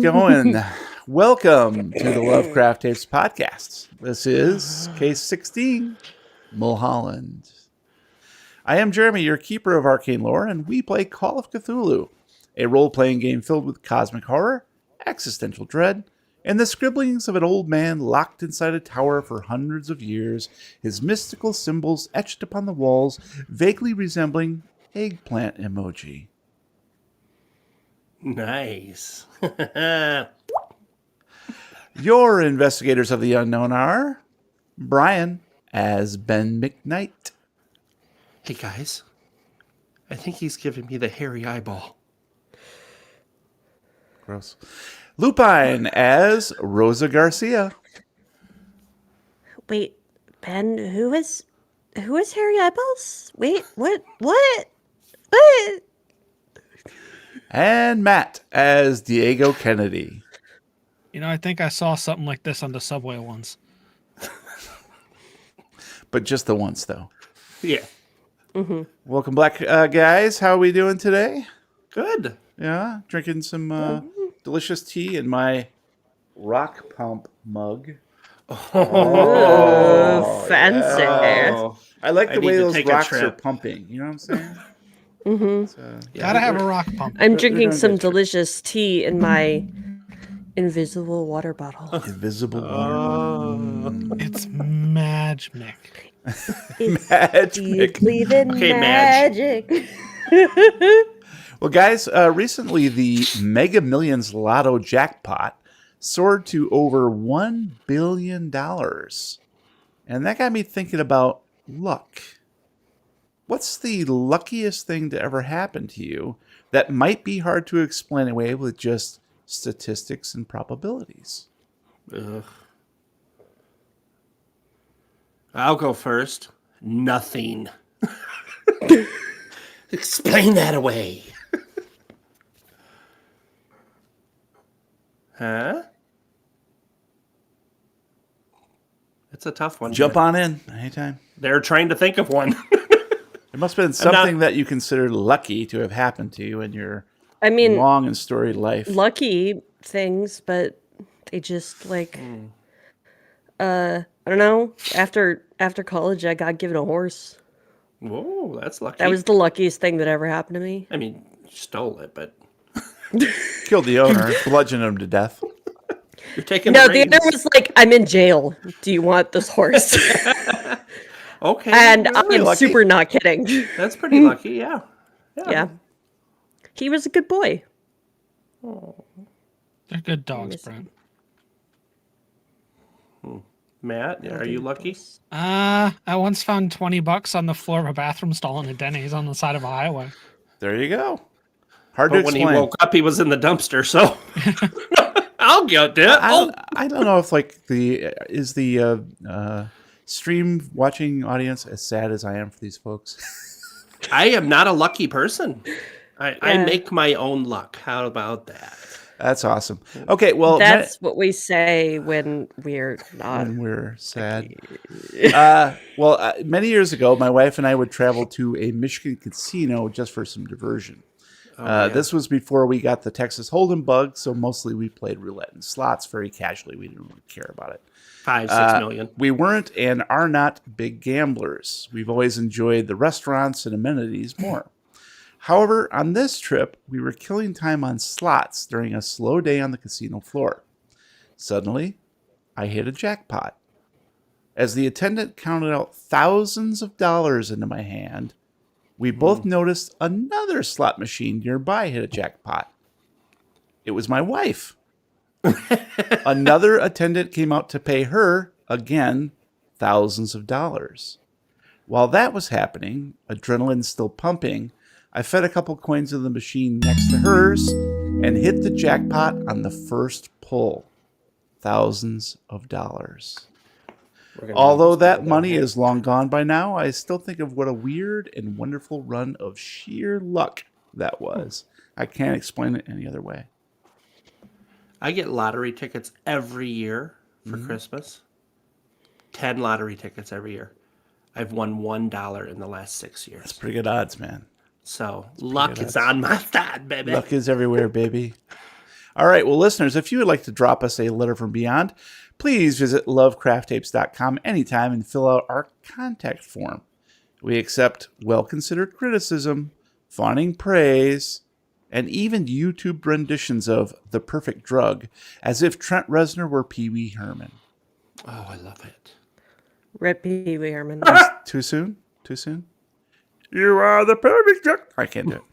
Going. Welcome to the Lovecraft Tapes podcast. This is case 16, Mulholland. I am Jeremy, your keeper of arcane lore, and we play Call of Cthulhu, a role-playing game filled with cosmic horror, existential dread, and the scribblings of an old man locked inside a tower for hundreds of years, his mystical symbols etched upon the walls, vaguely resembling eggplant emoji. Nice. Your investigators of the unknown are Brian as Ben McKnight. Hey, guys. I think he's giving me the hairy eyeball. Gross. Lupine as Rosa Garcia. Wait, Ben, who is Harry Eyeballs? Wait, what? What? And Matt as Diego Kennedy. You know, I think I saw something like this on the subway once. But just the once, though. Yeah. Mm-hmm. Welcome back, guys. How are we doing today? Good. Yeah, drinking some delicious tea in my rock pump mug. Oh, fancy. Oh. I like I the need way to those take a rocks are trip. pumping. You know what I'm saying? Mm-hmm. So, Gotta have a rock pump. I'm They're drinking doing some good. delicious tea in my invisible water bottle. Invisible Oh. water. It's magic. Do you Magic. believe in Okay, Madge. magic? Well, guys, recently the Mega Millions Lotto jackpot soared to over $1 billion. And that got me thinking about luck. What's the luckiest thing to ever happen to you that might be hard to explain away with just statistics and probabilities? Ugh. I'll go first. Nothing. Explain that away. Huh? It's a tough one. Jump on in anytime. They're trying to think of one. It must have been something that you consider lucky to have happened to you in your I mean, long and storied life. lucky things, but they just like, I don't know. After college, I got given a horse. Whoa, that's lucky. That was the luckiest thing that ever happened to me. I mean, you stole it, but Killed the owner, bludgeoned him to death. you're taking No, the the reins. other was like, I'm in jail. Do you want this horse? Okay. And That's pretty I'm lucky. super not kidding. That's pretty lucky, yeah. Yeah. He was a good boy. They're good dogs, miss Brent. Matt, are you lucky? I once found $20 on the floor of a bathroom stall in a Denny's on the side of a highway. There you go. Hard to But when explain. he woke up, he was in the dumpster, so I'll get it. I don't know if like is the stream watching audience as sad as I am for these folks. I am not a lucky person. I Yeah. make my own luck. How about that? That's awesome. Okay, well, That's what we say when we're not. when we're sad. Many years ago, my wife and I would travel to a Michigan casino just for some diversion. Yeah. This was before we got the Texas Hold'em bug, so mostly we played roulette and slots very casually. We didn't really care about it. 5-6 million. We weren't and are not big gamblers. We've always enjoyed the restaurants and amenities more. However, on this trip, we were killing time on slots during a slow day on the casino floor. Suddenly, I hit a jackpot. As the attendant counted out thousands of dollars into my hand, we both noticed another slot machine nearby hit a jackpot. It was my wife. Another attendant came out to pay her, again, thousands of dollars. While that was happening, adrenaline still pumping, I fed a couple coins in the machine next to hers and hit the jackpot on the first pull. Thousands of dollars. Although that money is long gone by now, I still think of what a weird and wonderful run of sheer luck that was. I can't explain it any other way. I get lottery tickets every year for Christmas. 10 lottery tickets every year. I've won $1 in the last 6 years. That's pretty good odds, man. So luck is on my side, baby. Luck is everywhere, baby. All right, well, listeners, if you would like to drop us a letter from beyond, please visit lovecrafttapes.com anytime and fill out our contact form. We accept well-considered criticism, fawning praise, and even YouTube renditions of The Perfect Drug, as if Trent Reznor were Pee Wee Herman. Oh, I love it. Rip Pee Wee Herman. Too soon? Too soon? You are the perfect drug. I can't do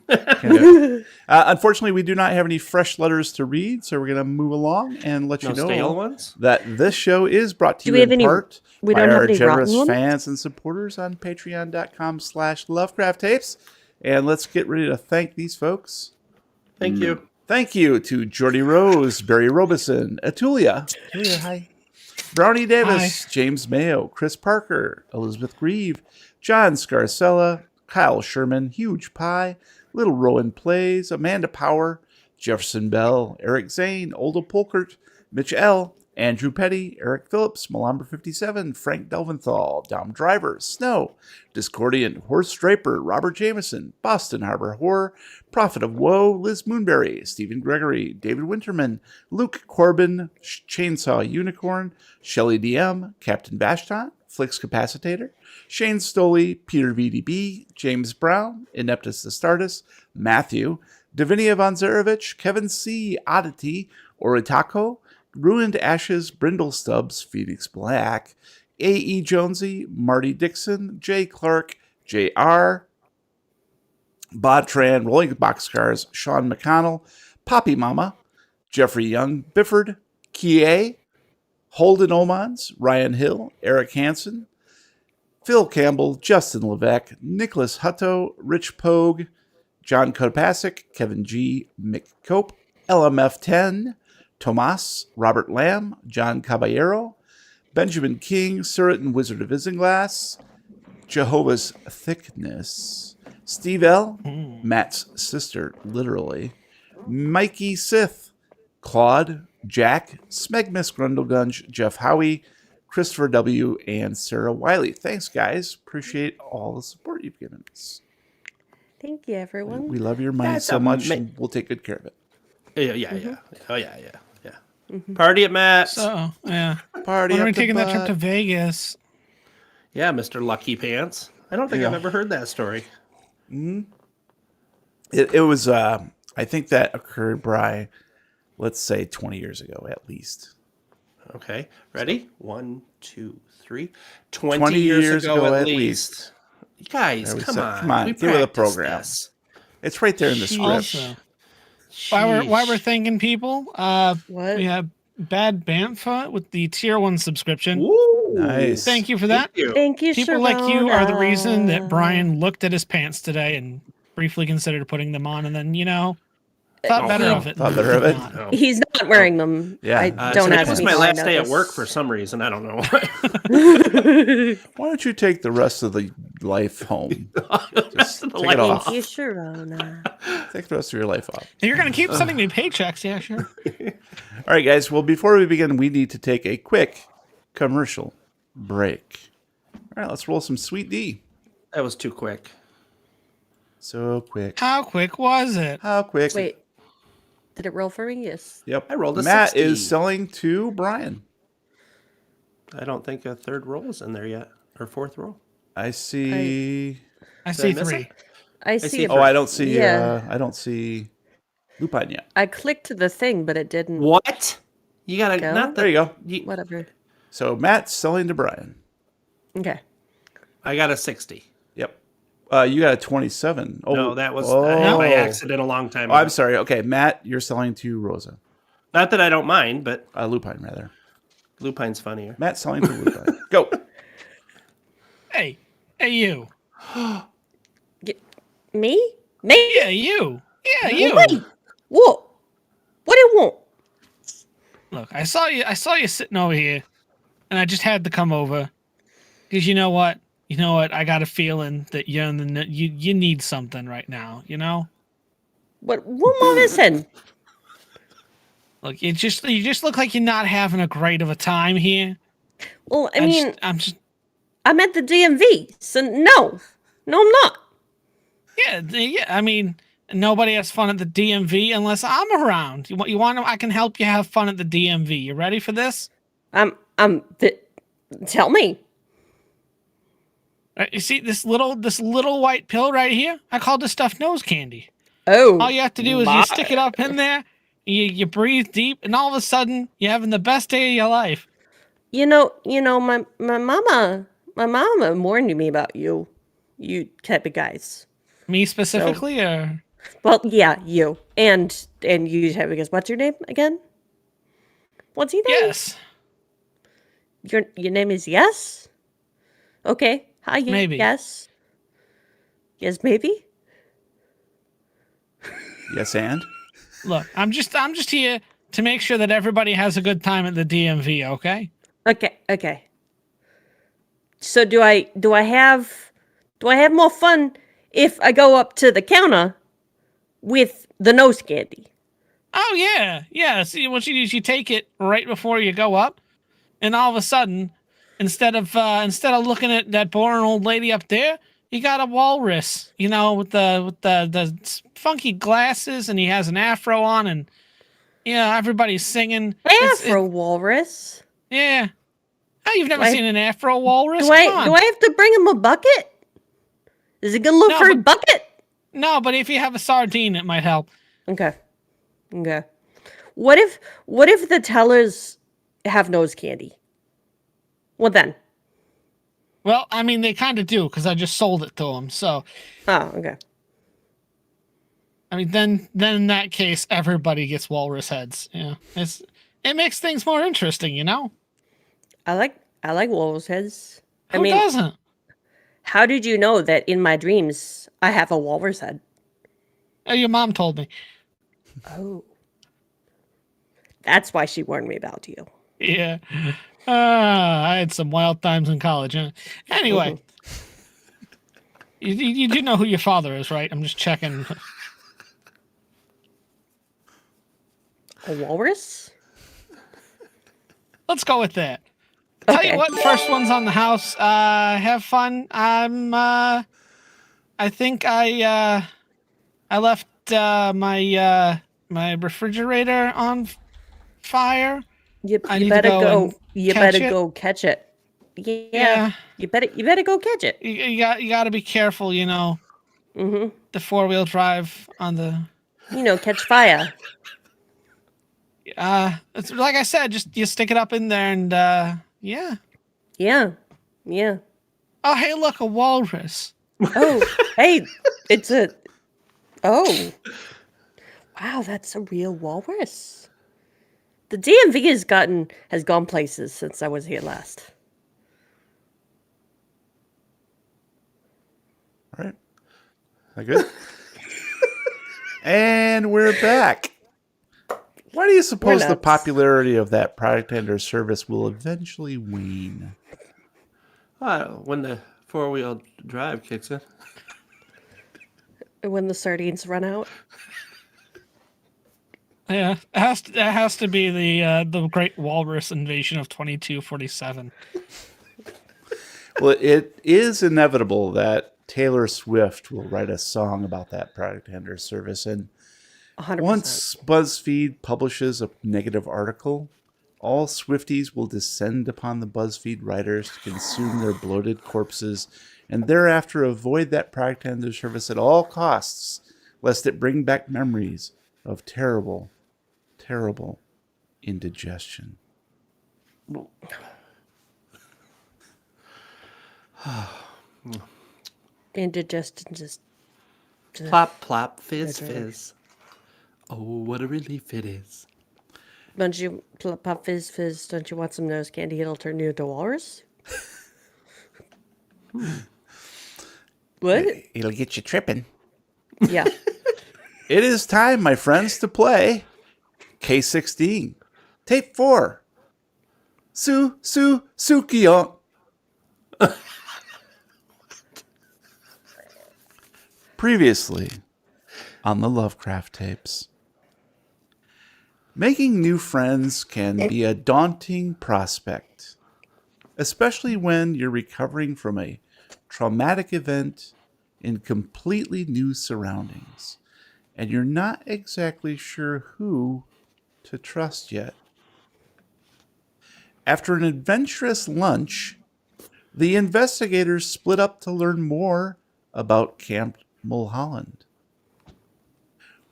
it. Can't do it. Unfortunately, we do not have any fresh letters to read, so we're going to move along and let No you know stale ones? that this show is brought to Do you we have in any- part we by don't have our any generous rotten ones? fans and supporters on patreon.com/Lovecraft Tapes. And let's get ready to thank these folks. Thank you. Thank you to Jordy Rose, Barry Robeson, Atulia, hi. Brownie Davis, Hi. James Mayo, Chris Parker, Elizabeth Grieve, John Scarcella, Kyle Sherman, Huge Pie, Little Rowan Plays, Amanda Power, Jefferson Bell, Eric Zane, Olda Polkert, Mitch L., Andrew Petty, Eric Phillips, Malumber 57, Frank Delventhal, Dom Driver, Snow, Discordian, Horse Draper, Robert Jameson, Boston Harbor Horror, Prophet of Woe, Liz Moonberry, Stephen Gregory, David Winterman, Luke Corbin, Chainsaw Unicorn, Shelley DM, Captain Vashton, Flix Capacitator, Shane Stoley, Peter VDB, James Brown, Ineptus Astartes, Matthew, Davinia Von Zarevich, Kevin C., Oddity, Oritako, Ruined Ashes, Brindle Stubbs, Phoenix Black, A.E. Jonesy, Marty Dixon, Jay Clark, J.R., Bodtran, Rolling Boxcars, Sean McConnell, Poppy Mama, Jeffrey Young, Bifford, Kie, Holden Omans, Ryan Hill, Eric Hansen, Phil Campbell, Justin Levesque, Nicholas Hutto, Rich Pogue, John Kodpasik, Kevin G., Mick Cope, LMF 10, Tomas, Robert Lamb, John Caballero, Benjamin King, Surratt and Wizard of Isinglass, Jehovah's Thickness, Steve L., Matt's sister, literally, Mikey Sith, Claude, Jack, Smegmas Grundlegunge, Jeff Howie, Christopher W., and Sarah Wiley. Thanks, guys. Appreciate all the support you've given us. Thank you, everyone. We love your mind That's so much, ama- and we'll take good care of it. Yeah. Oh, yeah. Party at Matt's. So, yeah. Party When are we up the taking that trip butt. to Vegas? Yeah, Mr. Lucky Pants. I don't think Yeah. I've ever heard that story. It was, I think that occurred, Bri, let's say 20 years ago at least. Okay. Ready? 1, 2, 3. 20, 20 years ago at least. least. You guys, There we come said- on. come on, We get with the practiced program. this. It's right there in the script. Also, while we're Sheesh. thanking people, What? we have Bad Bantha with the tier 1 subscription. Ooh. Nice. Thank you for that. Thank you. Thank you, People like you are the reason that Sharona. Brian looked at his pants today and briefly considered putting them on, and then thought better of it. Thought and better of did it. not. No. He's not wearing them. Yeah. I don't Today ask was me my how I last know day at this. work for some reason. I don't know why. Why don't you take the rest of the life home? Just The take life it off. Thank you, Sharona. Take the rest of your life off. You're going to keep sending me paychecks, yeah, sure. All right, guys. Well, before we begin, we need to take a quick commercial break. All right, let's roll some Sweet D. That was too quick. So quick. How quick was it? How quick? Wait, did it roll for me? Yes. Yep. I rolled a Matt 60. is selling to Brian. I don't think a third roll is in there yet. Or fourth roll. I see. I Did I see miss 3. it? I see see it. Oh, I don't see. Yeah. I don't see Lupine yet. I clicked the thing, but it didn't. What? You gotta Go? not the, There you go. Whatever. So Matt's selling to Brian. Okay. I got a 60. Yep. You got a 27. Oh, No, that was oh. by accident a long time Oh, ago. I'm sorry. Okay, Matt, you're selling to Rosa. Not that I don't mind, but Lupine, rather. Lupine's funnier. Matt selling to Lupine. Go. Hey, you. Me? Me? Yeah, you. Yeah, you. Wait. What? What do you want? Look, I saw you sitting over here, and I just had to come over because you know what? I got a feeling that you need something right now. What am I missing? Look, you just look like you're not having a great of a time here. Well, I mean, I'm just I'm at the DMV, so no, I'm not. yeah. I mean, and nobody has fun at the DMV unless I'm around. You want to? I can help you have fun at the DMV. You ready for this? Tell me. You see this little white pill right here? I call this stuff nose candy. Oh, All you have to do is my. you stick it up in there, you breathe deep, and all of a sudden you're having the best day of your life. My mama warned me about you type of guys. Me specifically, or Well, yeah, you and you type of guys. What's your name again? What's your name? yes, Your name is Yes. Okay. Hi, Maybe. Yes. Yes, maybe. Yes, and? look, I'm just here to make sure that everybody has a good time at the DMV. Okay? Okay. So do I have more fun if I go up to the counter with the nose candy? Oh yeah. See, what you do is you take it right before you go up, and all of a sudden, instead of looking at that boring old lady up there, you got a walrus, with the funky glasses, and he has an afro on, and everybody's singing. Afro walrus. Yeah. Oh, you've never Do I- seen an afro walrus? Do Come I on. do I have to bring him a bucket? Is he gonna look No, for a but- bucket? No, but if you have a sardine, it might help. Okay. What if the tellers have nose candy? What then? Well, I mean, they kind of do because I just sold it to them. So, Oh, okay. I mean, then in that case, everybody gets walrus heads. Yeah, it makes things more interesting, I like walrus heads. Who doesn't? How did you know that in my dreams I have a walrus head? Oh, your mom told me. Oh. That's why she warned me about you. Yeah. I had some wild times in college. Huh? Anyway, you do know who your father is, right? I'm just checking. A walrus? Let's go with that. Tell Okay. you what, first one's on the house. Have fun. I think I left my refrigerator on fire. I You need to better go go. and You catch better it. go catch it. Yeah. Yeah. You better go catch it. You got to be careful, Mm-hmm. the 4-wheel drive on the Catch fire. it's like I said, just you stick it up in there and yeah. Yeah. Oh, hey, look, a walrus. Oh, hey, it's a. Oh. Wow, that's a real walrus. The DMV has gone places since I was here last. All right. That good? And we're back. Why do you suppose the nuts. popularity of that product and or service will eventually wane? When the 4-wheel drive kicks in. When the sardines run out. Yeah, it has to be the Great Walrus Invasion of 2247. Well, it is inevitable that Taylor Swift will write a song about that product and or service. And 100%. once BuzzFeed publishes a negative article, all Swifties will descend upon the BuzzFeed writers to consume their bloated corpses and thereafter avoid that product and or service at all costs, lest it bring back memories of terrible, terrible indigestion. Indigestion just. Plop, plop, fizz, fizz. Oh, what a relief it is. Don't you pop fizz? Don't you want some nose candy? It'll turn you into a walrus. What? It'll get you tripping. Yeah. It is time, my friends, to play K16. Tape 4. Soucoyant. Previously on the Lovecraft Tapes. Making new friends can be a daunting prospect, especially when you're recovering from a traumatic event in completely new surroundings. and you're not exactly sure who to trust yet. After an adventurous lunch, the investigators split up to learn more about Camp Mulholland.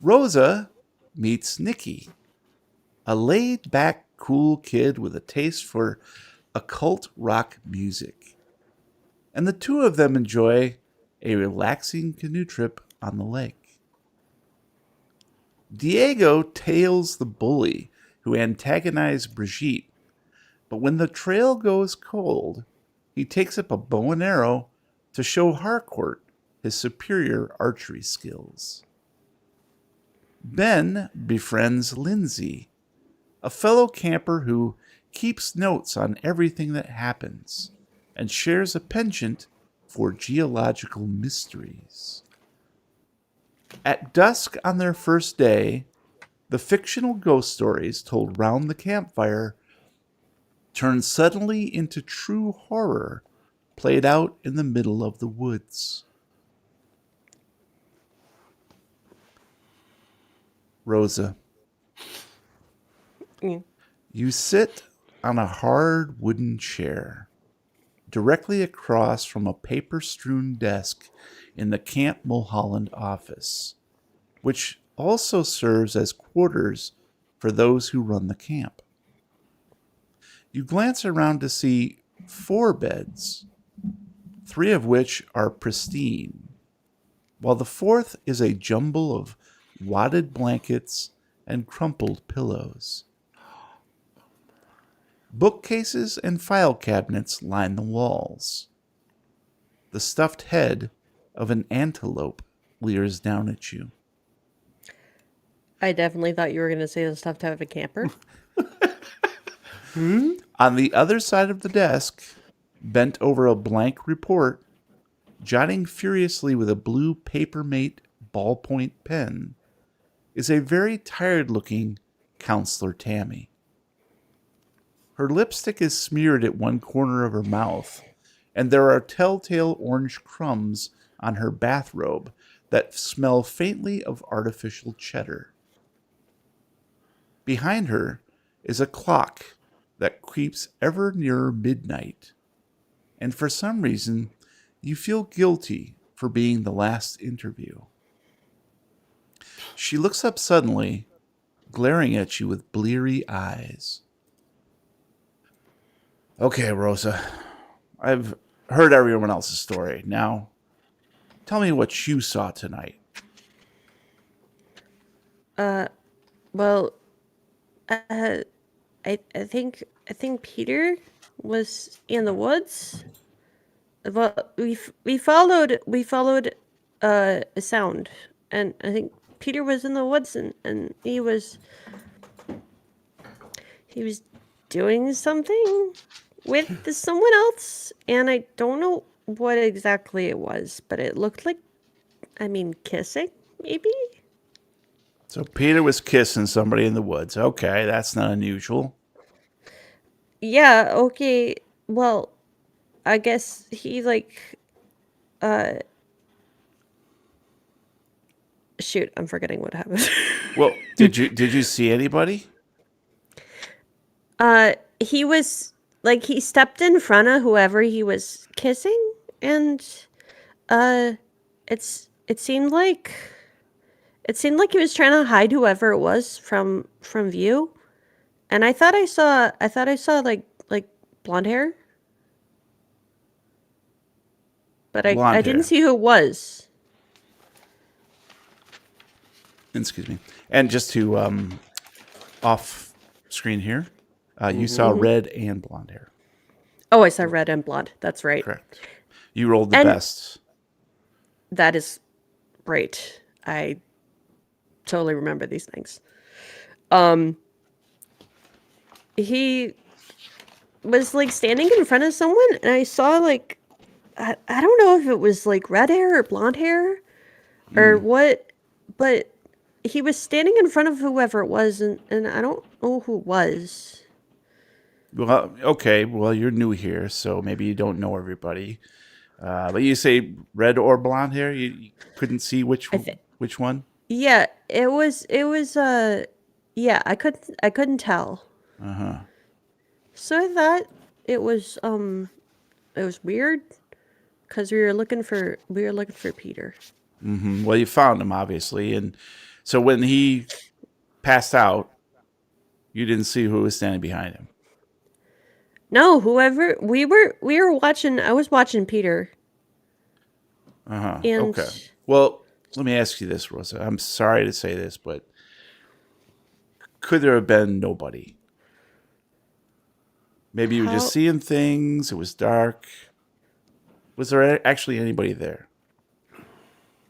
Rosa meets Nikki, a laid-back, cool kid with a taste for occult rock music. And the two of them enjoy a relaxing canoe trip on the lake. Diego tails the bully who antagonized Brigitte, but when the trail goes cold, he takes up a bow and arrow to show Harcourt his superior archery skills. Ben befriends Lindsay, a fellow camper who keeps notes on everything that happens and shares a penchant for geological mysteries. At dusk on their first day, the fictional ghost stories told round the campfire turn suddenly into true horror played out in the middle of the woods. Rosa, you sit on a hard wooden chair directly across from a paper-strewn desk in the Camp Mulholland office, which also serves as quarters for those who run the camp. You glance around to see 4 beds, 3 of which are pristine, while the 4th is a jumble of wadded blankets and crumpled pillows. Bookcases and file cabinets line the walls. The stuffed head of an antelope leers down at you. I definitely thought you were going to say the stuff to have a camper. On the other side of the desk, bent over a blank report, jotting furiously with a blue Papermate ballpoint pen, is a very tired-looking Counselor Tammy. Her lipstick is smeared at one corner of her mouth, and there are telltale orange crumbs on her bathrobe that smell faintly of artificial cheddar. Behind her is a clock that creeps ever nearer midnight, and for some reason, you feel guilty for being the last interview. She looks up suddenly, glaring at you with bleary eyes. Okay, Rosa, I've heard everyone else's story. Now, tell me what you saw tonight. Well, I think Peter was in the woods. Well, we followed a sound, and I think Peter was in the woods, and he was doing something with someone else, and I don't know what exactly it was, but it looked like, kissing, maybe? So Peter was kissing somebody in the woods. Okay, that's not unusual. Yeah, okay. Well, I guess he shoot, I'm forgetting what happened. Well, did you see anybody? He was he stepped in front of whoever he was kissing, and it seemed like he was trying to hide whoever it was from view. And I thought I saw like blonde hair. But I Blonde didn't hair. see who it was. Excuse me. And just to off screen here, you saw red and blonde hair. Oh, I saw red and blonde. That's right. Correct. You rolled the And- best. That is right. I totally remember these things. He was standing in front of someone, and I saw I don't know if it was red hair or blonde hair or what, but he was standing in front of whoever it was, and I don't know who it was. Well, okay. Well, you're new here, so maybe you don't know everybody. But you say red or blonde hair? You couldn't see which one? Yeah, yeah, I couldn't tell. Uh-huh. So I thought it was weird because we were looking for Peter. Well, you found him, obviously. And so when he passed out, you didn't see who was standing behind him. No, whoever we were watching, I was watching Peter, Uh-huh. and Okay. Well, let me ask you this, Rosa. I'm sorry to say this, but could there have been nobody? Maybe you were how? just seeing things. It was dark. Was there actually anybody there?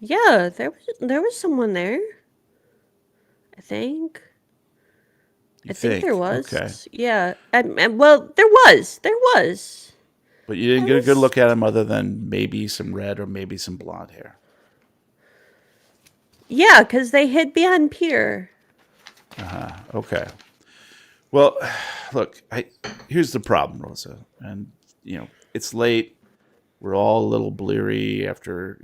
Yeah, there was someone there. I think. You I think there Okay. was. Yeah. Well, there was. But you didn't I get a good was. look at him other than maybe some red or maybe some blonde hair. Yeah, because they hid behind Peter. Okay. Well, look, here's the problem, Rosa. And, it's late. We're all a little bleary after,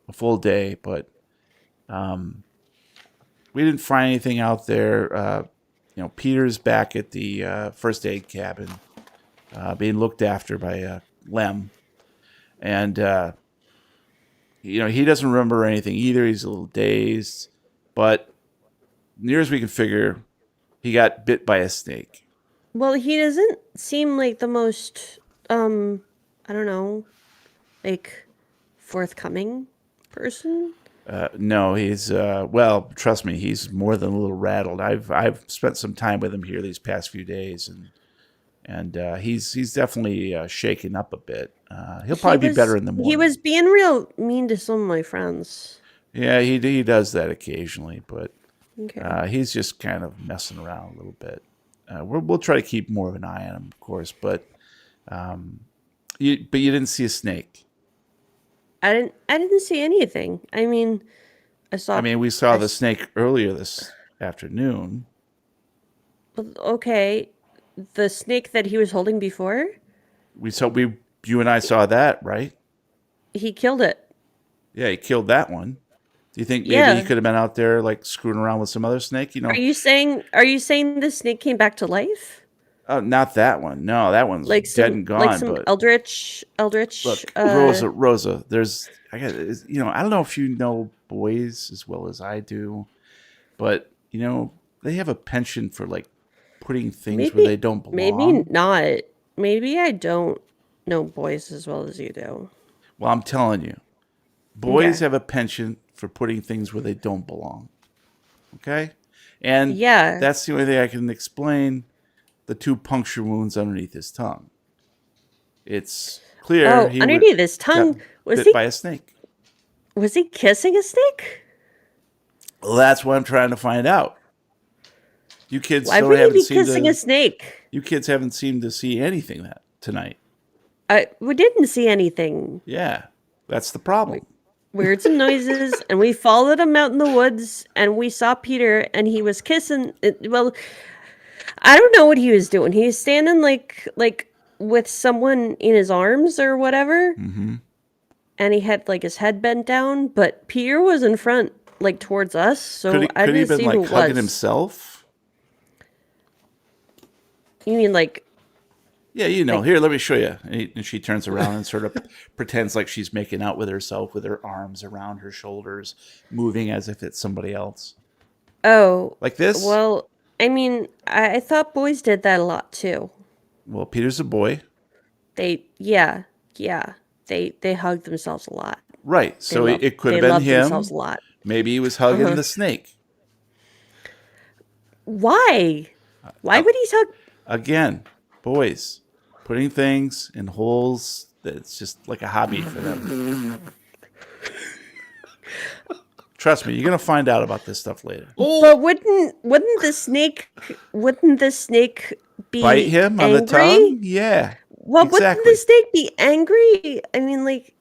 a full day, but we didn't find anything out there. Peter's back at the first aid cabin, being looked after by Lem. And, he doesn't remember anything either. He's a little dazed. But near as we can figure, he got bit by a snake. Well, he doesn't seem like the most, I don't know, like, forthcoming person. No, he's well. Trust me, he's more than a little rattled. I've spent some time with him here these past few days, and he's definitely shaken up a bit. He'll probably be better in the He morning. was being real mean to some of my friends. Yeah, he does that occasionally, but Okay. he's just kind of messing around a little bit. We'll try to keep more of an eye on him, of course, but you didn't see a snake. I didn't see anything. I mean, I I saw. mean, we saw the snake earlier this afternoon. Okay, the snake that he was holding before, You and I saw that, right? he killed it. Yeah, he killed that one. Do you think maybe he Yeah. could have been out there like screwing around with some other snake? Are you saying the snake came back to life? Oh, not that one. No, that one's Like dead some and like gone. some But eldritch look, Rosa, I don't know if you know boys as well as I do, but they have a penchant for like putting things where they maybe don't maybe belong. not. Maybe I don't know boys as well as you do. Well, I'm telling you, boys Okay. have a penchant for putting things where they don't belong. Okay, and Yeah. that's the only thing I can explain the two puncture wounds underneath his tongue. It's clear Oh, he underneath his got tongue, was bit he by a snake. was he kissing a snake? Well, that's what I'm trying to find out. You kids Why still would he haven't be seemed kissing a to. snake? You kids haven't seemed to see anything that tonight. We didn't see anything. Yeah, that's the problem. We heard some noises, and we followed him out in the woods, and we saw Peter, and he was kissing. Well, I don't know what he was doing. He was standing like with someone in his arms or whatever, Mm-hmm. and he had like his head bent down, but Peter was in front, like towards us, Could so he I could he have didn't been see like who it hugging was. himself? You mean like Yeah, like Here, let me show you. And she turns around and sort of pretends like she's making out with herself with her arms around her shoulders, moving as if it's somebody else. oh, Like this? well, I mean, I thought boys did that a lot too. Well, Peter's a boy. Yeah, they hug themselves a lot. Right. They So love it could have they been love themselves him. a lot. Maybe he was hugging Uh-huh. the snake. Why? Why Uh, would he hug? Again, boys, putting things in holes that's just like a hobby for them. Trust me, you're going to find out about this stuff later. But wouldn't the snake Bite be him on the angry? tongue? Yeah, Well, wouldn't the exactly. snake be angry? I mean, like,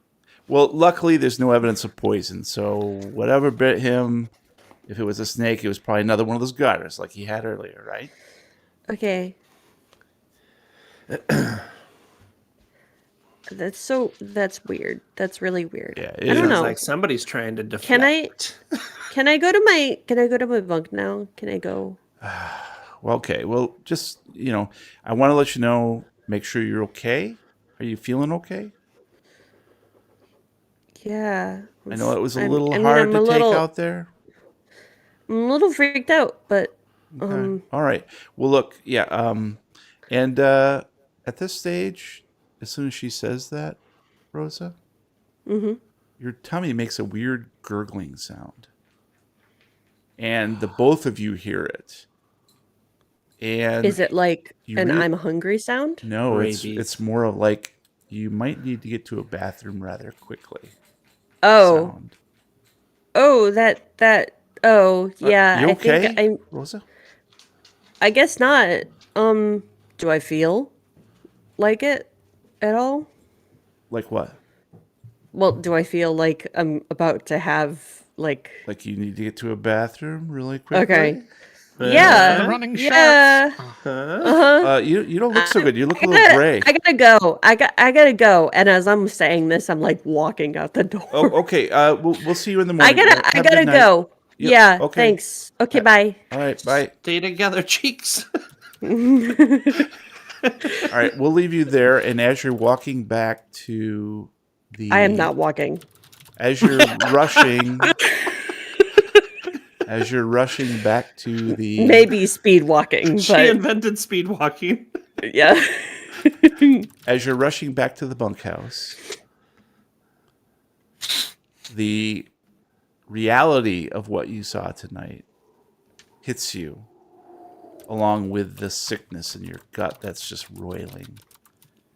Well, luckily, there's no evidence of poison. So whatever bit him, if it was a snake, it was probably another one of those gutters like he had earlier, right? okay. That's weird. That's really weird. Yeah, I don't Sounds know. like somebody's trying to deflect. Can I go to my bunk now? Can I go? Well, okay. Well, just, I want to let you know, make sure you're okay. Are you feeling okay? Yeah. I know it was a I'm- little I mean, hard I'm to a take little- out there. I'm a little freaked out, but Okay. All right. Well, look, yeah. And at this stage, as soon as she says that, Rosa, your tummy makes a weird gurgling sound, and the both of you hear it. And is it like you an really- I'm hungry sound? no, Rabies. it's more of like you might need to get to a bathroom rather quickly. Oh, Sound. that. Oh, yeah. You I okay, think Rosa? I guess not. Do I feel like it at all? Like what? Well, do I feel like I'm about to have like? Like you need to get to a bathroom really quickly? Okay. Yeah. The running Yeah. You don't look so good. You look a little gray. I gotta go. I gotta go. And as I'm saying this, I'm like walking out the door. Oh, okay. We'll see you in the I morning. gotta Have a good night. go. Yep, Yeah. okay. Thanks. Okay. Bye. All right, bye. Stay together, cheeks. All right, we'll leave you there. And as you're walking back to the, I am not walking. As you're rushing, back to the, Maybe speed walking, She but invented speed walking. yeah. as you're rushing back to the bunkhouse, the reality of what you saw tonight hits you, along with the sickness in your gut that's just roiling,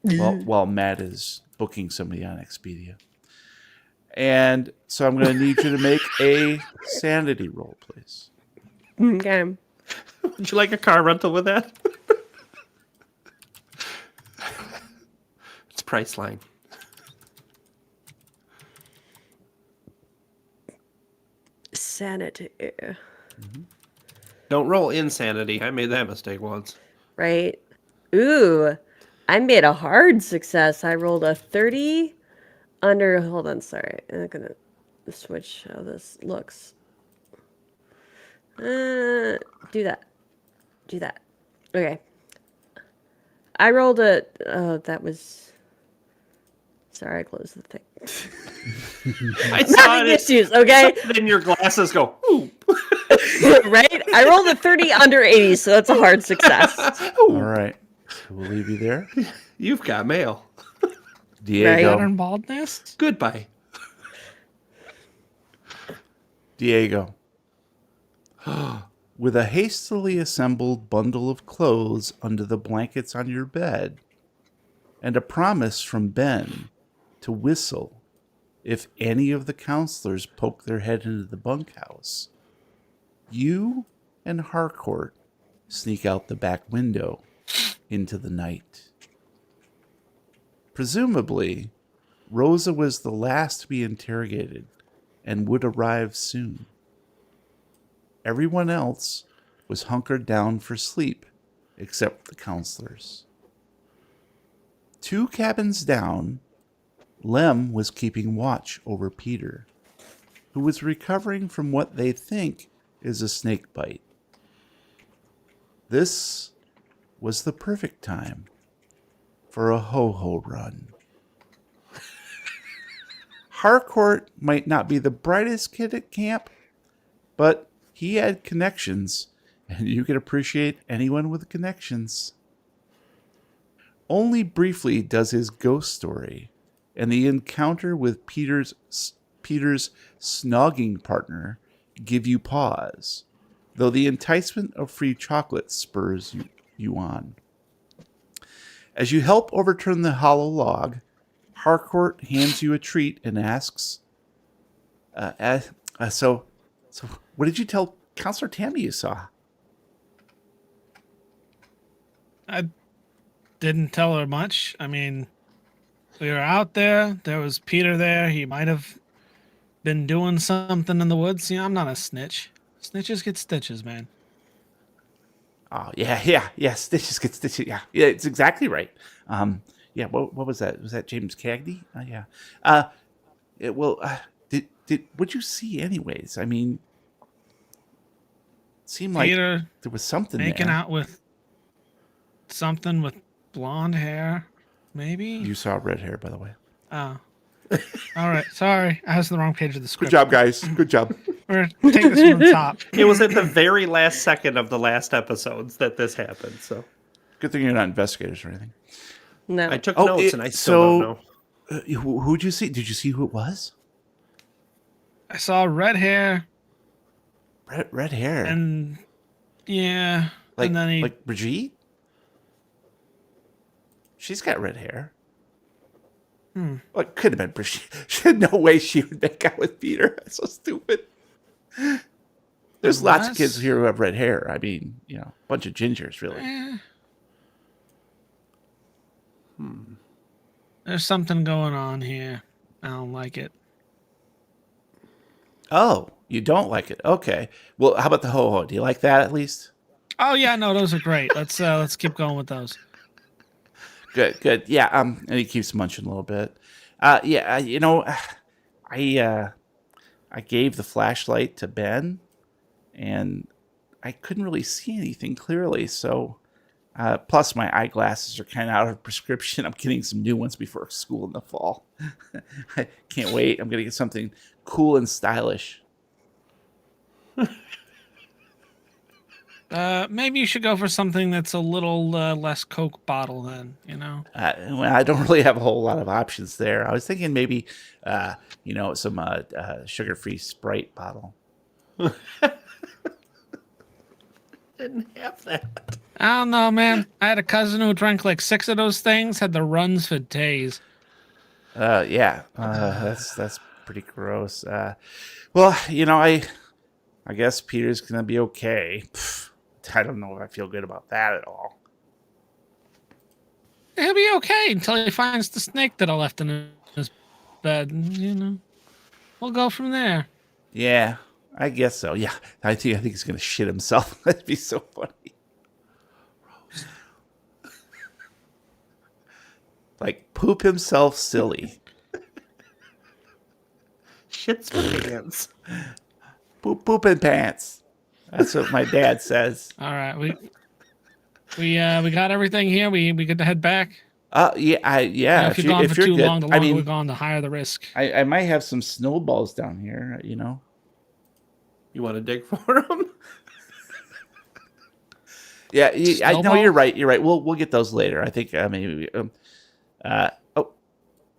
while Matt is booking somebody on Expedia. And so I'm going to need you to make a sanity roll, please. Okay. Would you like a car rental with that? It's Priceline. Sanity. Don't roll insanity. I made that mistake once. Right. Ooh. I made a hard success. I rolled a 30 under. Hold on. Sorry. I'm gonna switch how this looks. Do that. Do that. Okay. I rolled a. Oh, that was. Sorry, I closed the thing. I saw Having it. issues, okay? Then your glasses go, ooh. Right? I rolled a 30 under 80, so that's a hard success. All right. So we'll leave you there. You've got mail. Diego. Pattern baldness. Goodbye. Diego. With a hastily assembled bundle of clothes under the blankets on your bed, and a promise from Ben to whistle if any of the counselors poke their head into the bunkhouse, you and Harcourt sneak out the back window into the night. Presumably, Rosa was the last to be interrogated and would arrive soon. Everyone else was hunkered down for sleep, except the counselors. 2 cabins down, Lem was keeping watch over Peter, who was recovering from what they think is a snake bite. This was the perfect time for a ho-ho run. Harcourt might not be the brightest kid at camp, but he had connections, and you can appreciate anyone with connections. Only briefly does his ghost story and the encounter with Peter's snogging partner give you pause, though the enticement of free chocolate spurs you on. As you help overturn the hollow log, Harcourt hands you a treat and asks, so what did you tell Counselor Tammy you saw? I didn't tell her much. I mean, we were out there. There was Peter there. He might have been doing something in the woods. I'm not a snitch. Snitches get stitches, man. Oh, yeah, stitches get stitches. Yeah, it's exactly right. Yeah, what was that? Was that James Cagney? Yeah. What'd you see anyways? I mean, it seemed like Peter there was something making there. out with something with blonde hair, maybe. You saw red hair, by the way. Oh, all right. Sorry, I was on the wrong page of the Good script. job, guys. Good job. We're gonna take this from the top. It was at the very last second of the last episodes that this happened. So Good thing you're not investigators or anything. No. I took Oh, notes, and I still don't know. Who'd you see? Did you see who it was? I saw red hair, Red hair. and yeah, like and then he. like Brigitte? She's got red hair. Well, it could have been Brigitte. She had no way she would make out with Peter. That's so stupid. There's lots of kids here who have red hair. I mean, a bunch of gingers, really. There's something going on here. I don't like it. Oh, you don't like it? Okay. Well, how about the ho-ho? Do you like that at least? Oh yeah, no, those are great. Let's keep going with those. Good. Yeah. And he keeps munching a little bit. Yeah. I gave the flashlight to Ben, and I couldn't really see anything clearly. So, plus my eyeglasses are kind of out of prescription. I'm getting some new ones before school in the fall. I can't wait. I'm gonna get something cool and stylish. Maybe you should go for something that's a little less Coke bottle then, Well, I don't really have a whole lot of options there. I was thinking maybe, some sugar-free Sprite bottle. Didn't have that. I don't know, man. I had a cousin who drank like 6 of those things, had the runs for days. Yeah, that's pretty gross. Well, I guess Peter's gonna be okay. Pfft, I don't know if I feel good about that at all. He'll be okay until he finds the snake that I left in his bed. And, we'll go from there. Yeah, I guess so. Yeah, I think he's gonna shit himself. That'd be so funny. Like poop himself silly. Shit's pants. Pooping pants. That's what my dad says. All right, we got everything here. We good to head back. Yeah. If you're gone for too good. long, the longer we're gone, the higher the risk. I might have some snowballs down here. You want to dig for them? Yeah, I know Snowball? you're right. You're right. We'll get those later. I think maybe. Oh,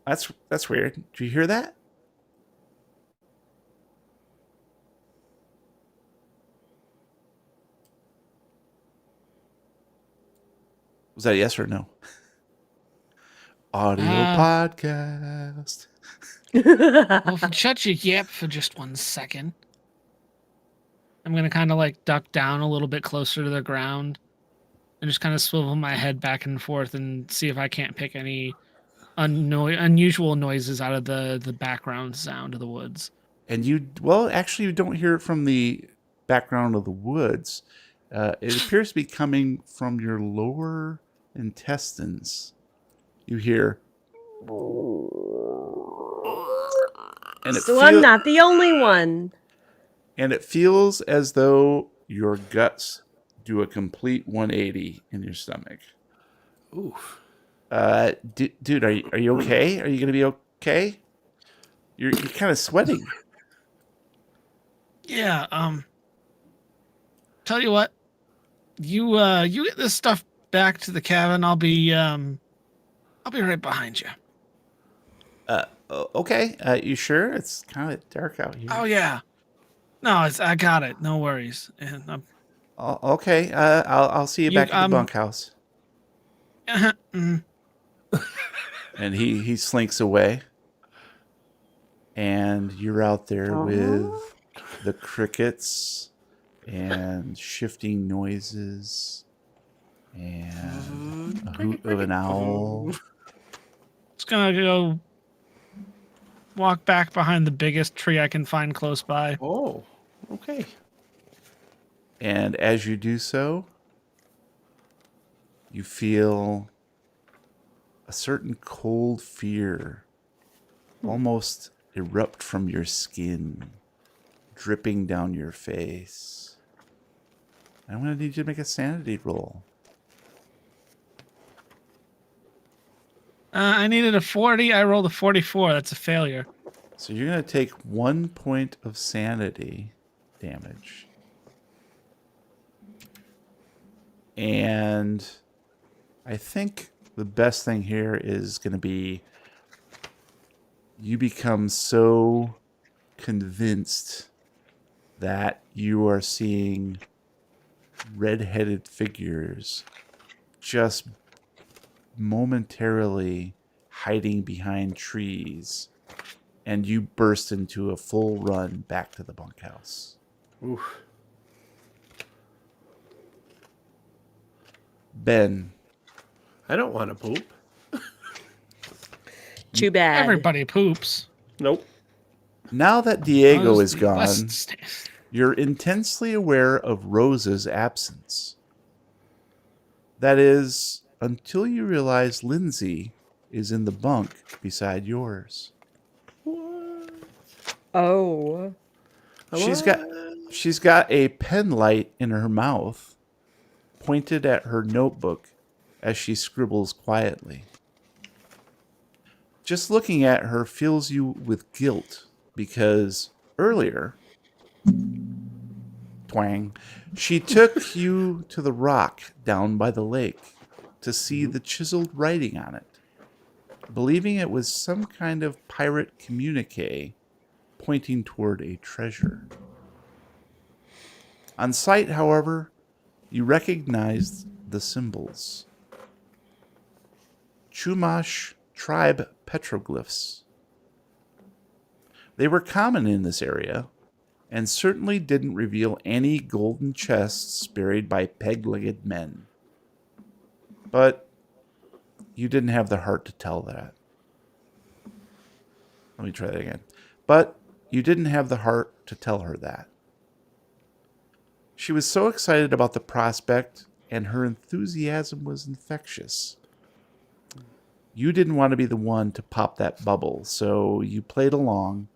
that's weird. Did you hear that? Was that a yes or no? Audio podcast. Well, shut your yap for just 1 second. I'm gonna kind of like duck down a little bit closer to the ground, and just kind of swivel my head back and forth and see if I can't pick any unusual noises out of the background sound of the woods. And you actually, you don't hear it from the background of the woods. It appears to be coming from your lower intestines. You hear, and So I'm not the only one. and it feels as though your guts do a complete 180 in your stomach. Oof. Dude, are you okay? Are you gonna be okay? You're kind of sweating. Yeah. Tell you what, you get this stuff back to the cabin. I'll be right behind you. Okay. You sure? It's kind of dark out here. Oh yeah. No, I got it. No worries. And Okay. I'll see you back at the bunkhouse. And he slinks away, and you're out there with the crickets and shifting noises and a hoot of an owl. Just gonna go walk back behind the biggest tree I can find close by. Oh, okay. And as you do so, you feel a certain cold fear almost erupt from your skin, dripping down your face. I'm going to need you to make a sanity roll. I needed a 40. I rolled a 44. That's a failure. So you're going to take 1 point of sanity damage. And I think the best thing here is going to be you become so convinced that you are seeing red-headed figures just momentarily hiding behind trees, and you burst into a full run back to the bunkhouse. Oof. Ben, I don't want to poop. Too bad. Everybody poops. Nope. now that Diego Those is gone, less- you're intensely aware of Rose's absence. That is, until you realize Lindsay is in the bunk beside yours. Oh. She's got a pen light in her mouth, pointed at her notebook as she scribbles quietly. Just looking at her fills you with guilt because earlier, twang, she took you to the rock down by the lake to see the chiseled writing on it, believing it was some kind of pirate communique pointing toward a treasure. On sight, however, you recognized the symbols. Chumash tribe petroglyphs. They were common in this area, and certainly didn't reveal any golden chests buried by peg-legged men. But you didn't have the heart to tell that. Let me try that again. But you didn't have the heart to tell her that. She was so excited about the prospect, and her enthusiasm was infectious. You didn't want to be the one to pop that bubble, so you played along,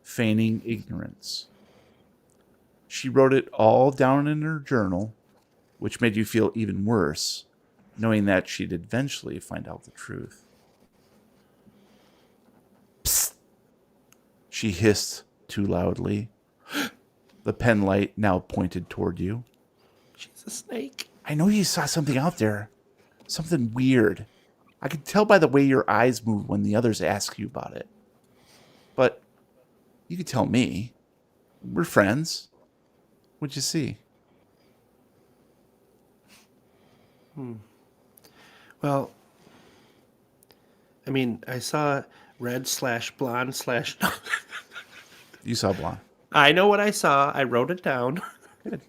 feigning ignorance. She wrote it all down in her journal, which made you feel even worse, knowing that she'd eventually find out the truth. Psst! She hissed too loudly. The pen light now pointed toward you. She's a snake. I know you saw something out there. Something weird. I could tell by the way your eyes move when the others ask you about it. But you could tell me. We're friends. What'd you see? Well, I mean, I saw red/blonde/. You saw blonde. I know what I saw. I wrote it down. Good.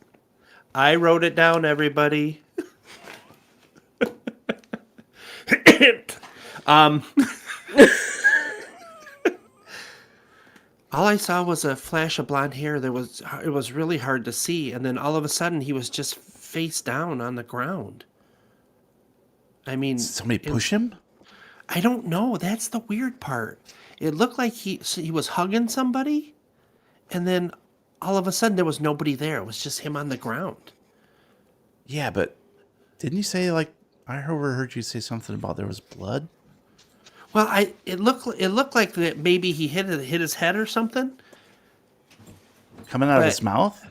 I wrote it down, everybody. All I saw was a flash of blonde hair. It was really hard to see, and then all of a sudden he was just face down on the ground. I mean, Did somebody push him? I don't know. That's the weird part. It looked like he was hugging somebody, and then all of a sudden there was nobody there. It was just him on the ground. Yeah, but didn't you say, like, I overheard you say something about there was blood? Well, it looked like that maybe he hit his head or something. Coming out of But- his mouth?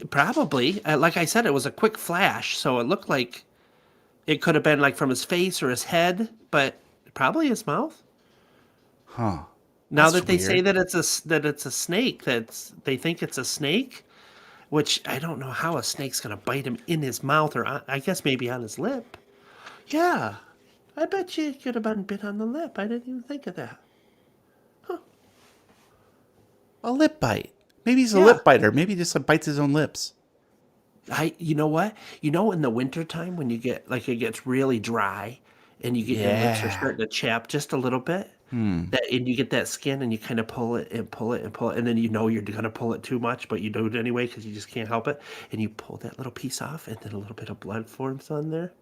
Probably. Like I said, it was a quick flash, so it looked like it could have been like from his face or his head, but probably his mouth. Huh. Now That's that they say weird. that it's a snake, they think it's a snake, which I don't know how a snake's gonna bite him in his mouth or I guess maybe on his lip. Yeah, I bet you it could have been bit on the lip. I didn't even think of that. A lip bite. Maybe he's a Yeah. lip biter. Maybe he just bites his own lips. You know what? You know, in the wintertime when you get like it gets really dry and you get your lips are Yeah. starting to chap just a little bit. That and you get that skin and you kind of pull it and pull it and pull it, and then you know you're gonna pull it too much, but you do it anyway because you just can't help it. And you pull that little piece off, and then a little bit of blood forms on there,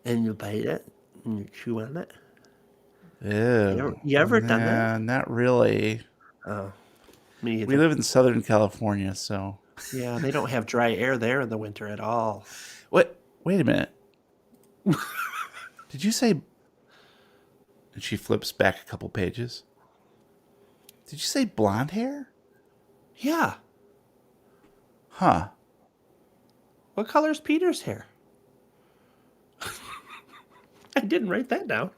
and you bite it, and you chew on it. Ew. You ever done that? Not really. Oh, me either. We live in Southern California, so. Yeah, they don't have dry air there in the winter at all. What? Wait a minute. Did you say? And she flips back a couple pages. Did you say blonde hair? Yeah. Huh. What color's Peter's hair? I didn't write that down.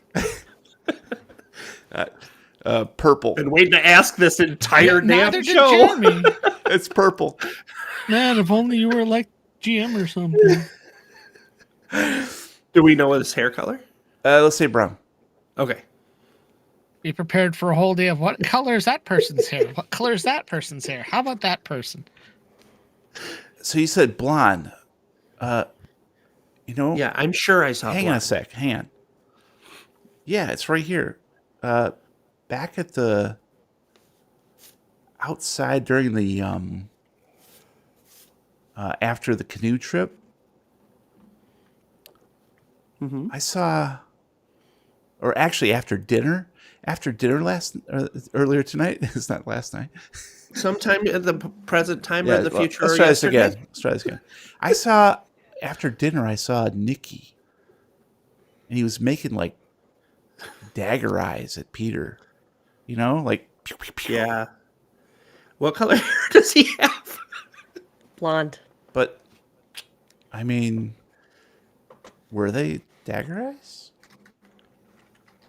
Purple. Been waiting to ask this entire Neither damn did show. Jeremy. It's purple. Man, if only you were like GM or something. Do we know his hair color? Let's say brown. Okay. Be prepared for a whole day of what color is that person's hair? What color is that person's hair? How about that person? So you said blonde. Yeah, I'm sure I saw. Hang on a sec. Hang on. Yeah, it's right here. Back at the outside during the after the canoe trip. Mm-hmm. I saw, or actually after dinner earlier tonight. It's not last night. Sometime in the present time or in the future. Let's or try this yesterday? again. Let's try this again. I saw after dinner. I saw Nicky, and he was making like dagger eyes at Peter. You know, like pew, pew, pew. Yeah. What color hair does he have? Blonde. But I mean, were they dagger eyes?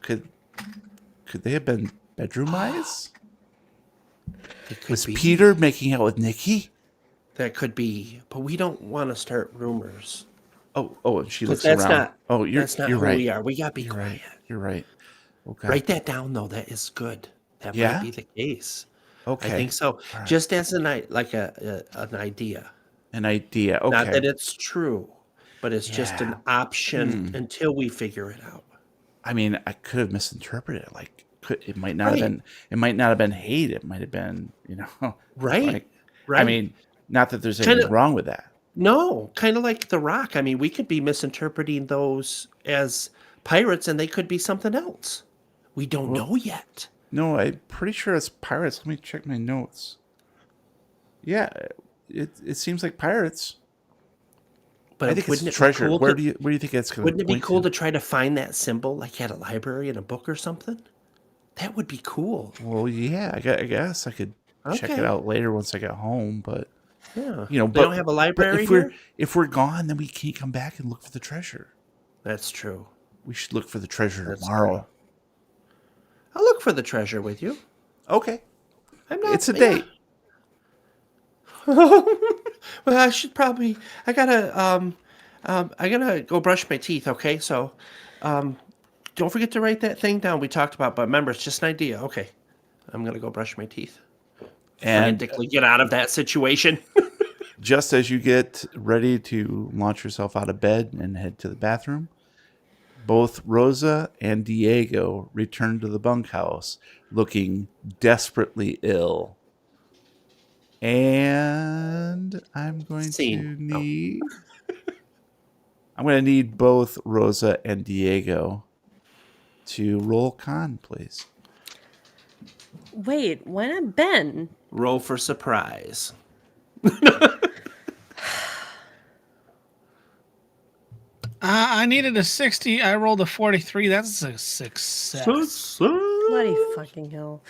Could they have been bedroom eyes? Was Peter making out with Nicky? That could be, but we don't want to start rumors. Oh, and she looks That's around. not. You're That's not you're who right. we are. We gotta be You're quiet. right. You're right. Okay. Write that down, though. That is good. That Yeah? might be the case. Okay. I think so. right. Just as an idea. An idea. Okay. Not that it's true, but it's just an Yeah. option until we figure it out. I mean, I could have misinterpreted it. Like, it might not Right. have been. It might not have been hate. It might have been, Right. Like, Right. I mean, not that there's anything wrong with that. No, kind of like The Rock. I mean, we could be misinterpreting those as pirates, and they could be something else. We don't know yet. No, I'm pretty sure it's pirates. Let me check my notes. Yeah, it seems like pirates. But I think wouldn't it's it be treasure. cool Where to- do you think it's going to? Wouldn't it be cool to try to find that symbol, like at a library in a book or something? That would be cool. Well, yeah, I guess I could check it Okay. out later once I get home. But Yeah. they They don't have a library here? if we're gone, then we can't come back and look for the treasure. That's true. We should look for the treasure That's tomorrow. I'll look for the treasure with you. Okay, I'm not. it's a date. Well, I should probably. I gotta go brush my teeth. Okay, so, don't forget to write that thing down we talked about. But remember, it's just an idea. Okay, I'm gonna go brush my teeth. And Frantically get out of that situation. just as you get ready to launch yourself out of bed and head to the bathroom, both Rosa and Diego return to the bunkhouse looking desperately ill. And I'm going Scene. I'm going to need both Rosa and Diego to roll con, please. Wait, why not Ben? Roll for surprise. I needed a 60. I rolled a 43. That's a success. Bloody fucking hell.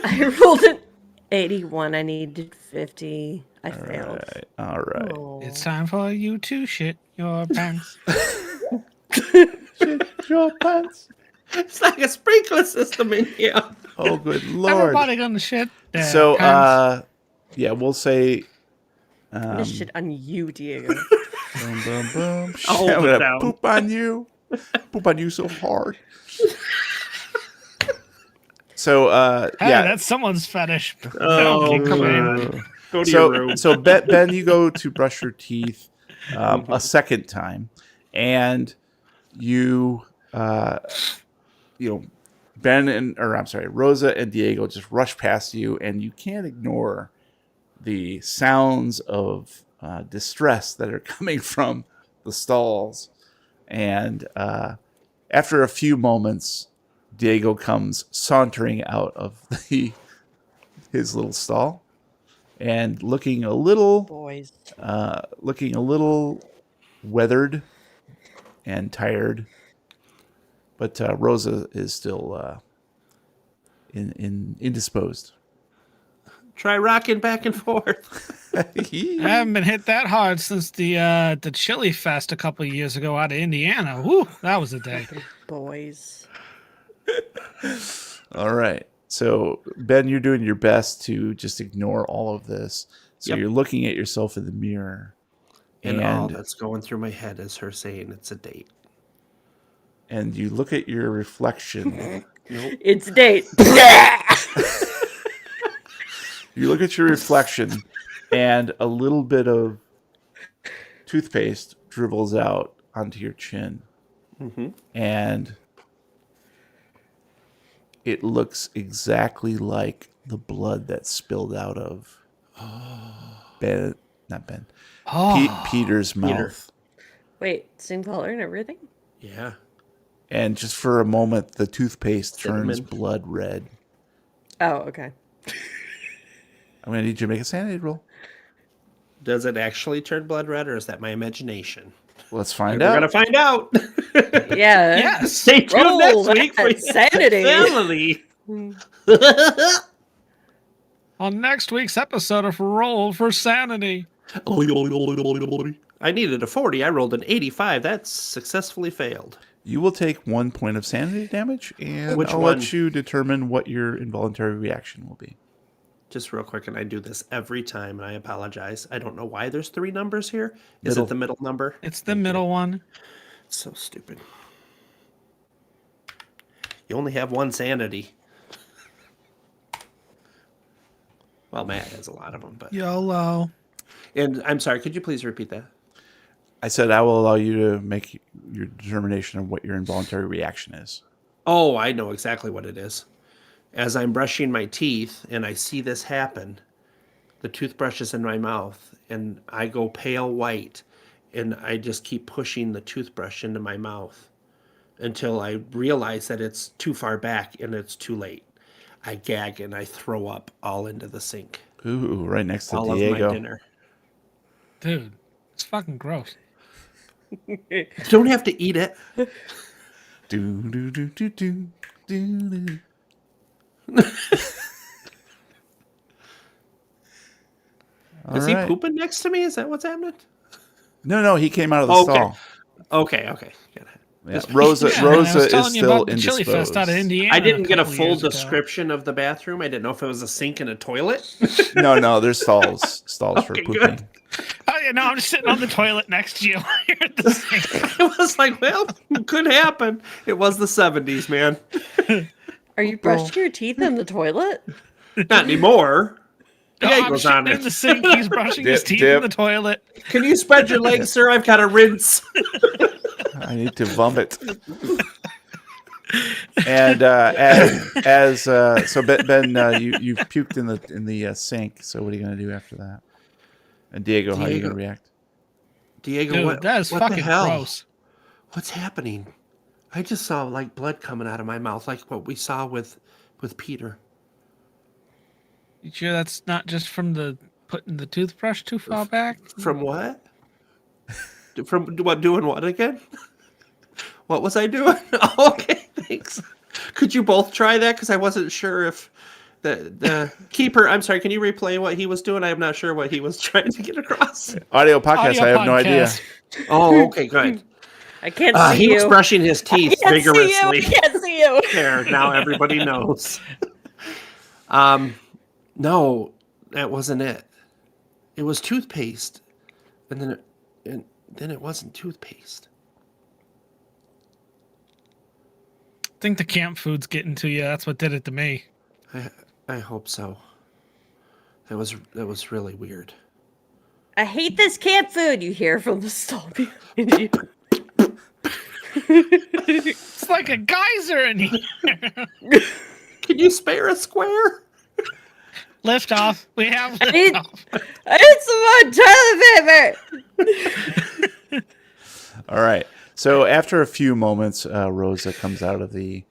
I rolled an 81. I needed 50. I failed. All right. Oh. It's time for you to shit your pants. Shit your pants. It's like a sprinkler system in here. Oh, good Lord. Everybody gonna shit their So, pants. yeah, we'll say. This shit on you, Diego. Boom, boom, boom. I'll hold I'm it gonna down. poop on you. Poop on you so hard. So, Hey, yeah. that's someone's fetish. Oh, Okay, come man. Go to your room. So Ben, you go to brush your teeth a second time, and you, Rosa and Diego just rush past you, and you can't ignore the sounds of distress that are coming from the stalls, and After a few moments, Diego comes sauntering out of his little stall and looking a little Boys. weathered and tired. But Rosa is still indisposed. Try rocking back and forth. I haven't been hit that hard since the Chili Fest a couple of years ago out of Indiana. Woo, that was a day. Boys. All right. So, Ben, you're doing your best to just ignore all of this. So Yep. you're looking at yourself in the mirror. And all that's going through my head is her saying it's a date. And you look at your reflection. Nope. It's a date. You look at your reflection, and a little bit of toothpaste dribbles out onto your chin. Mm-hmm. And it looks exactly like the blood that spilled out of Peter's mouth. Wait, same color and everything? Yeah. And just for a moment, the toothpaste turns Cinnamon. blood red. Oh, okay. I'm going to need you to make a sanity roll. Does it actually turn blood red, or is that my imagination? Let's find We're out. going to find out. Yeah. Yes. Stay tuned Roll next week for that sanity. Sanity. On next week's episode of Roll for Sanity. I needed a 40. I rolled an 85. That's successfully failed. You will take 1 point of sanity damage, and Which I'll one? let you determine what your involuntary reaction will be. Just real quick, and I do this every time, and I apologize. I don't know why there's 3 numbers here. Is Middle. it the middle number? It's the middle one. So stupid. You only have 1 sanity. Well, Matt has a lot of them, but... YOLO. And I'm sorry, could you please repeat that? I said I will allow you to make your determination of what your involuntary reaction is. Oh, I know exactly what it is. As I'm brushing my teeth and I see this happen, the toothbrush is in my mouth and I go pale white and I just keep pushing the toothbrush into my mouth until I realize that it's too far back and it's too late. I gag and I throw up all into the sink. Ooh, right next to All Diego. of my dinner. Dude, it's fucking gross. You don't have to eat it. Do, do, do, do, do, do, do. Is All he right. pooping next to me? Is that what's happening? No, he came out of the Okay. stall. Okay. Got it. Yeah. Rosa Yeah, I was is telling you still about the Chili Fest out of indisposed. Indiana. I didn't get a couple full years ago. description of the bathroom. I didn't know if it was a sink and a toilet. No, there's stalls for Okay, pooping. good. Oh, yeah, no, I'm just sitting on the toilet next to you. You're at the sink. It was like, well, could happen. It was the 70s, man. Are you brushing your teeth in the toilet? Not anymore. No, I'm Diego's on shitting in it. the sink. He's brushing his teeth Dip. in the toilet. Can you spread your legs, sir? I've got to rinse. I need to vomit. And so Ben, you puked in the sink. So what are you gonna do after that? And Diego, how are you gonna react? Diego, Dude, what, that is what fucking the hell? gross. What's happening? I just saw like blood coming out of my mouth, like what we saw with Peter. You sure that's not just from the putting the toothbrush too far back? From what? From what? Doing what again? What was I doing? Oh, okay, thanks. Could you both try that? Because I wasn't sure if the keeper. I'm sorry. Can you replay what he was doing? I'm not sure what he was trying to get across. Audio podcast. I have no idea. podcast. Oh, okay, good. I can't see He you. was brushing his teeth I can't see you. vigorously. I can't see you. There, now everybody knows. No, that wasn't it. It was toothpaste, and then it wasn't toothpaste. I think the camp food's getting to you. That's what did it to me. I hope so. That was really weird. I hate this camp food. You hear from the stall behind you. It's like a geyser in here. Can you spare a square? Lift off. We have I lift need, off. I need some more toilet paper. All right. So after a few moments, Rosa comes out of the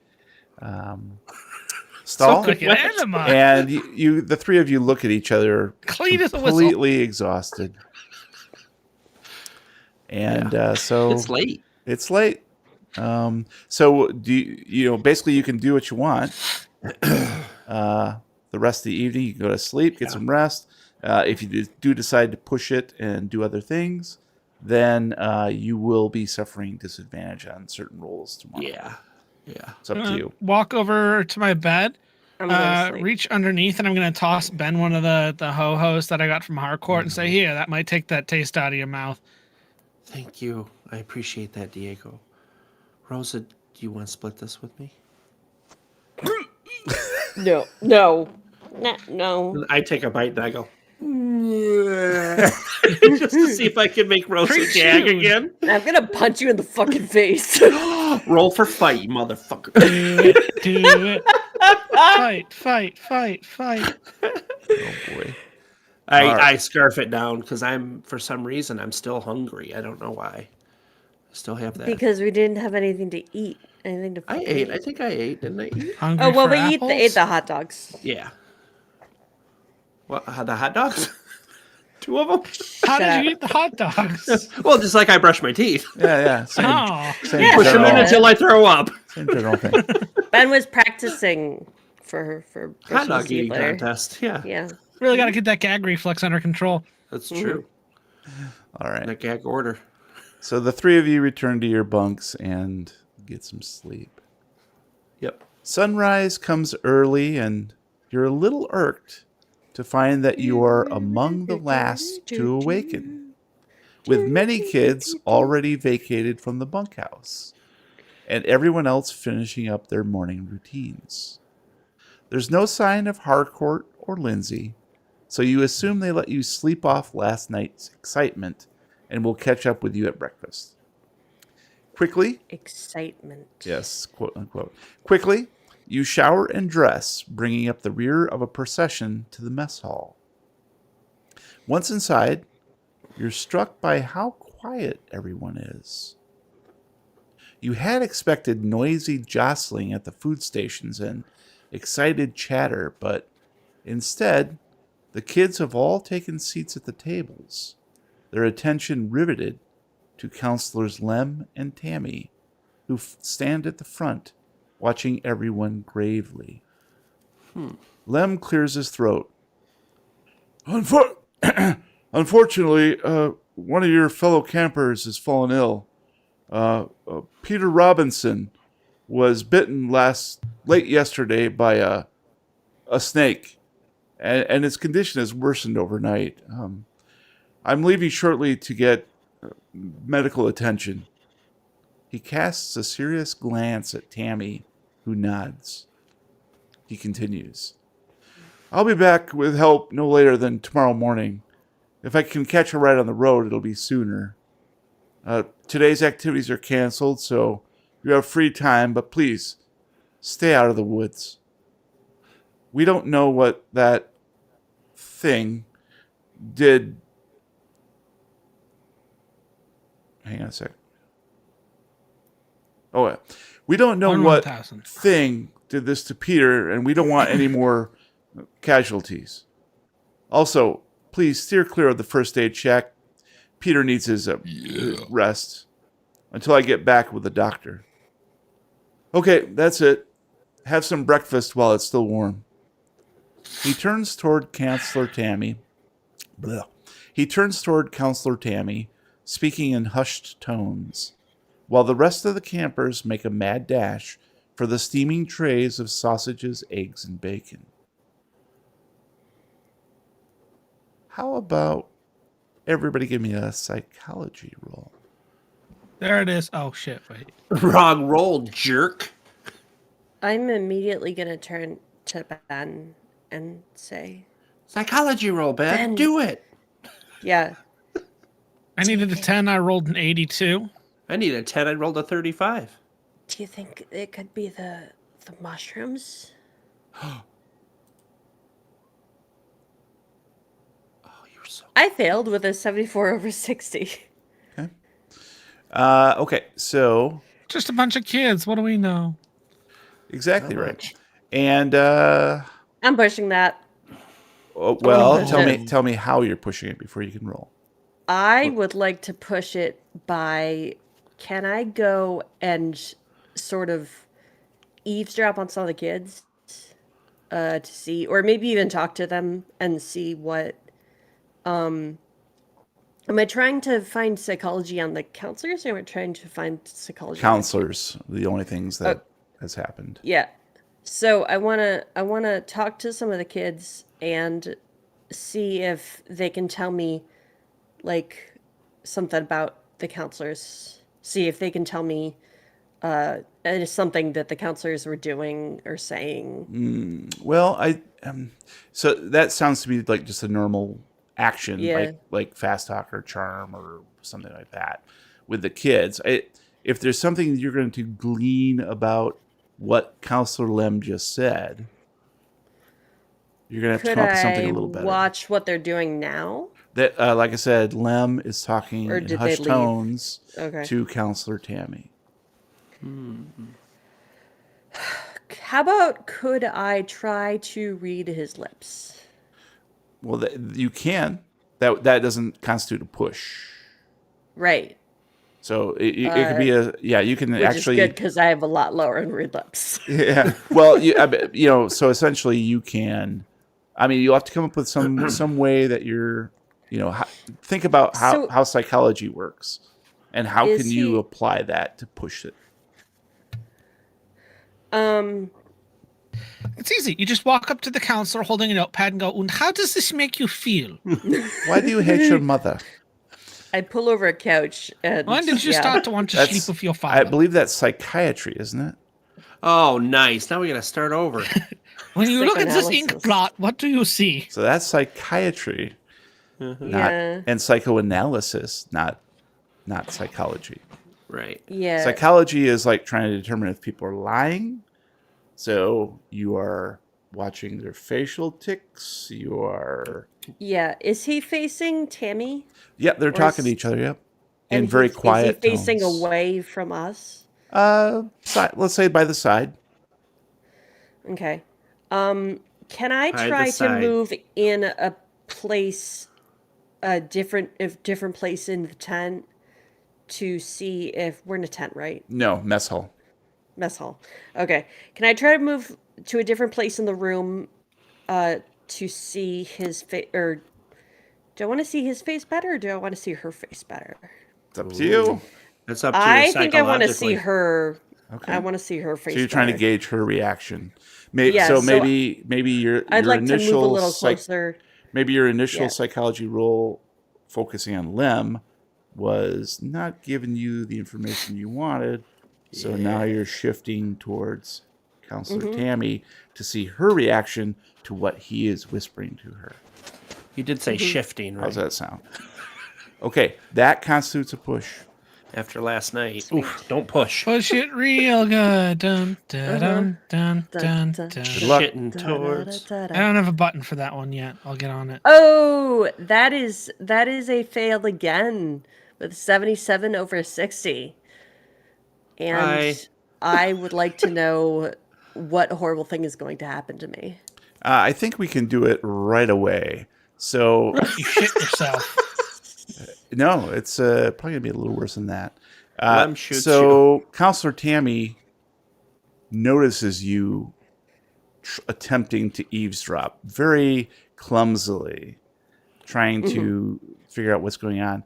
stall, Like an enema. and the three of you look at each other, Clean as a whistle. completely exhausted. And so It's late. It's late. So do basically you can do what you want. The rest of the evening, you can go to sleep, get some rest. If you do decide to push it and do other things, then you will be suffering disadvantage on certain rolls tomorrow. Yeah. It's up to you. Walk over to my bed, I'm gonna sleep. reach underneath, and I'm going to toss Ben one of the ho-hos that I got from Harcourt and say, here, that might take that taste out of your mouth. Thank you. I appreciate that, Diego. Rosa, do you want to split this with me? No. I take a bite and I go, just to see if I can make Rosa gag Pre-chewed. again. I'm gonna punch you in the fucking face. Roll for fight, you motherfucker. Do it. Fight. Oh boy. I scarf it down because for some reason, I'm still hungry. I don't know why. I still have that. Because we didn't have anything to eat. Anything to I fucking ate. eat. I think I ate, didn't I eat? Hungry Oh, well, for we apples? ate the hot dogs. Yeah. What, the hot dogs? 2 of them? How Shut did up. you eat the hot dogs? Well, just like I brush my teeth. Yeah. Same Oh. Yeah, Push them in general, until I throw up. same general thing. Ben was practicing for Hot brushing dog his teeth eating later. contest. Yeah, Yeah. Really got to get that gag reflex under control. that's true. All right. The gag order. So the three of you return to your bunks and get some sleep. Yep. Sunrise comes early, and you're a little irked to find that you are among the last to awaken, with many kids already vacated from the bunkhouse, and everyone else finishing up their morning routines. There's no sign of Harcourt or Lindsay, so you assume they let you sleep off last night's excitement and will catch up with you at breakfast. Quickly, Excitement. yes, quote unquote. Quickly, you shower and dress, bringing up the rear of a procession to the mess hall. Once inside, you're struck by how quiet everyone is. You had expected noisy jostling at the food stations and excited chatter, but instead, the kids have all taken seats at the tables, their attention riveted to counselors Lem and Tammy, who stand at the front, watching everyone gravely. Lem clears his throat. Unfortunately, one of your fellow campers has fallen ill. Peter Robinson was bitten late yesterday by a snake, and his condition has worsened overnight. I'm leaving shortly to get medical attention. He casts a serious glance at Tammy, who nods. He continues. I'll be back with help no later than tomorrow morning. If I can catch a ride on the road, it'll be sooner. Today's activities are canceled, so you have free time, but please, stay out of the woods. We don't know what that thing did. Hang on a sec. Oh, yeah. We don't know what 1,000. thing did this to Peter, and we don't want any more casualties. Also, please steer clear of the first aid shack. Peter needs his rest until I get back with the doctor. Okay, that's it. Have some breakfast while it's still warm. He turns toward Counselor Tammy. He turns toward Counselor Tammy, speaking in hushed tones, while the rest of the campers make a mad dash for the steaming trays of sausages, eggs, and bacon. How about everybody give me a psychology roll? There it is. Oh, shit. Wait. Wrong roll, jerk. I'm immediately gonna turn to Ben and say, Psychology roll, Ben. Ben. Do it. "Yeah, I needed a 10. I rolled an 82. I need a 10. I rolled a 35. do you think it could be the mushrooms?" Oh, you're so... I failed with a 74/60. Okay. Okay, so Just a bunch of kids. What do we know? exactly Not right. much. And I'm pushing that. well, push tell it. me how you're pushing it before you can roll. I would like to push it by, can I go and sort of eavesdrop on some of the kids to see, or maybe even talk to them and see what, am I trying to find psychology on the counselors, or am I trying to find psychology on the kids? Counselors, the only things that has happened. Yeah. So I wanna talk to some of the kids and see if they can tell me like something about the counselors. See if they can tell me it is something that the counselors were doing or saying. Well, so that sounds to me like just a normal action, Yeah. like fast talk or charm or something like that with the kids. If there's something you're going to glean about what Counselor Lem just said, you're going to have to Could come up with I something a little better. watch what they're doing now? That, like I said, Lem is talking Or in did they hushed leave? tones Okay. to Counselor Tammy. How about could I try to read his lips? Well, you can. That doesn't constitute a push. Right. So it could be you can Which actually is good because I have a lot lower in read lips. yeah. Well, so essentially you can. I mean, you'll have to come up with some way that you're, think about So- how psychology works, and how Is can you he- apply that to push it. It's easy. You just walk up to the counselor holding a notepad and go, "And how does this make you feel? Why do you hate your mother? I pull over a couch and When did you start to want to That's- sleep with your I father? believe that's psychiatry, isn't it? Oh, nice. Now we gotta start over. When you look at this ink Psychoanalysis. blot, what do you see?" So that's psychiatry, not Yeah. and psychoanalysis, not psychology. Right. Yeah. Psychology is like trying to determine if people are lying. So you are watching their facial tics. You are, Yeah. Is he facing Tammy? they're Or talking to is- each other. Yep, And in very is quiet he facing tones. away from us? Let's say by the side. Okay. Can I By the try to side. move in a place, a different place in the tent to see if we're in a tent, right? No, mess hall. Mess hall. Okay. Can I try to move to a different place in the room to see his face, or do I want to see his face better, or do I want to see her face better? It's up to you. That's up to you I think I want to see psychologically. her. Okay. I want to see her face. So you're trying to better. gauge her reaction. Yeah, So so maybe your I'd like to move a initial little closer. maybe your initial Yeah. psychology roll focusing on Lem was not giving you the information you wanted. So now you're shifting towards Counselor Mm-hmm. Tammy to see her reaction to what he is whispering to her. You did say shifting, right? How's that sound? Okay, that constitutes a push. After last night. Oof, don't push. Push it real good. Dun, dun, dun, dun, dun, Dun, dun. Good luck. Shitting towards. I don't have a button for that one yet. I'll get on it. Oh, that is a fail again with 77 over 60. And Hi. I would like to know what horrible thing is going to happen to me. I think we can do it right away. So You shit yourself. no, it's probably gonna be a little worse than that. Lem shoots So Counselor Tammy notices you attempting to eavesdrop very clumsily, trying to figure out what's going on,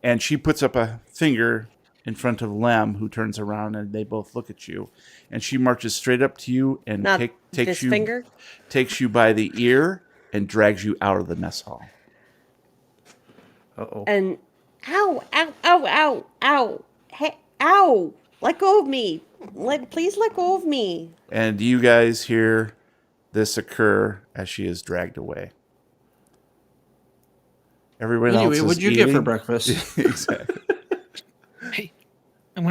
and she puts up a finger in front of Lem, who turns around and they both look at you, and she marches straight up to you and Not takes this you finger? takes you by the ear and drags you out of the mess hall. Uh-oh. And ow, ow, ow, ow, ow. Hey, ow. Let go of me. Please let go of me. And you guys hear this occur as she is dragged away. Everyone else Anyway, is what'd you get for eating. breakfast? Exactly. Hey, I'm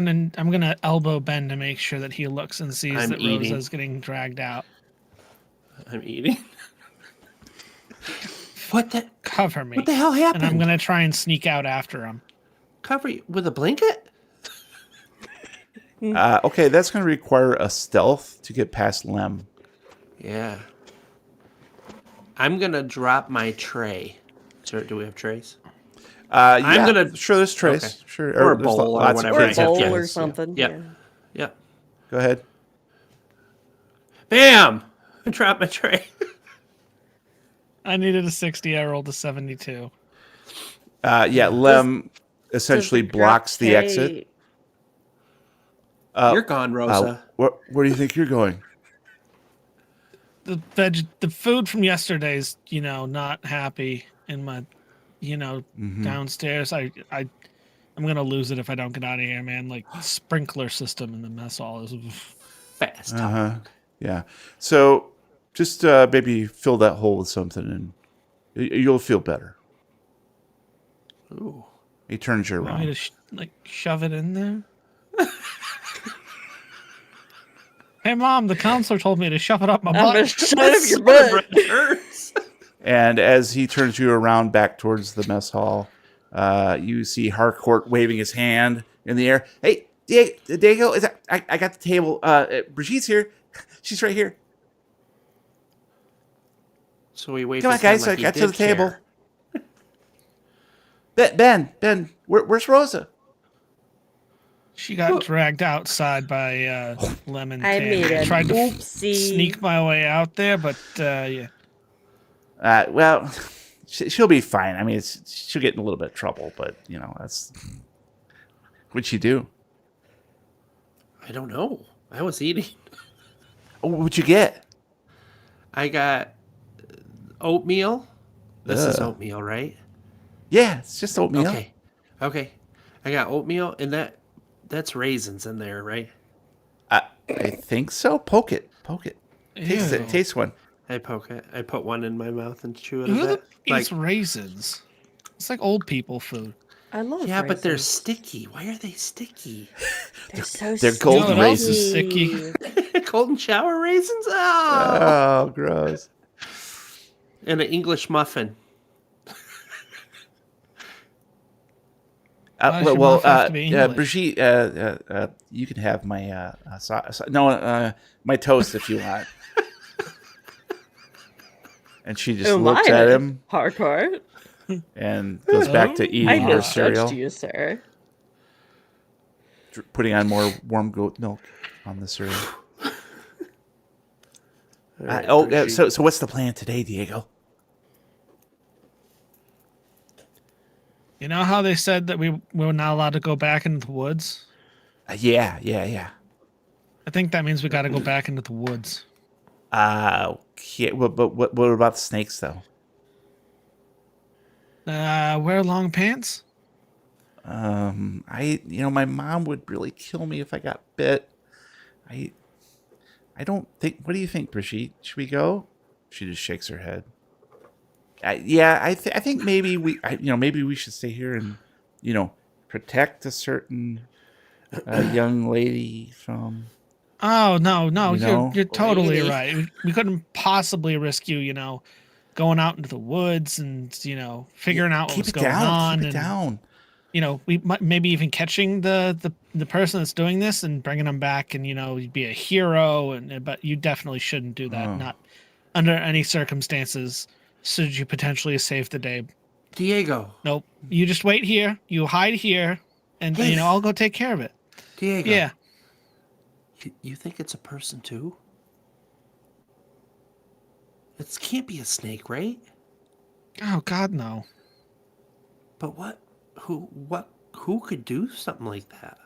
gonna elbow Ben to make sure that he looks and sees I'm that eating. Rosa's getting dragged out. I'm eating. What the Cover me. What the hell And I'm happened? gonna try and sneak out after him. Cover you with a blanket? Okay, that's going to require a stealth to get past Lem. Yeah. I'm gonna drop my tray. Sir, do we have trays? Yeah, gonna- sure. There's trays. Okay. Sure, Or a there's bowl or lots whatever of Or a kids have bowl trays, or yeah. something. Yep. Yeah. Yep. Go ahead. Bam! I dropped my tray. I needed a 60. I rolled a 72. Yeah, Lem essentially Does the blocks the tray- exit. You're gone, Rosa. Where do you think you're going? The food from yesterday's, not happy in my, downstairs. I'm gonna lose it if I don't get out of here, man. Like sprinkler system in the mess hall is. Fast. Yeah. So just maybe fill that hole with something, and you'll feel better. Ooh. He turns you Want me around. to shove it in there? Hey, Mom, the counselor told me to shove it up my I'm gonna butt. shut up your butt. Hurts. And as he turns you around back towards the mess hall, you see Harcourt waving his hand in the air. Hey, Diego, I got the table. Brigitte's here. She's right here. So we wait. Come on, guys. I got to the table. Ben, where's Rosa? She got dragged outside by Lemon. I made I an tried to oopsie. sneak my way out there, but yeah. Well, she'll be fine. I mean, she'll get in a little bit of trouble, but that's what'd she do? I don't know. I was eating. Oh, what'd you get? I got oatmeal. This is Ugh. oatmeal, right? Yeah, it's just oatmeal. Okay. I got oatmeal, and that's raisins in there, right? I think so. Poke it. Taste Ew. it. Taste one. I poke it. I put one in my mouth and chew it a Who bit. eats raisins? It's like old people food. I love Yeah, but they're raisins. sticky. Why are they sticky? They're so they're golden You know what else raisins. is sticky? Golden shower raisins? Oh! Oh, gross. And an English muffin. Why does your mouth have to be English? Brigitte, you can have my my toast if you want. And she just looks at him Harcourt. and goes back to I eating her misjudged cereal, you, sir. putting on more warm goat milk on the cereal. All right, So what's the plan today, Diego? You know how they said that we were not allowed to go back into the woods? Yeah. I think that means we got to go back into the woods. Okay. But what about the snakes, though? Wear long pants? My mom would really kill me if I got bit. I don't think. What do you think, Brigitte? Should we go? She just shakes her head. I think maybe maybe we should stay here and protect a certain young lady from. Oh no, know? you're totally Lady. right. We couldn't possibly risk you, going out into the woods and figuring out what Keep was it going down. on, Keep it and down. we might maybe even catching the person that's doing this and bringing them back, and you'd be a hero, but you definitely shouldn't do that. Oh. Not under any circumstances should you potentially save the day. Diego. Nope. You just wait here. You hide here, and I'll go take care of it. Diego. Yeah. You think it's a person too? It can't be a snake, right? Oh God, no. But who could do something like that?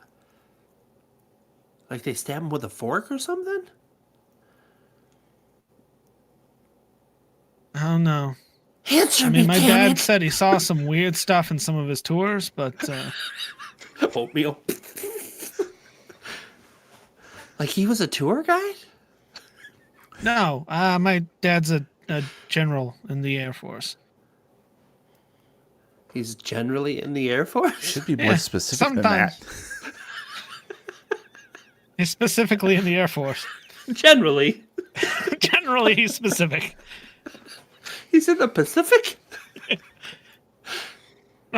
Like they stab him with a fork or something? I don't know. Answer I mean, me, my damn dad it. said he saw some weird stuff in some of his tours, but Oatmeal. Like he was a tour guide? no. My dad's a general in the Air Force. He's generally in the Air Force? Should be more Yeah, specific than sometimes. that. He's specifically in the Air Force. Generally. Generally, he's specific. He's in the Pacific? No,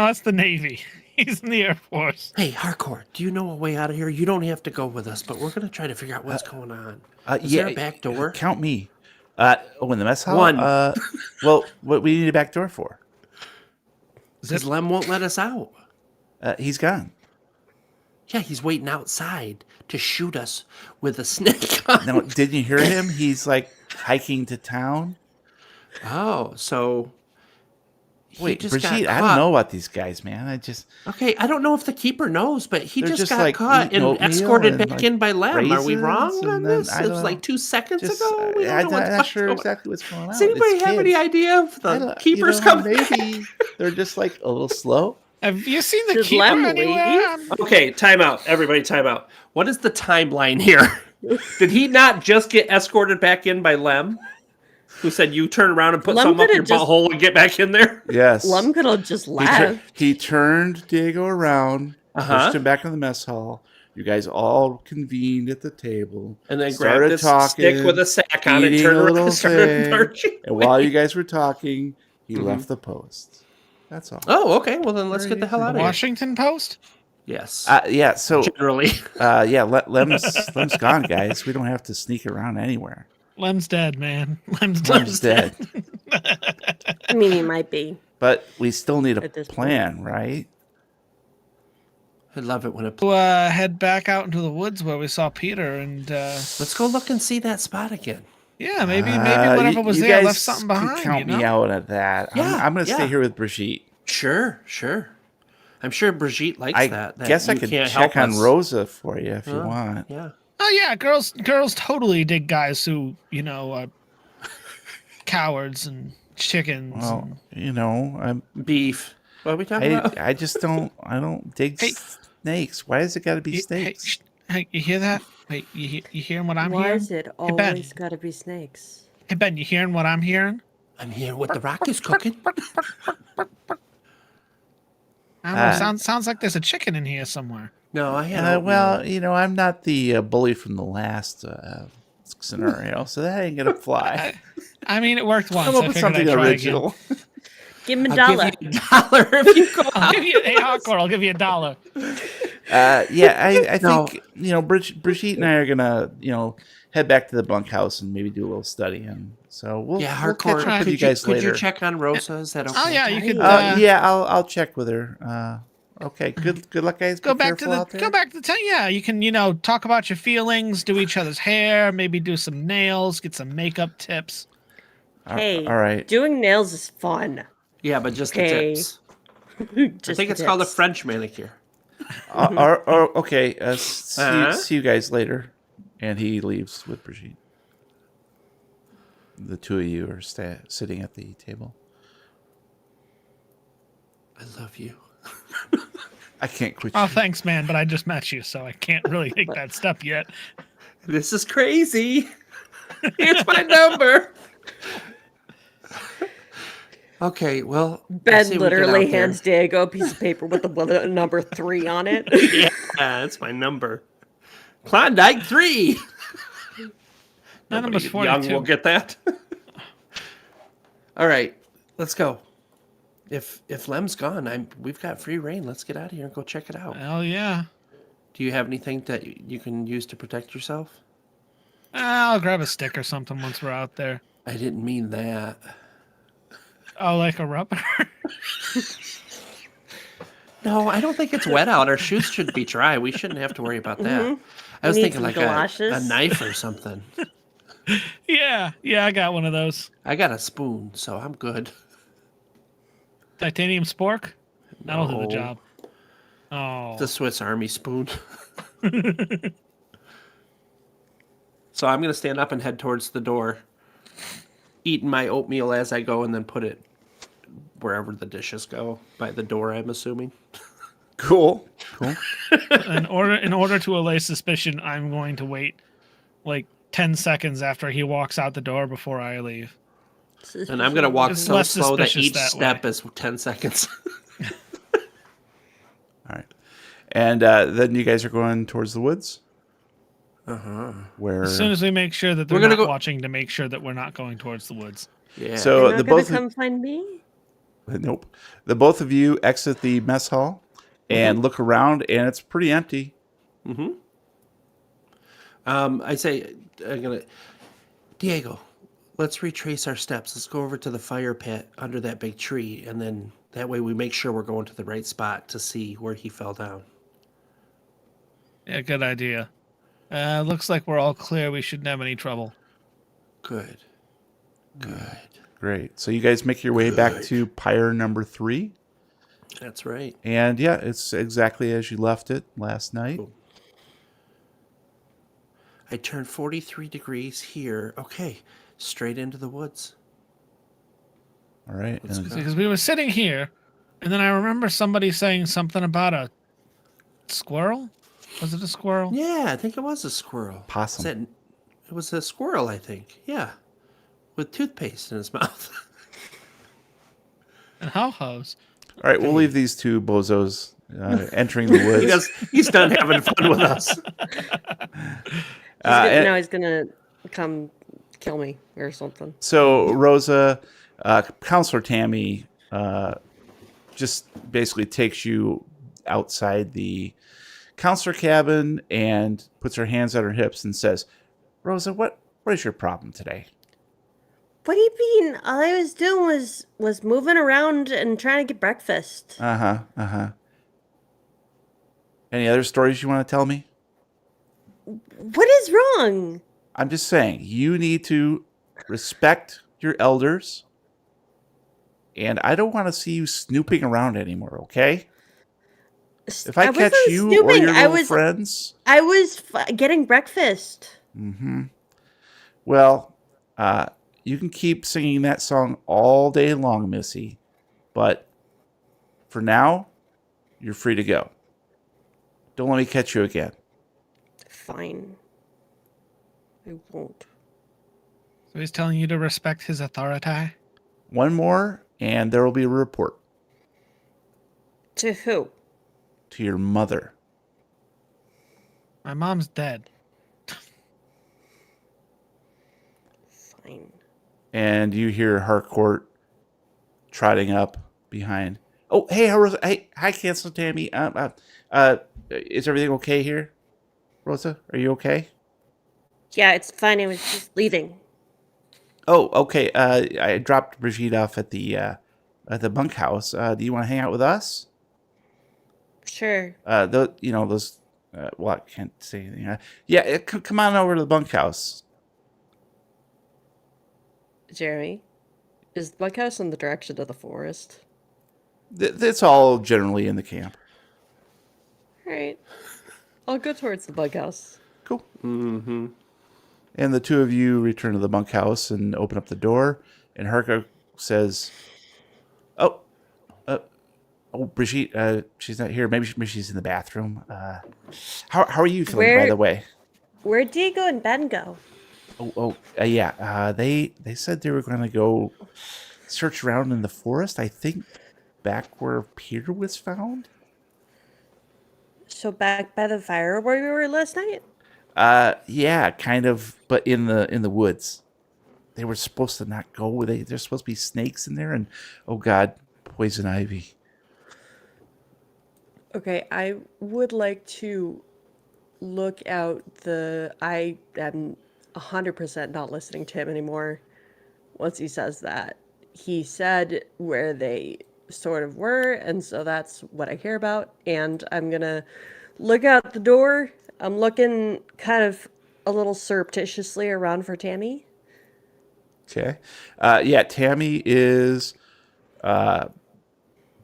that's the Navy. He's in the Air Force. Hey, Hardcore, do you know a way out of here? You don't have to go with us, but we're gonna try to figure out what's going on. Is there a back door? Count me. In the mess hall. One. Well, what we need a back door for? Because Lem won't let us out. He's gone. Yeah, he's waiting outside to shoot us with a snake gun. Now, didn't you hear him? He's like hiking to town. Oh, so Wait, just got Brigitte, I caught. don't know about these guys, man. Okay, I don't know if the keeper knows, but he They're just just, got like, caught eating and oatmeal escorted and, back like, in by Lem. Are we raisins, wrong and on then, this? I It don't was know. like 2 seconds Just, ago. We I'm don't know what's not sure going on. exactly what's going on. Does anybody It's have any kids. idea if I the don't- keeper's you know, coming? Maybe they're just like a little slow. Have you seen the Did keeper Lem anywhere? leave? Okay, time out. Everybody, time out. What is the timeline here? Did he not just get escorted back in by Lem? Who said you turn around and put Lem something up could've your just- butthole and get back in there? Yes. Lem could have just He, left. he turned Diego around, Uh-huh. pushed him back in the mess hall. You guys all convened at the table. And then started grabbed this talking, stick with a sack on it, eating turned a around little and started thing, marching. and while you guys were talking, he Mhm. left the post. That's all. Oh, okay. Well, then let's Very get the hell easy. out of here. Washington Post? Yes. Yeah. So, Generally. Lem's gone, guys. We don't have to sneak around anywhere. Lem's dead, man. Lem's dead. I mean, he might be. But we still need a At this plan, right? I love it when it. To head back out into the woods where we saw Peter, and Let's go look and see that spot again. yeah, maybe whatever was you there guys left something behind. Can count you know? me out at that. Yeah, I'm going to yeah. stay here with Brigitte. Sure. I'm sure Brigitte likes I that guess I you could can't check help on us. Rosa for you if you want. Yeah. Oh yeah, girls totally dig guys who are cowards and chickens. Well, I'm Beef. What are we talking about? I just don't dig Hey. snakes. Why does it got to be Hey, snakes? hey, you hear that? Wait, you hearing what I'm Why hearing? is it Ben. always got to be snakes? Hey Ben, you hearing what I'm hearing? I'm here with the rock is cooking. I don't know. Sounds like there's a chicken in here somewhere. No, I had. Well, I'm not the bully from the last scenario, so that ain't gonna fly. I mean, it worked once. Come up I with figured something I'd try original. Give him a I'll dollar. give you $1 if you go I'll give you I'll give you $1. I No. think Brigitte and I are gonna head back to the bunkhouse and maybe do a little studying. So we'll hardcore. catch up with Could you guys could later. you check on Rosa? Is that okay? Oh yeah, you could Yeah, I'll check with her. Okay, good luck, guys. go Be back to careful out there. the town. Yeah, you can talk about your feelings, do each other's hair, maybe do some nails, get some makeup tips. Hey, all right. doing nails is fun. Yeah, but just Okay. the tips. Just I think the it's called a tips. French manicure. Okay. See you guys later. And he leaves with Brigitte. The two of you are sitting at the table. I love you. I can't quit Oh, you. thanks, man, but I just met you, so I can't really take that step yet. This is crazy. Here's my number. Okay, well, I Ben say we get literally out there. hands Diego a piece of paper with the number 3 on it. Yeah, that's my number. Klondike 3. My number's Nobody young 42. will get that. All right, let's go. If Lem's gone, we've got free reign. Let's get out of here and go check it out. Hell yeah. Do you have anything that you can use to protect yourself? I'll grab a stick or something once we're out there. I didn't mean that. Oh, like a rubber? No, I don't think it's wet out. Our shoes should be dry. We shouldn't have to worry about that. I was need thinking some like galoshes. a knife or something. Yeah, I got one of those. I got a spoon, so I'm good. Titanium spork? That'll do the No. job. Oh. The Swiss Army spoon. So I'm going to stand up and head towards the door, eating my oatmeal as I go, and then put it wherever the dishes go. By the door, I'm assuming. Cool. in order to allay suspicion, I'm going to wait like 10 seconds after he walks out the door before I leave. And I'm going to walk It's so less slow that suspicious each that step way. is 10 seconds. All right. And then you guys are going towards the woods? Where? As soon as we make sure that they're We're gonna not go- watching to make sure that we're not going towards the woods. Yeah. So You're the not gonna both come find me? nope. The both of you exit the mess hall and look around, and it's pretty empty. I say, Diego, let's retrace our steps. Let's go over to the fire pit under that big tree, and then that way we make sure we're going to the right spot to see where he fell down. Yeah, good idea. Looks like we're all clear. We shouldn't have any trouble. Good. Great. So you guys make your way back to pyre number 3. That's right. And yeah, it's exactly as you left it last night. Cool. I turned 43 degrees here. Okay, straight into the woods. All right. Let's And go. Because we were sitting here, and then I remember somebody saying something about a squirrel. Was it a squirrel? Yeah, I think it was a squirrel. Possum. It was a squirrel, I think. Yeah, with toothpaste in his mouth. And how-hos. All right, we'll leave these two bozos entering the woods. He's done having fun with us. Now he's gonna come kill me or something. So Rosa, Counselor Tammy, just basically takes you outside the counselor cabin and puts her hands on her hips and says, "Rosa, what is your problem today?" What do you mean? All I was doing was moving around and trying to get breakfast. Any other stories you want to tell me? What is wrong? I'm just saying, you need to respect your elders, and I don't want to see you snooping around anymore, okay? If I catch wasn't you or snooping. your little friends... I was getting breakfast. Well, you can keep singing that song all day long, Missy, but for now, you're free to go. Don't let me catch you again. Fine. I won't. So he's telling you to respect his authority? One more, and there will be a report To who? to your mother. My mom's dead. Fine. And you hear Harcourt trotting up behind. Oh, hey, Rosa. Hey, hi, Cancel Tammy. Is everything okay here? Rosa, are you okay? Yeah, it's fine. I was just leaving. Oh, okay. I dropped Brigitte off at the bunkhouse. Do you want to hang out with us? Sure. Those. Well, I can't say anything. Come on over to the bunkhouse. Jeremy, is the bunkhouse in the direction of the forest? It's all generally in the camp. All right. I'll go towards the bunkhouse. Cool. And the two of you return to the bunkhouse and open up the door. And Harcourt says, "Oh, Brigitte, she's not here. Maybe she's in the bathroom. How are you feeling, by the way?" Where'd Diego and Ben go? Yeah. They said they were going to go search around in the forest. I think back where Peter was found. So back by the fire where we were last night? Yeah, kind of, but in the woods. They were supposed to not go. There's supposed to be snakes in there, and oh god, poison ivy. Okay, I would like to look out I am 100% not listening to him anymore once he says that. He said where they sort of were, and so that's what I care about. And I'm gonna look out the door. I'm looking kind of a little surreptitiously around for Tammy. Okay. Yeah, Tammy is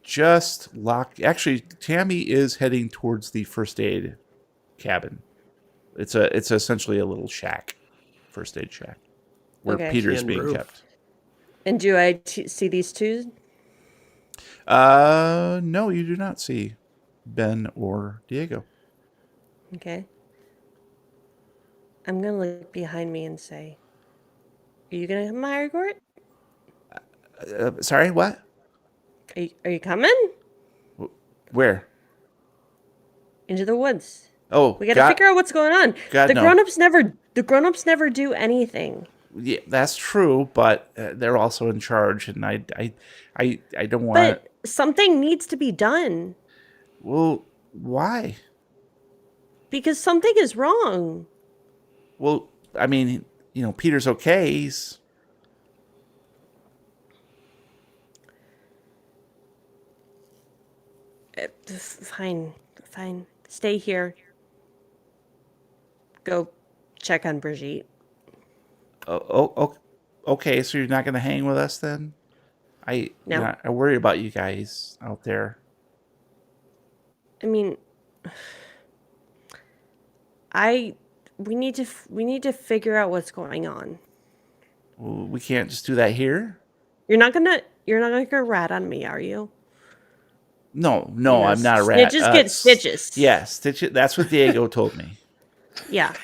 just locked. Actually, Tammy is heading towards the first aid cabin. It's essentially a little shack, first aid shack, where Okay. Peter's Tin being roof. kept. And do I see these two? No, you do not see Ben or Diego. Okay. I'm gonna look behind me and say, "Are you gonna come, Harcourt? Sorry, what? Are you coming Where? into the woods? Oh, We gotta figure out what's going on. God, the no. grown-ups never do anything. Yeah, that's true, but they're also in charge, and I don't want. But something needs to be done. Well, why? Because something is wrong. Well, I mean, Peter's okay. He's Fine. Fine. Stay here. Go check on Brigitte. okay. So you're not going to hang with us then? No. I worry about you guys out there. I mean, we need to figure out what's going on. Well, we can't just do that here. You're not gonna go rat on me, are you? No, You I'm not a rat. Snitches get stitches. Yeah, stitch it. That's what Diego told me. Yeah.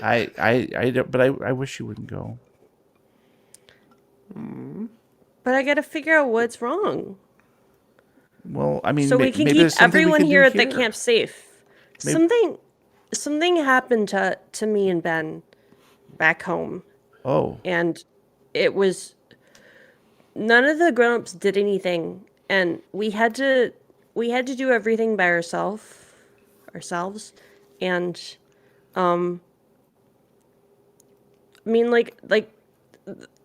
I don't, but I wish you wouldn't go. But I gotta figure out what's wrong. Well, I mean, So we can maybe keep there's something we everyone can do here at the camp safe. Maybe- Something happened to me and Ben back home. Oh, And it was none of the grown-ups did anything, and we had to do everything by ourselves. And I mean,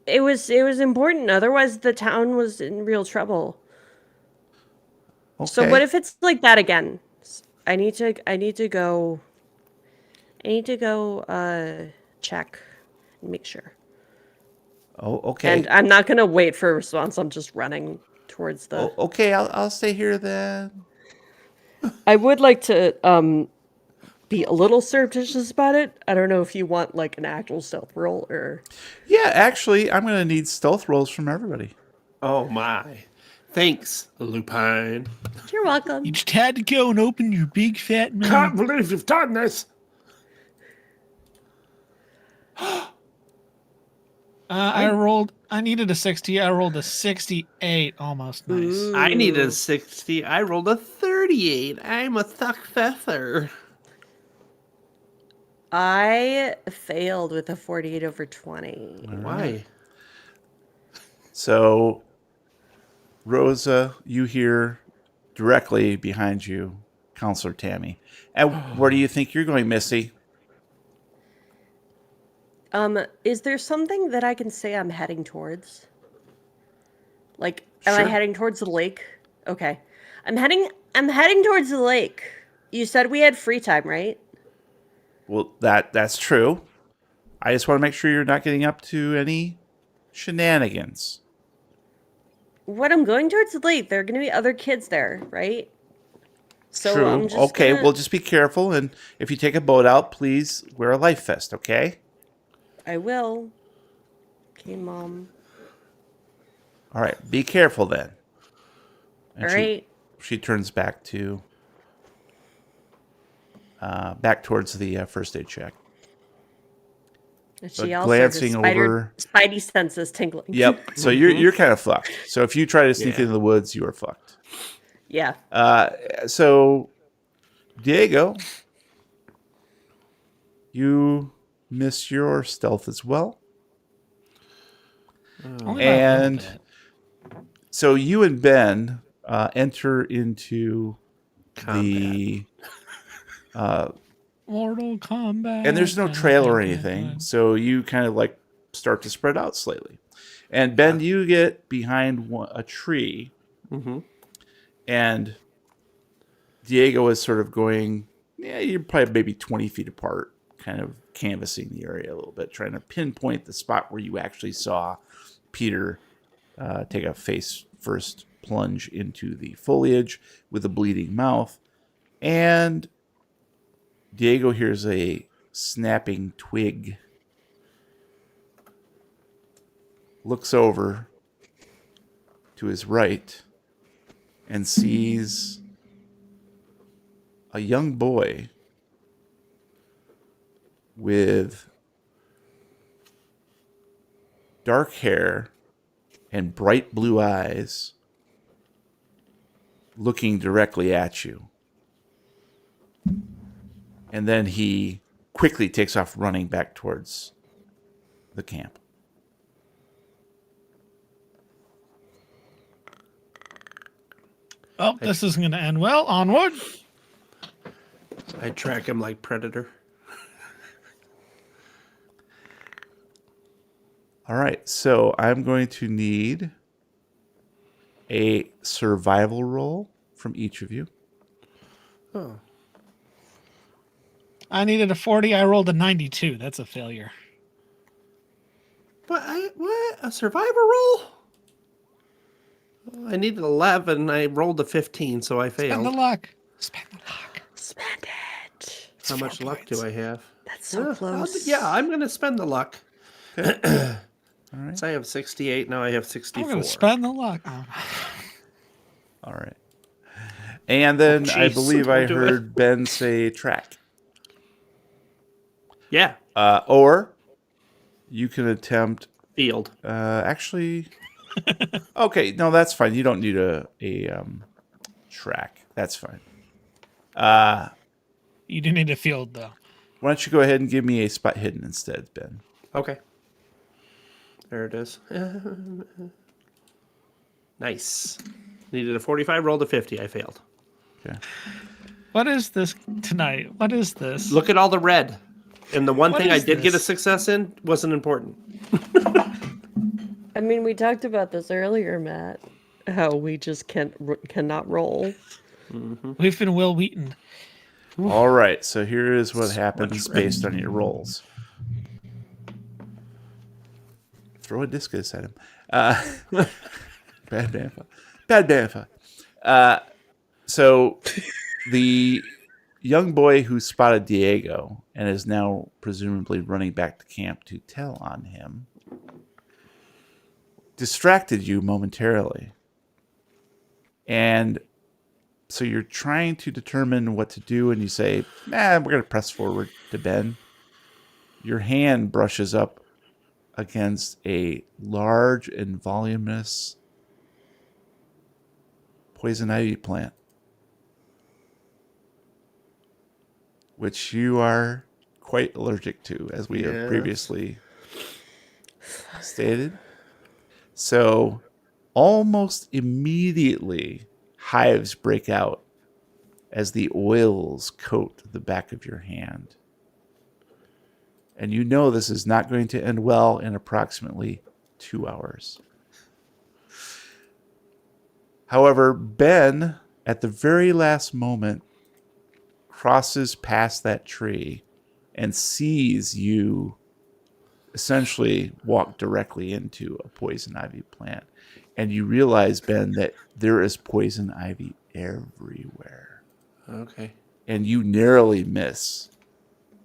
it was important, otherwise the town was in real trouble. okay. So what if it's like that again? I need to go check and make sure. Oh, okay. And I'm not gonna wait for a response. I'm just running towards the. Oh, okay. I'll stay here then. I would like to be a little surreptitious about it. I don't know if you want like an actual stealth roll or. Yeah, actually, I'm gonna need stealth rolls from everybody. Oh my. Thanks, Lupine. You're welcome. You just had to go and open your big fat mouth. Can't believe you've done this. I needed a 60. I rolled a 68. Almost nice. I needed a 60. I rolled a 38. I'm a successor. I failed with a 48 over 20. Why? So, Rosa, you hear directly behind you, Counselor Tammy. And where do you think you're going, Missy? Is there something that I can say I'm heading towards? Like, am I Sure. heading towards the lake? Okay. I'm heading towards the lake. You said we had free time, right? Well, that's true. I just want to make sure you're not getting up to any shenanigans. When I'm going towards the lake, there are going to be other kids there, right? So True. I'm just Okay, gonna- well, just be careful. And if you take a boat out, please wear a life vest, okay? I will. Okay, Mom. All right, be careful then. And All right. She turns back to back towards the first aid shack. And But she also glancing her over- spidey senses tingling. Yep. So you're kind of fucked. So if you try to sneak Yeah. into the woods, you are fucked. Yeah. So Diego, you miss your stealth as well. Only by a little And bit. so you and Ben enter into Combat. the Mortal Kombat. and there's no trail or anything, so you kind of like start to spread out slightly. And Ben, you get behind a tree, and Diego is sort of going, yeah, you're probably maybe 20 feet apart, kind of canvassing the area a little bit, trying to pinpoint the spot where you actually saw Peter take a face first plunge into the foliage with a bleeding mouth. And Diego hears a snapping twig, looks over to his right, and sees a young boy with dark hair and bright blue eyes looking directly at you. And then he quickly takes off running back towards the camp. Oh, this isn't going to end well. Onward. I track him like Predator. All right, so I'm going to need a survival roll from each of you. Oh. I needed a 40. I rolled a 92. That's a failure. What? A survivor roll? I needed 11. I rolled a 15, so I Spend the failed. luck. Spend the luck. Spend it. How much luck do I have? That's so close. I'm going to spend the luck. All right. So I have 68. Now I have I'm 64. going to spend the luck. Oh. All right. And then I jeez, believe I don't do it. heard Ben say track. Yeah. Or you can attempt. Field. Actually, okay. No, that's fine. You don't need a track. That's fine. You do need a field, though. Why don't you go ahead and give me a spot hidden instead, Ben? Okay. There it is. Nice. Needed a 45, rolled a 50. I failed. Okay. What is this tonight? What is this? Look at all the red. And the one What thing I is did get a this? success in wasn't important. I mean, we talked about this earlier, Matt. How we just cannot roll. We've been Will Wheaton. All right. So here is what happens based on your rolls. Throw a discus at him. Bad Banfa. Bad Banfa. So the young boy who spotted Diego and is now presumably running back to camp to tell on him distracted you momentarily. And so you're trying to determine what to do, and you say, we're going to press forward to Ben. Your hand brushes up against a large and voluminous poison ivy plant, which you are quite allergic to, as we have Yes. previously stated. So almost immediately, hives break out as the oils coat the back of your hand. And you know this is not going to end well in approximately 2 hours. However, Ben, at the very last moment, crosses past that tree and sees you essentially walk directly into a poison ivy plant. And you realize, Ben, that there is poison ivy everywhere. Okay. And you narrowly miss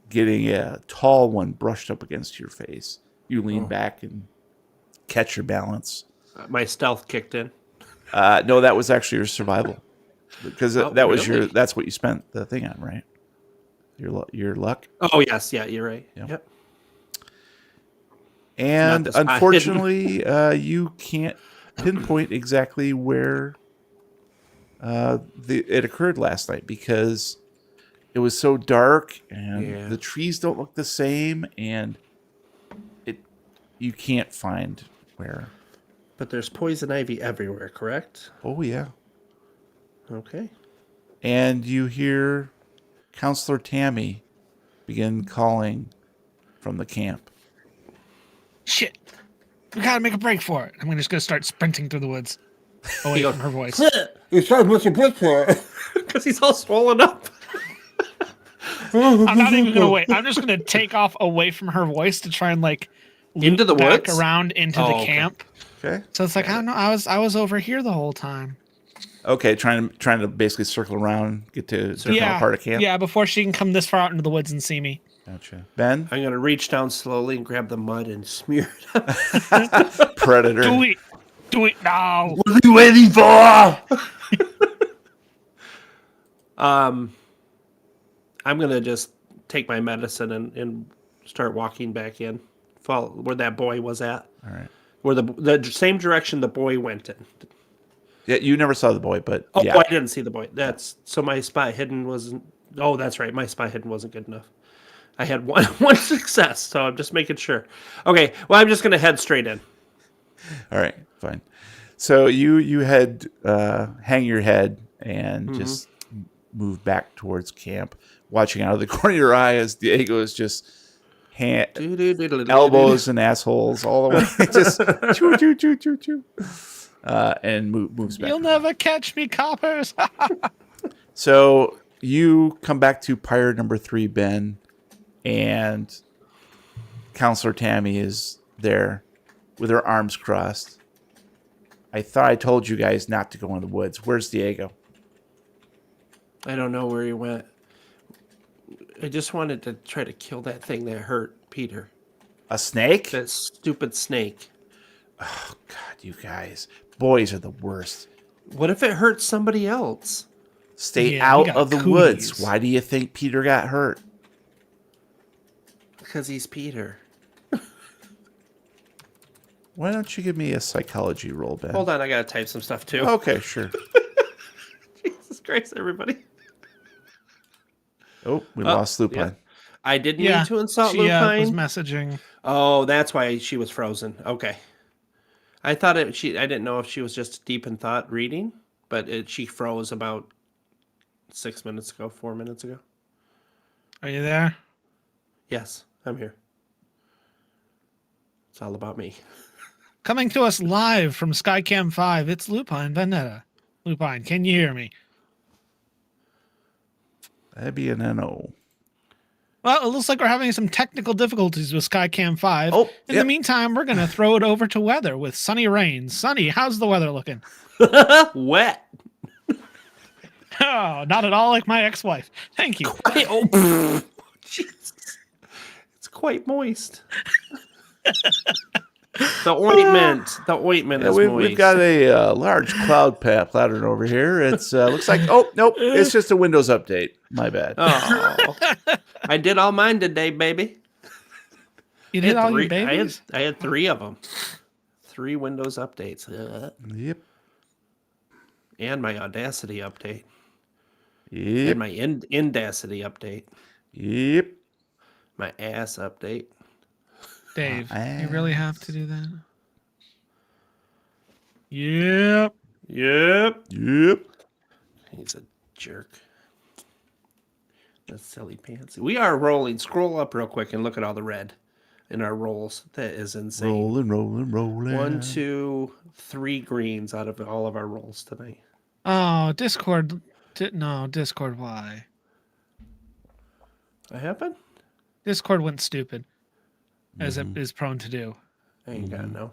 getting a tall one brushed up against your face. You lean back and catch your balance. My stealth kicked in. No, that was actually your survival, because that was really? that's what you spent the thing on, right? Your luck. Oh, yes. Yeah, you're right. Yep. Yep. And Not the spot unfortunately, you can't pinpoint exactly where it occurred last night, because it was so dark and the trees don't look the same, and you can't find where. But there's poison ivy everywhere, correct? Oh yeah. Okay. And you hear Counselor Tammy begin calling from the camp. Shit. We gotta make a break for it. I'm just gonna start sprinting through the woods. Away from her voice. It's not much a break for it. Because he's all swollen up. I'm not even gonna wait. I'm just gonna take off away from her voice to try and loop Into the back woods? around into Oh, the okay. camp. Okay. So it's like, I don't know. I was over here the whole time. Okay, trying to basically circle around, get to a different part of camp. Yeah, before she can come this far out into the woods and see me. Gotcha. Ben, I'm going to reach down slowly and grab the mud and smear it up. Predator. Do it now. What are you waiting for? I'm going to just take my medicine and start walking back in. Follow where that boy was at. All right. Where the same direction the boy went in. Yeah, you never saw the boy, but Oh, yeah. I didn't see the boy. So my spot hidden wasn't. Oh, that's right. My spot hidden wasn't good enough. I had one success, so I'm just making sure. Okay, well, I'm just going to head straight in. All right, fine. So you had hang your head and just move back towards camp, watching out of the corner of your eye as Diego is just elbows and assholes all the way, just choo choo choo choo choo, and moves back. You'll never catch me, coppers. So you come back to pyre number 3, Ben, and Counselor Tammy is there with her arms crossed. I thought I told you guys not to go in the woods. Where's Diego? I don't know where he went. I just wanted to try to kill that thing that hurt Peter. A snake? That stupid snake. Oh, God, you guys. Boys are the worst. What if it hurts somebody else? Stay Yeah, we out got of the cooties. woods. Why do you think Peter got hurt? Because he's Peter. Why don't you give me a psychology roll, Ben? Hold on, I gotta type some stuff too. Okay, sure. Jesus Christ, everybody. Oh, we lost Lupine. Yeah. I didn't Yeah, mean to insult she was Lupine. messaging. Oh, that's why she was frozen. Okay. I thought I didn't know if she was just deep in thought reading, but she froze about 4 minutes ago. Are you there? Yes, I'm here. It's all about me. Coming to us live from Skycam 5, it's Lupine Vendetta. Lupine, can you hear me? That'd be an NO. Well, it looks like we're having some technical difficulties with Skycam 5. Oh, In yep. the meantime, we're going to throw it over to weather with sunny rains. Sunny, how's the weather looking? Wet. Oh, not at all like my ex-wife. Thank you. Oh, Jesus. It's quite moist. The ointment Yeah, is we've moist. got a large cloud pattern over here. It's looks like, oh, nope, it's just a Windows update. My bad. Oh, I did all mine today, baby. You I did had all three- your babies? I had 3 of them. 3 Windows updates. Yep. And my Audacity update. Yep. And my Indacity update. Yep. My ass update. Dave, you really have to do that? Yep. Yep. Yep. He's a jerk. That's silly pants. We are rolling. Scroll up real quick and look at all the red in our rolls. That is insane. Rolling, rolling, rolling. 1, 2, 3 greens out of all of our rolls tonight. Oh, Discord. No, Discord, why? What happened? Discord went stupid, as it is prone to do. I ain't got no.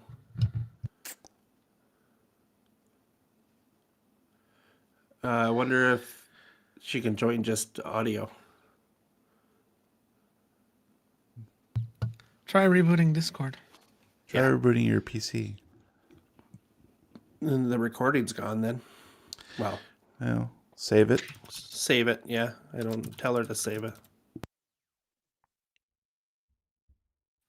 I wonder if she can join just audio. Try rebooting Discord. Try rebooting your PC. And the recording's gone then. Well, Well, save it. save it. Yeah, I don't tell her to save it.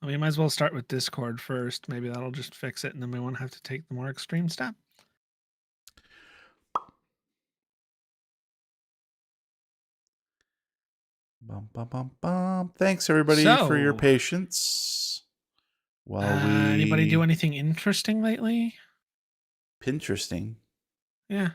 We might as well start with Discord first. Maybe that'll just fix it, and then we won't have to take the more extreme step. Bum, bum, bum, bum. Thanks, everybody, for your So- patience. While we Anybody do anything interesting lately? Pinteresting. Yeah.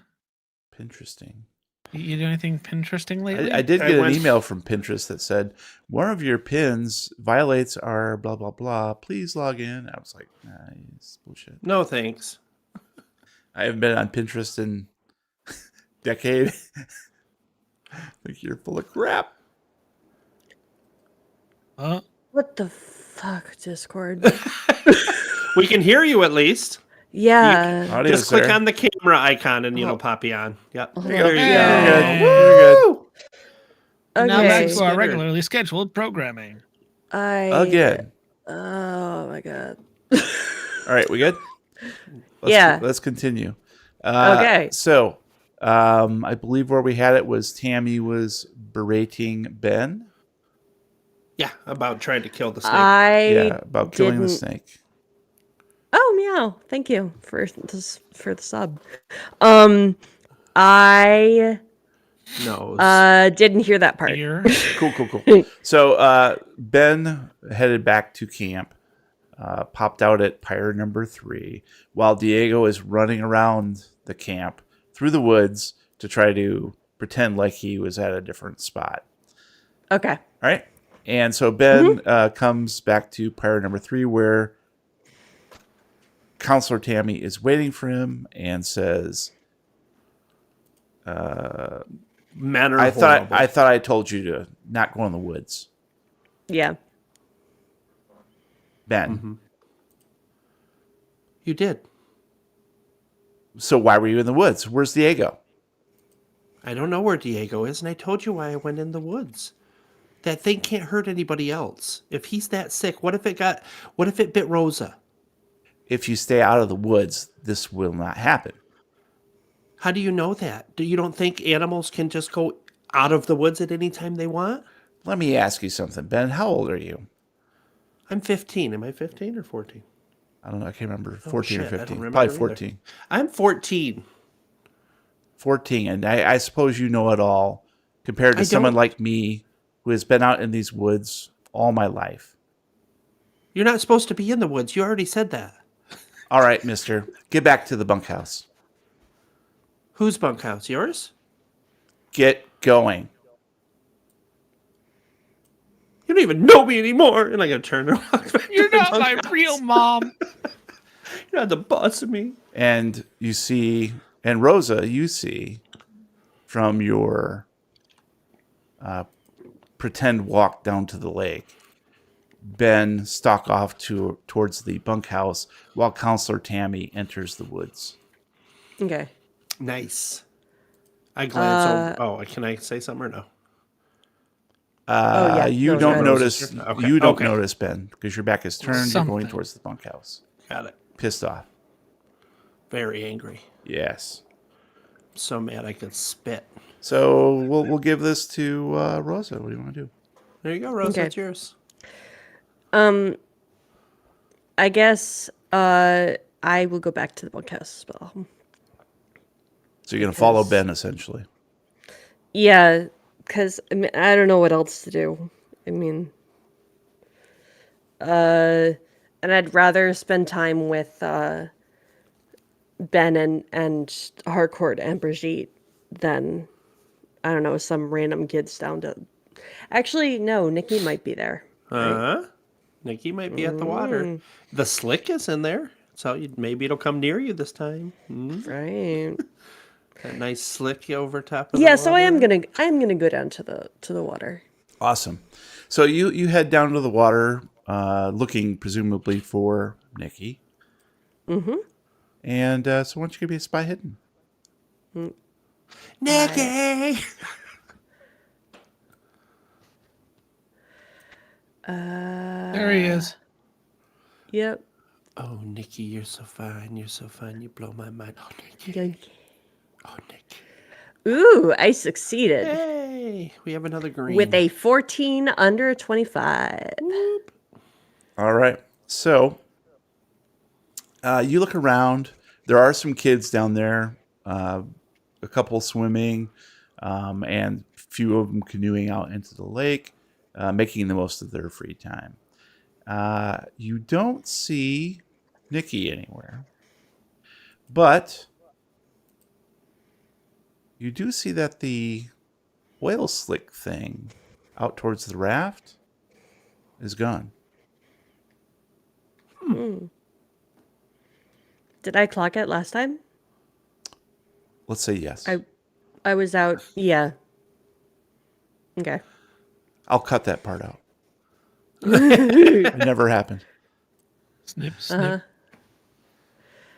Pinteresting. You do anything Pinteresting lately? I did I get an went- email from Pinterest that said, one of your pins violates our blah, blah, blah. Please log in. I was like, nah, it's bullshit. No thanks. I haven't been on Pinterest in a decade. I think you're full of crap. What the fuck, Discord? We can hear you at least. Yeah. Audio's Just click there. on the camera icon and it'll pop you on. Yep. Oh, There you Hey. go. You're good. Woo! Now back Okay. to our Skinner. regularly scheduled programming. Again. Oh my god. All right, we good? Yeah. Let's continue. Okay. So, I believe where we had it was Tammy was berating Ben. Yeah, about trying to kill the snake. Yeah, about killing the didn't- snake. Oh meow! Thank you for this for the sub. I No. didn't hear that part. Here. Cool. So, Ben headed back to camp. popped out at pyre number 3, while Diego is running around the camp through the woods to try to pretend like he was at a different spot. Okay. All right. And so Ben comes back to pyre number 3, where Counselor Tammy is waiting for him and says, Men are I horrible. thought I told you to not go in the woods. Yeah. Ben. You did. So why were you in the woods? Where's Diego? I don't know where Diego is, and I told you why I went in the woods. That thing can't hurt anybody else. If he's that sick, what if it bit Rosa? If you stay out of the woods, this will not happen. How do you know that? Do you don't think animals can just go out of the woods at any time they want? Let me ask you something, Ben. How old are you? I'm 15. Am I 15 or 14? I don't know. I can't remember. 14 shit, or I don't 15. remember Probably either. 14. I'm 14. 14. And I suppose you know it all compared to I someone don't. like me who has been out in these woods all my life. You're not supposed to be in the woods. You already said that. All right, mister. Get back to the bunkhouse. Whose bunkhouse? Yours? Get going. You don't even know me anymore. And I'm going to turn around. You're not my real mom. You're not the boss of me. And you see, and Rosa, you see from your pretend walk down to the lake, Ben stalk off towards the bunkhouse while Counselor Tammy enters the woods. Okay. Nice. I glance over. Oh, can I say something or no? Yeah. You No, don't no. notice. Okay. You don't Okay. notice Ben because your back is turned. You're going Something. towards the bunkhouse, Got it. pissed off. Very angry. Yes. So mad I could spit. So we'll give this to Rosa. What do you want to do? There you go, Rose. Okay. That's yours. I guess I will go back to the bunkhouse as well. So you're gonna follow Ben essentially. Yeah, because I don't know what else to do. I mean, and I'd rather spend time with Ben and Harcourt and Brigitte than, I don't know, some random kids down to. Actually, no, Nikki might be there. Uh-huh. Nikki might be at the water. The slick is in there. So maybe it'll come near you this time. Right. That nice slick over top of the Yeah, water. so I am gonna go down to the water. Awesome. So you head down to the water, looking presumably for Nikki. Mm-hmm. And so why don't you give me a spy hidden? Nikki! There he is. Yep. Oh, Nikki, you're so fine. You're so fine. You blow my mind. Oh, Nikki. Yoink. Oh, Nikki. Ooh, I succeeded Hey, we have another green. with a 14 under 25. All right. So you look around. There are some kids down there, a couple swimming, and a few of them canoeing out into the lake, making the most of their free time. You don't see Nikki anywhere, but you do see that the oil slick thing out towards the raft is gone. Did I clock it last time? Let's say yes. I was out. Yeah. Okay. I'll cut that part out. It never happened. Snip, snip.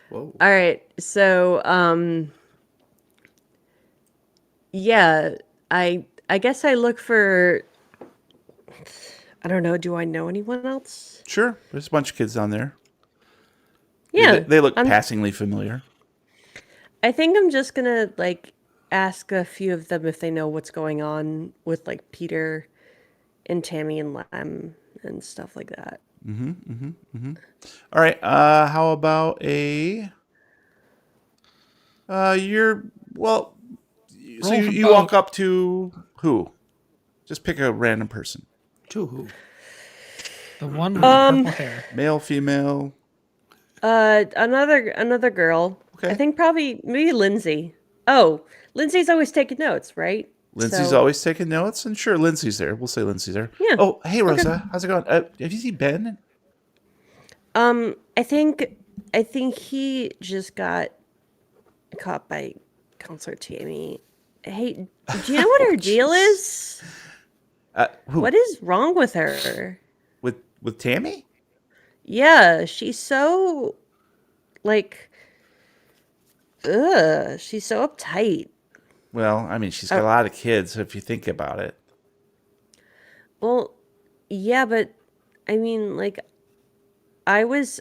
Whoa. All right. So, yeah, I guess I look for. I don't know. Do I know anyone else? Sure. There's a bunch of kids down there. Yeah. They look I'm- passingly familiar. I think I'm just gonna ask a few of them if they know what's going on with Peter and Tammy and Lem and stuff like that. All right. How about a? You're well. So Roll for you both. walk up to who? Just pick a random person. To who? The one with the purple hair. Male, female. Another girl. Okay. I think probably maybe Lindsay. Oh, Lindsay's always taking notes, right? Lindsay's So- always taking notes, and sure, Lindsay's there. We'll say Lindsay's there. Yeah. Oh, hey, Rosa. How's it going? Have you seen Ben? I think he just got caught by Counselor Tammy. Hey, do you know what her deal is? Who? What is wrong with her? With Tammy? Yeah, she's so like she's so uptight. Well, I mean, she's got a lot of kids, if you think about it. Well, yeah, but I mean like I was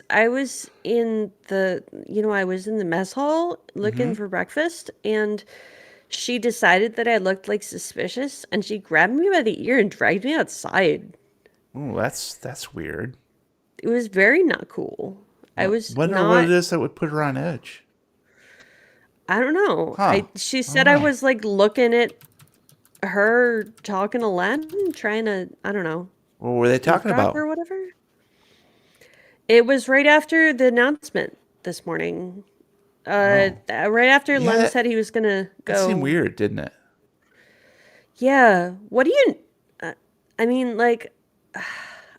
in the I was in the mess hall looking for breakfast, and she decided that I looked like suspicious, and she grabbed me by the ear and dragged me outside. Oh, that's weird. It was very not cool. I was Wonder not. what it is that would put her on edge. I don't know. Huh. She said I was like looking at her talking to Len, trying to, I don't know, What were they talking eavesdrop about? or whatever. It was right after the announcement this morning. Right after Len that- said he was gonna That go. seemed weird, didn't it? Yeah. What do you? I mean, like,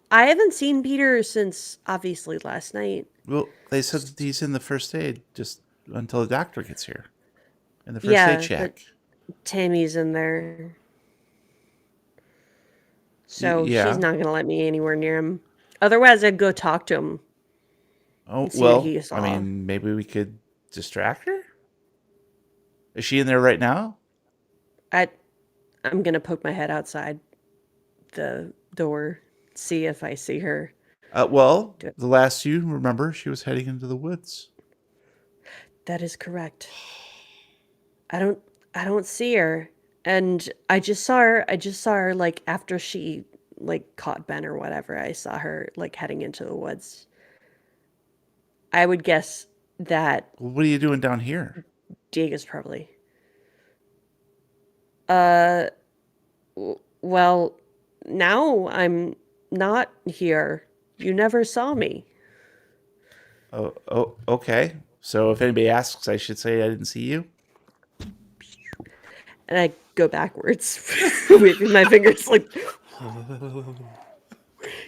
I haven't seen Peter since obviously last night. Well, they said that he's in the first aid just until the doctor gets here. In the first Yeah, aid check. Tammy's in there, so yeah. she's not gonna let me anywhere near him. Otherwise, I'd go talk to him. Oh, see what well, he I saw. mean, maybe we could distract her? Is she in there right now? I'm gonna poke my head outside the door, see if I see her. Well, Do it. the last you remember, she was heading into the woods. That is correct. I don't see her, and I just saw her like after she like caught Ben or whatever. I saw her like heading into the woods. I would guess that Well, what are you doing down here? Diego's probably. Well, now I'm not here. You never saw me. Oh, okay. So if anybody asks, I should say I didn't see you? And I go backwards, waving my fingers like.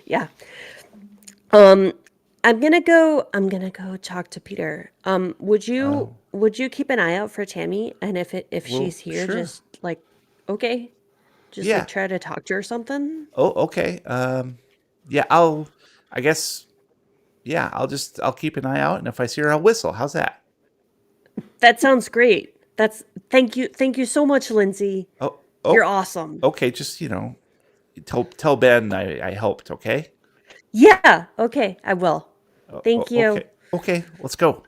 Yeah. I'm gonna go talk to Peter. Would you keep an eye out for Tammy? And if Well, she's here, sure. just like, okay, just Yeah. like try to talk to her or something. Oh, okay. Yeah, I guess, yeah, I'll keep an eye out, and if I see her, I'll whistle. How's that? That sounds great. Thank you so much, Lindsay. Oh, You're awesome. okay. Just, tell Ben I helped, okay? Yeah, okay, I will. Thank you. Okay, let's go.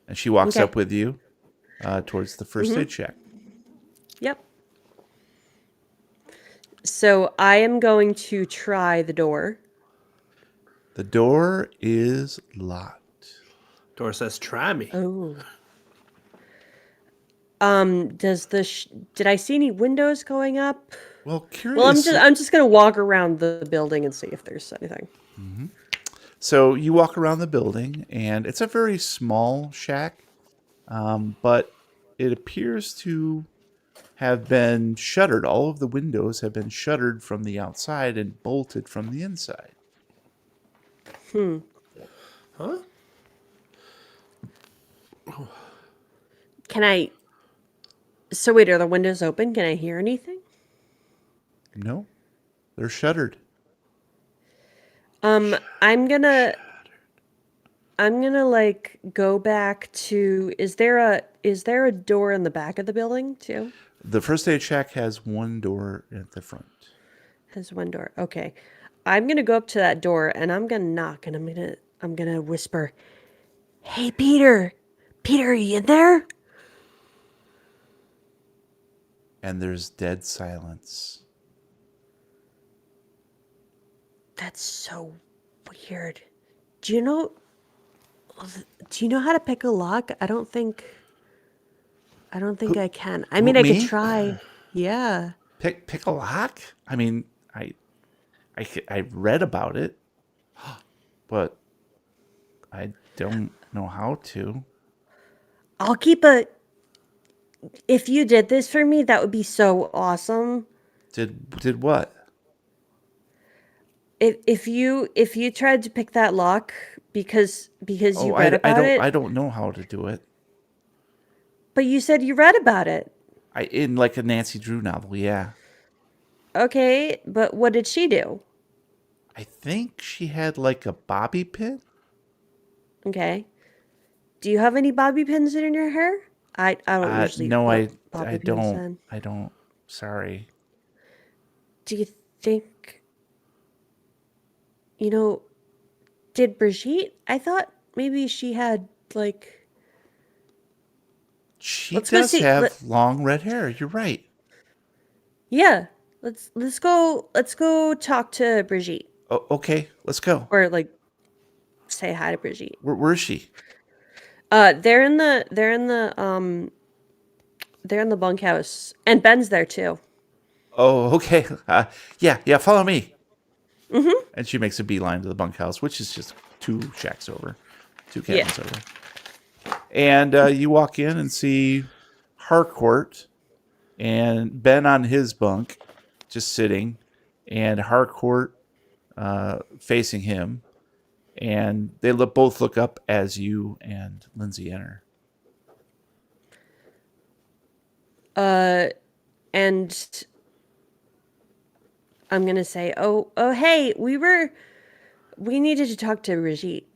And she walks Okay. up with you towards the first aid shack. Yep. So I am going to try the door. The door is locked. Door says, "Try me." Oh. Did I see any windows going up? Well, curious. Well, I'm just gonna walk around the building and see if there's anything. So you walk around the building, and it's a very small shack, but it appears to have been shuttered. All of the windows have been shuttered from the outside and bolted from the inside. Huh? Can I? So wait, are the windows open? Can I hear anything? No, they're shuttered. I'm gonna like go back to. Is there a door in the back of the building too? The first aid shack has one door at the front. Has one door. Okay. I'm gonna go up to that door and I'm gonna knock and I'm gonna whisper, "Hey Peter! Peter, are you in there?" And there's dead silence. That's so weird. Do you know how to pick a lock? I don't think I can. I mean, I me? could try. Yeah. Pick a lock? I mean, I read about it. But I don't know how to. I'll keep a. If you did this for me, that would be so awesome. Did what? If you tried to pick that lock because you Oh, read about it, I don't know how to do it. but you said you read about it. I in like a Nancy Drew novel, yeah. Okay, but what did she do? I think she had like a bobby pin. Okay. Do you have any bobby pins in your hair? I don't usually No, put bobby I pins don't. in. I don't. Sorry. Do you think, you know, did Brigitte? I thought maybe she had like. She Let's go does see. have long red hair. You're right. Yeah, let's go talk to Brigitte Oh, okay, let's go. or like say hi to Brigitte. Where is she? They're in the bunkhouse, and Ben's there too. Oh, okay. Yeah. Follow me. Mm-hmm. And she makes a beeline to the bunkhouse, which is just 2 shacks over, 2 cabins over. And you walk in and see Harcourt and Ben on his bunk, just sitting, and Harcourt facing him. And they both look up as you and Lindsay enter. And I'm gonna say, oh, hey, we needed to talk to Brigitte.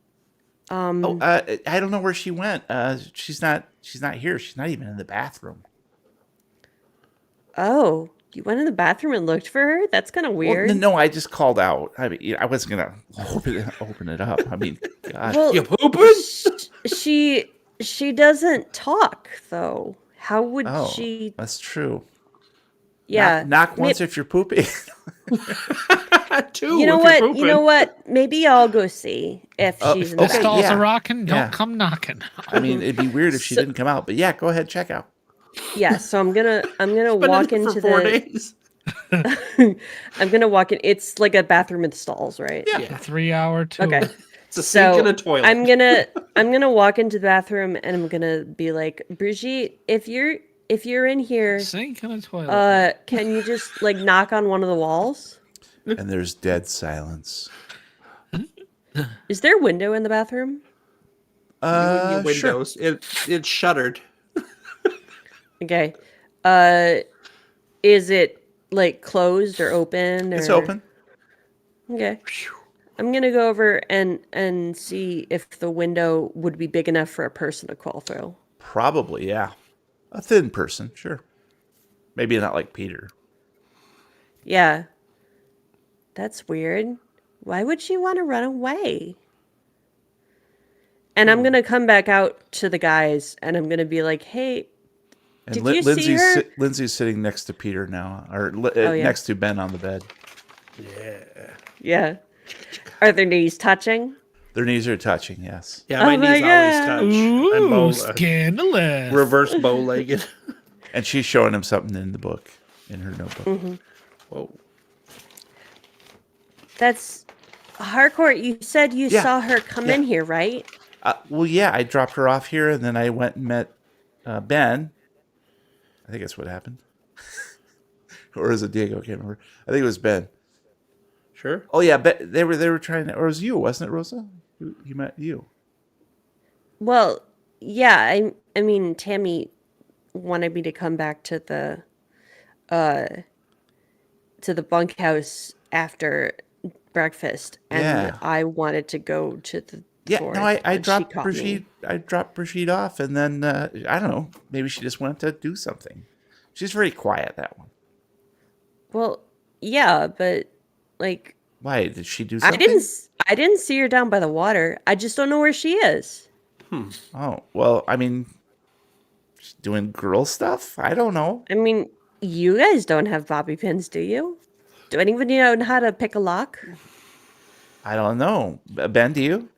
I don't know where she went. She's not here. She's not even in the bathroom. Oh, you went in the bathroom and looked for her? That's kind of weird. Well, no, I just called out. I mean, I wasn't gonna open it up. I mean, God. Well, You pooping? she doesn't talk though. How would Oh, she? that's true. Yeah. Knock once if you're pooping. Two. You know if what? You're You know what? Maybe I'll go see if she's in the The okay, bathroom. stalls yeah. are rocking. Don't Yeah. come knocking. I mean, it'd be weird if she didn't come out. But yeah, go ahead, check out. Yeah, so I'm gonna Been walk in into for 4 the. days. I'm gonna walk in. It's like a bathroom with stalls, right? Yeah. A 3-hour tour. Okay. It's a sink and a toilet. I'm gonna walk into the bathroom and I'm gonna be like, Brigitte, if you're in here, Sink and a toilet. can you just like knock on one of the walls? And there's dead silence. Is there a window in the bathroom? Your Sure. windows. It's shuttered. Okay. Is it like closed or open? It's or- open. Okay. I'm gonna go over and see if the window would be big enough for a person to crawl through. Probably, yeah. A thin person, sure. Maybe not like Peter. Yeah. That's weird. Why would she want to run away? And I'm gonna come back out to the guys and I'm gonna be like, hey, And Did you see her? Lindsay's sitting next to Peter now, or yeah. next to Ben on the bed. yeah. Are their knees touching? Their knees are touching, yes. Yeah, my Oh my knees always God. touch. Ooh, I'm scandalous. reverse bow-legged. And she's showing him something in the book, in her notebook. Mm-hmm. Whoa. That's Harcourt. You said you Yeah. saw her come in here, right? Well, yeah, I dropped her off here, and then I went and met Ben. I think that's what happened. Or is it Diego? I can't remember. I think it was Ben. Sure. Oh yeah, they were trying to, or it was you, wasn't it, Rosa? He met you. Well, yeah. I mean, Tammy wanted me to come back to the bunkhouse after breakfast, and Yeah. I wanted to go to the. Yeah, fort, no, I but she dropped caught me. Brigitte. I dropped Brigitte off, and then I don't know. Maybe she just went to do something. She's very quiet. That one. Well, yeah, but like Why did she do I something? didn't see her down by the water. I just don't know where she is. Oh well, I mean, she's doing girl stuff. I don't know. I mean, you guys don't have bobby pins, do you? Do anybody know how to pick a lock? I don't know. Ben, do you?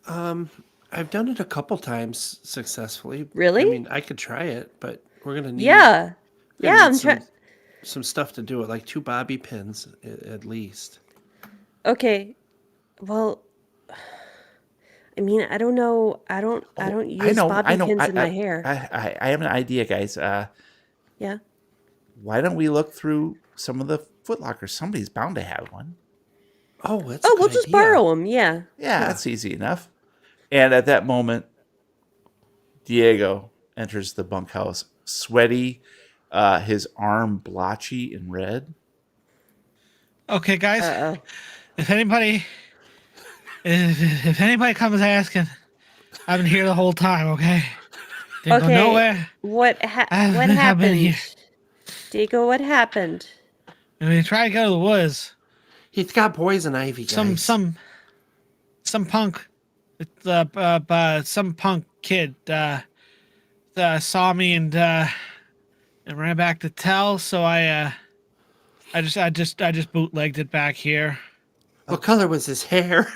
I've done it a couple times successfully. Really? I mean, I could try it, but we're gonna need Yeah. we're Yeah, gonna I'm need trying. some stuff to do it, like 2 bobby pins at least. Okay. Well, I mean, I don't know. I don't I use know. bobby pins in my hair. I have an idea, guys. Yeah. Why don't we look through some of the footlockers? Somebody's bound to have one. Oh, that's a Oh, good we'll just idea. borrow them. Yeah. Yeah, that's easy enough. And at that moment, Diego enters the bunkhouse, sweaty, his arm blotchy and red. Okay, guys. Uh-oh. If anybody comes asking, I've been here the whole time. Okay. Didn't go Okay. nowhere. What I've been happened? here. Diego, what happened? And we tried to go to the woods. He's got poison ivy, guys. Some punk, some punk kid saw me and ran back to tell. So I just bootlegged it back here. What color was his hair?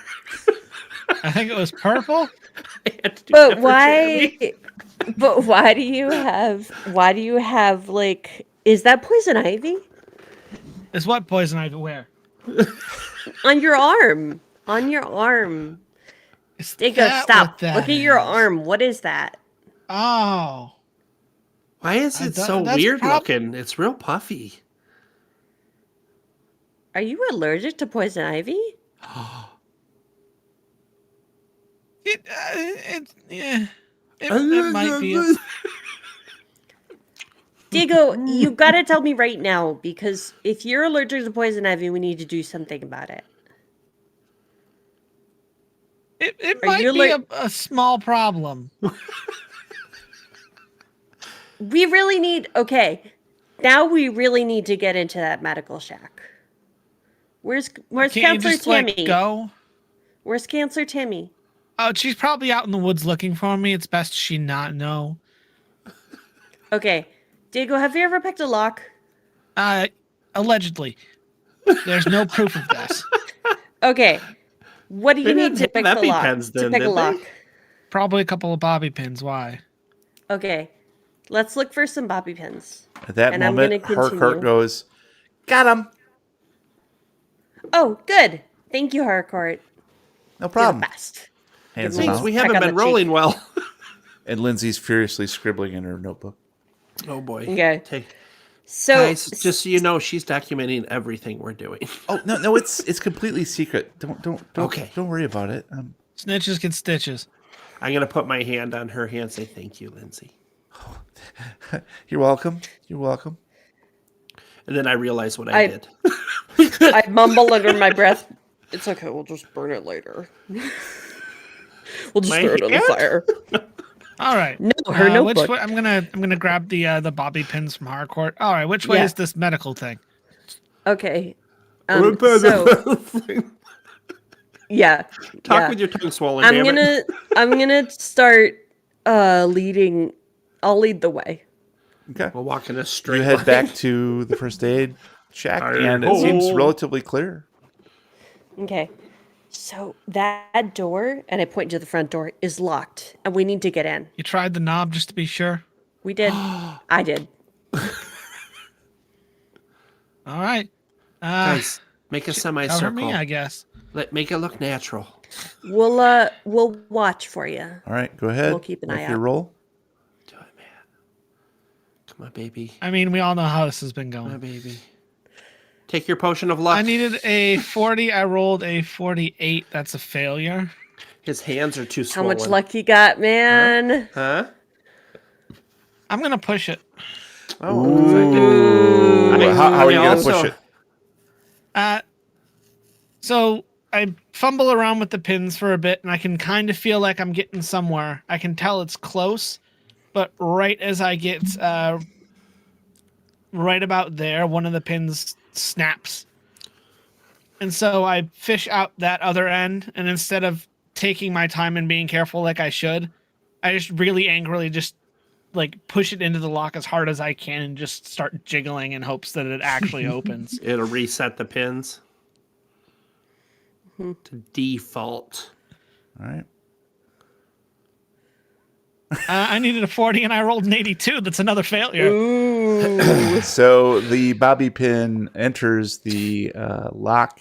I think it was purple. I had to do But that for why? Jeremy. But why do you have like? Is that poison ivy Is what poison ivy where? on your arm? On your arm. Is Diego, that stop. what that Look at your is? arm. What is that? Oh, Why is it so that's weird prob- looking? It's real puffy. Are you allergic to poison ivy? it might be. Diego, you gotta tell me right now because if you're allergic to poison ivy, we need to do something about it. It Are might you be like- a small problem. We really need. Okay, now we really need to get into that medical shack. Where's Can't you Counselor just Timmy? go? Where's Counselor Timmy? Oh, she's probably out in the woods looking for me. It's best she not know. Okay, Diego, have you ever picked a lock? Allegedly. There's no proof of this. Okay, what do you They need didn't to have pick the lock? EpiPens To then, pick a did they? lock. Probably a couple of bobby pins. Why? Okay, let's look for some bobby pins. At that And I'm moment, gonna continue. Harcourt goes, "Got him! Oh, good. Thank you, Harcourt. No You're the problem." best. Hands Give him me- Things out. we Peck haven't on been the cheek. rolling well. And Lindsay's furiously scribbling in her notebook. Oh boy. Okay. So, Guys, just so you know, she's documenting everything we're doing. Oh no, it's completely secret. Don't Okay. Don't worry about it. Snitches get stitches. I'm gonna put my hand on her hand and say thank you, Lindsay. You're welcome. You're welcome. And then I realize what I I- did. I mumble under my breath. It's okay. We'll just burn it later. We'll just My throw it on the hand? fire. All right. No, her Which notebook. way, I'm gonna grab the bobby pins from Harcourt. All right. Which way Yeah. is this medical thing? Okay. Repair So the- yeah. Talk yeah. with your tongue swollen, I'm damn it. I'm gonna start leading. I'll lead the way. Okay. We'll walk in a straight You head line. back to the first aid shack, and it seems relatively clear. Okay. So that door, and I point to the front door, is locked, and we need to get in. You tried the knob just to be sure. We did. I did. All right. Guys, make a Cover semicircle. me, I guess. Make it look natural. We'll watch for you. All right, go ahead. We'll keep an Make eye your out. roll. Do it, man. Come on, baby. I mean, we all know how this has been Come on, going. baby. Take your potion of luck. I needed a 40. I rolled a 48. That's a failure. His hands are too How swollen. much luck you got, man? Huh? I'm gonna push it. Oh, looks like it. How are you I going to also- push it? So I fumble around with the pins for a bit, and I can kind of feel like I'm getting somewhere. I can tell it's close, but right as I get right about there, one of the pins snaps. And so I fish out that other end, and instead of taking my time and being careful like I should, I just really angrily just like push it into the lock as hard as I can and just start jiggling in hopes that it actually opens. It'll reset the pins to default. All right. I needed a 40 and I rolled an 82. That's another failure. Ooh. So the bobby pin enters the lock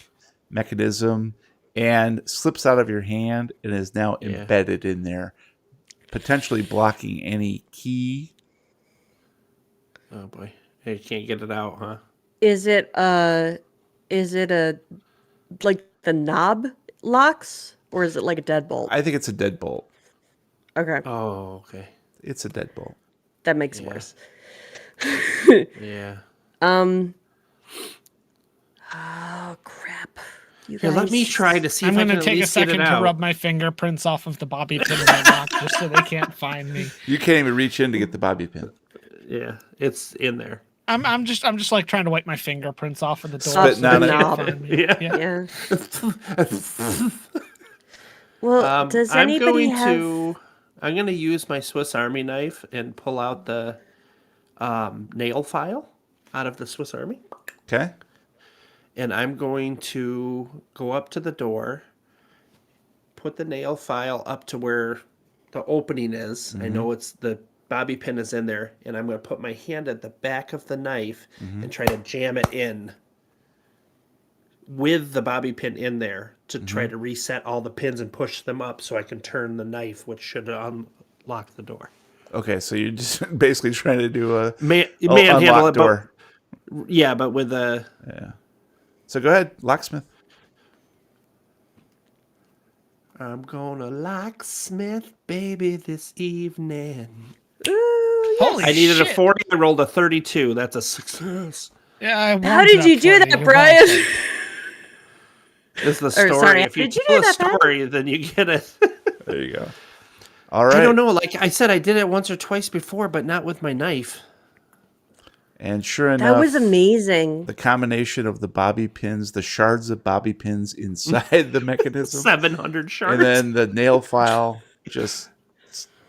mechanism, and slips out of your hand and is now Yeah. embedded in there, potentially blocking any key. Oh boy, you can't get it out, huh? Is it a like the knob locks, or is it like a deadbolt? I think it's a deadbolt. Okay, Oh, okay. It's a deadbolt. that makes it Yeah. worse. Yeah. Oh crap! You Here, let me guys- try to see I'm if I going can to at take a least get it second to out. rub my fingerprints off of the bobby pin in my lock just so they can't find me. You can't even reach in to get the bobby pin. Yeah, it's in there. I'm just like trying to wipe my fingerprints off of the door Spitting so on they it. can't Knob. find me. Yeah. Yeah. Well, does I'm anybody going have? I'm going to use my Swiss Army knife and pull out the nail file out of the Swiss Army. Okay. And I'm going to go up to the door, put the nail file up to where the opening is. I know it's the bobby pin is in there, and I'm going to put my hand at the back of the knife and try to jam it in with the bobby pin in there to try to reset all the pins and push them up so I can turn the knife, which should unlock the door. Okay, so you're just basically trying to do a Manhandle unlock it, door. but yeah, but with a So go ahead, locksmith. I'm gonna locksmith baby this evening. Holy I needed shit. a 40. I rolled a 32. That's a success. Yeah, I How warmed did it you up do for that, You're Brian? welcome. This is the story. sorry, If you did you tell do a that, Pat? story, then you get it. There you go. All right. I don't know. Like I said, I did it once or twice before, but not with my knife. And sure enough, That was amazing. the combination of the bobby pins, the shards of bobby pins inside the mechanism, 700 shards. and then the nail file just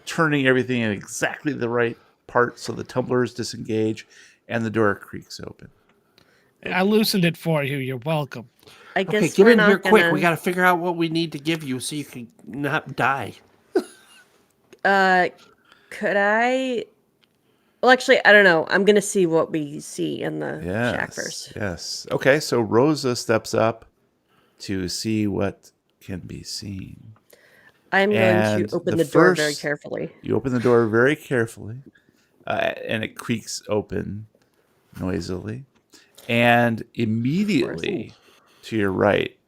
turning everything in exactly the right part so the tumblers disengage and the door creaks open. I loosened it for you. You're welcome. I guess Okay, get we're in not here quick. gonna- We got to figure out what we need to give you so you can not die. Could I? Well, actually, I don't know. I'm gonna see what we see in the shack Yes. first. Yes. Okay, so Rosa steps up to see what can be seen. I'm going And to open the the door very first- carefully. You open the door very carefully, and it creaks open noisily. And immediately to your right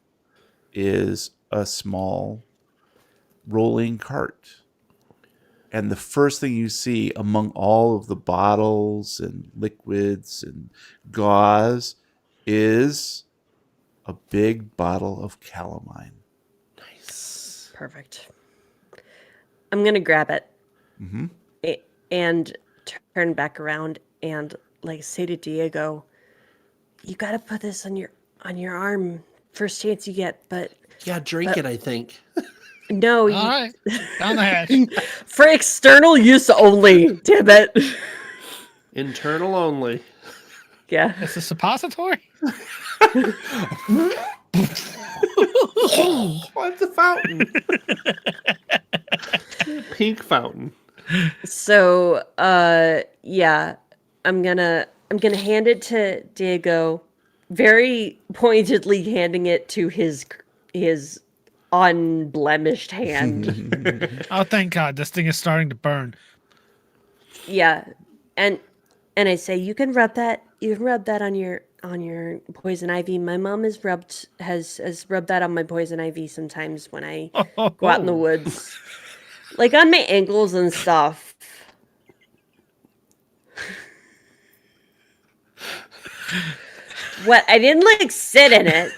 is a small rolling cart. And the first thing you see among all of the bottles and liquids and gauze is a big bottle of calamine. Perfect. I'm gonna grab it Mm-hmm. and turn back around and like say to Diego, "You gotta put this on your arm first chance you get." But Yeah, drink it, I think. no, All right. Down the hatch. for external use only. Damn it. Internal only. Yeah. It's a suppository? What's a fountain? Pink fountain. So, yeah, I'm gonna hand it to Diego, very pointedly handing it to his unblemished hand. Oh, thank God. This thing is starting to burn. Yeah, and I say you can rub that on your poison ivy. My mom has rubbed that on my poison ivy sometimes when I go out in the woods, like on my ankles and stuff. What? I didn't like sit in it.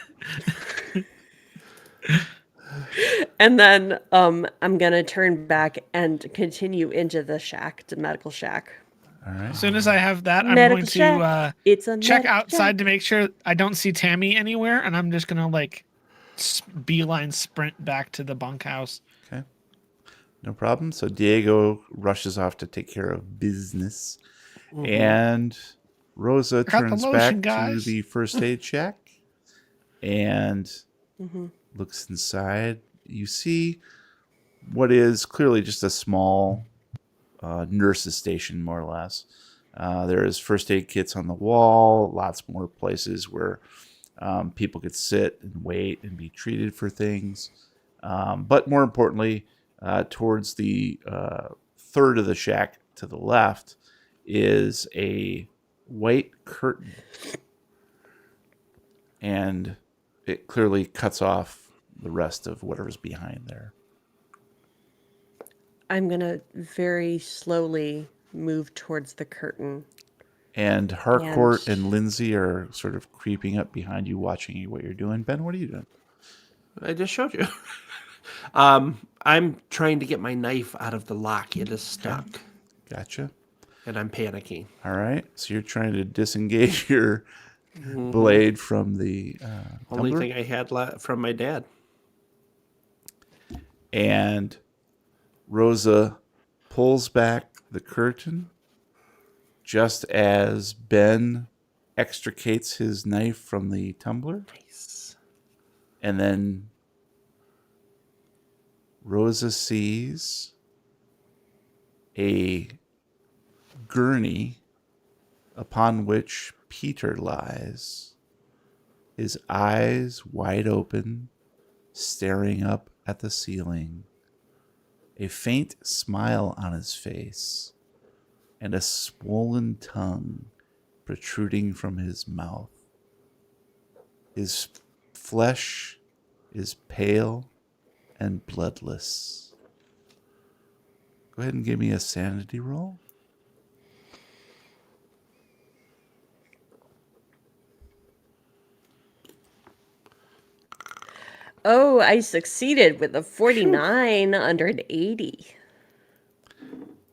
And then I'm gonna turn back and continue into the shack, the medical shack. All right. As soon as I have that, I'm Medical going to shack. It's a check medical outside shack. to make sure I don't see Tammy anywhere, and I'm just gonna like beeline sprint back to the bunkhouse. Okay. No problem. So Diego rushes off to take care of business. And Rosa Got the turns lotion, back to guys. the first aid shack and looks inside. You see what is clearly just a small nurse's station, more or less. There is first aid kits on the wall, lots more places where People could sit and wait and be treated for things. But more importantly, towards the third of the shack to the left is a white curtain. And it clearly cuts off the rest of whatever's behind there. I'm going to very slowly move towards the curtain. And Harcourt and Lindsay are sort of creeping up behind you, watching you what you're doing. Ben, what are you doing? I just showed you. I'm trying to get my knife out of the lock. It is stuck. Gotcha. And I'm panicking. All right. So you're trying to disengage your blade from the Only tumbler? thing I had from my dad. And Rosa pulls back the curtain just as Ben extricates his knife from the tumbler. Nice. And then Rosa sees a gurney upon which Peter lies, his eyes wide open, staring up at the ceiling, a faint smile on his face, and a swollen tongue protruding from his mouth. His flesh is pale and bloodless. Go ahead and give me a sanity roll. Oh, I succeeded with a 49 under an 80.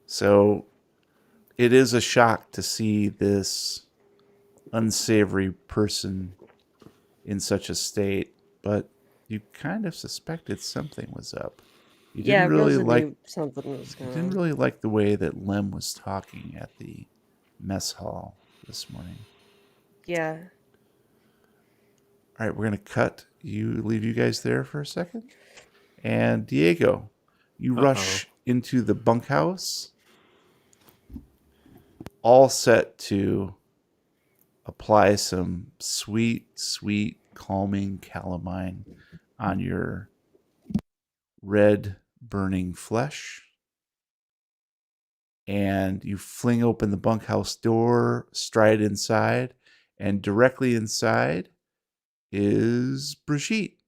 So it is a shock to see this unsavory person in such a state, but you kind of suspected something was up. You Yeah, didn't really Rosa like knew something was you going didn't on. really like the way that Lem was talking at the mess hall this morning. Yeah. All right, we're going to leave you guys there for a second. And Diego, you rush into the bunkhouse, all set to apply some sweet, sweet, calming calamine on your red, burning flesh. And you fling open the bunkhouse door, stride inside, and directly inside is Brigitte,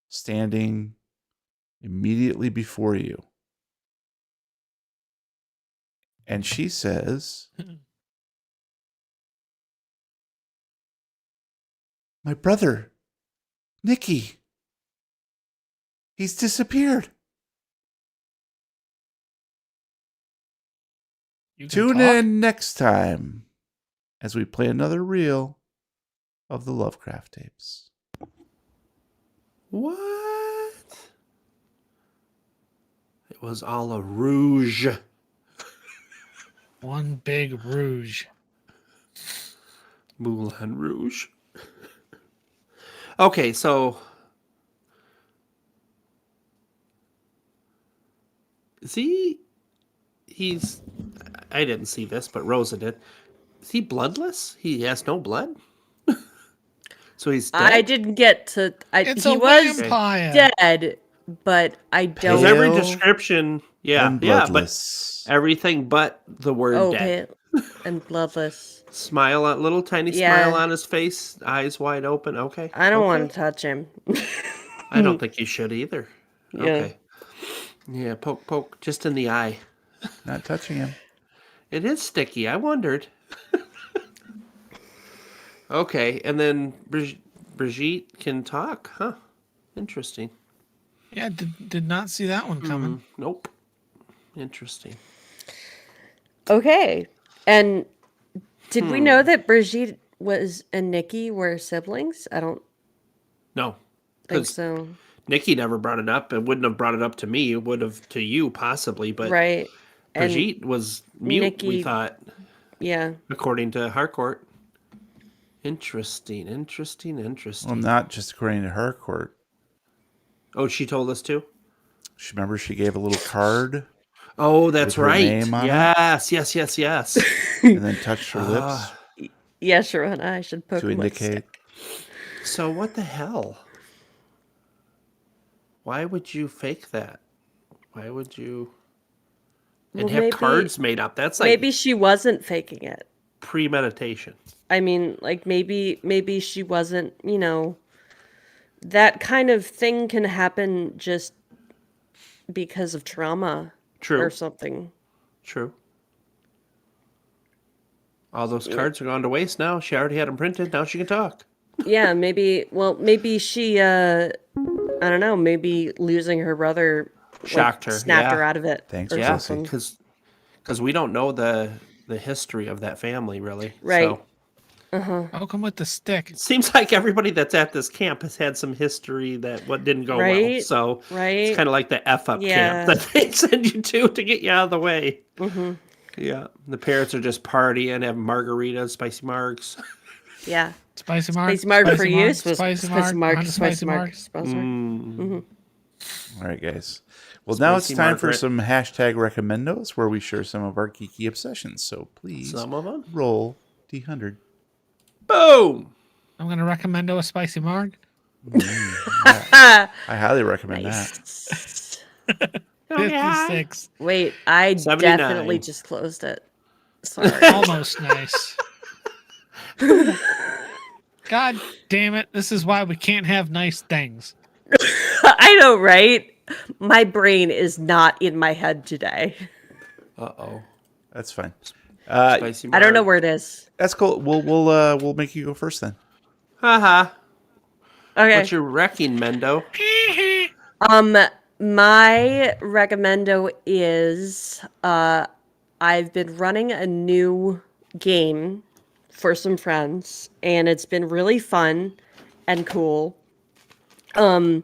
standing immediately before you. And she says, "My brother, Nicky, he's disappeared." You can Tune talk? in next time as we play another reel of the Lovecraft Tapes. What? It was all a rouge. One big rouge. Moulin Rouge. Okay, so he's I didn't see this, but Rosa did. Is he bloodless? He has no blood? So he's dead? I didn't get to. It's He a was vampire. dead, but I don't. Because every Pale description, and but bloodless. everything but the word Oh, dead. pale and bloodless. Smile on little tiny Yeah. smile on his face, eyes wide open. Okay. I don't okay. want to touch him. I don't think you should either. Yeah. Okay. Yeah, poke, just in the eye. Not touching him. It is sticky. I wondered. Okay, and then Brigitte can talk, huh? Interesting. Yeah, did not see that one coming. Nope. Interesting. Okay. And did we know that Brigitte and Nikki were siblings? I don't No, think because so. Nikki never brought it up. It wouldn't have brought it up to me. It would have to you possibly, but Right. And Brigitte was mute. We Nikki- thought, yeah. according to Harcourt. Interesting. Well, not just according to Harcourt. Oh, she told us too? Remember she gave a little card Oh, that's With her right. name on it? Yes. and then touched her lips Yeah, Sharona, I should poke to him with a indicate. stick. So what the hell? Why would you fake that? Why would you and Well, have maybe cards made up? That's like maybe she wasn't faking it. premeditation. I mean, like maybe she wasn't, that kind of thing can happen just because of trauma or True. something. True. All those cards are gone to waste now. She already had them printed. Now she can talk. Yeah, maybe she I don't know, maybe losing her brother Shocked her. snapped her Yeah. out of it Thanks, or Yeah, something. because we don't know the history of that family really. Right. So I'll come with the stick. it seems like everybody that's at this camp has had some history that what didn't go well. Right, So right. it's kind of like the F up Yeah. camp that they send you to get you out of the way. Mm-hmm. Yeah. The parents are just partying, having margaritas, spicy margs. Yeah. Spicy mark. Spicy marg for you. Spicy mark. Spicy marg. Sponsor. All right, guys. Well, now it's Spicy time for Margaret. some hashtag recommendos where we share some of our geeky obsessions. So please Some of them. roll D100. Boom. I'm gonna recommend a spicy marg. I highly recommend that. Nice. 56. Wait, I 79. definitely just closed it. Sorry. Almost nice. God damn it. This is why we can't have nice things. I know, right? My brain is not in my head today. Uh-oh. That's fine. Spicy I don't know marg. where it is. That's cool. We'll make you go first then. Haha. Okay. What's your wrecking, Mendo? My recommendo is I've been running a new game for some friends, and it's been really fun and cool. And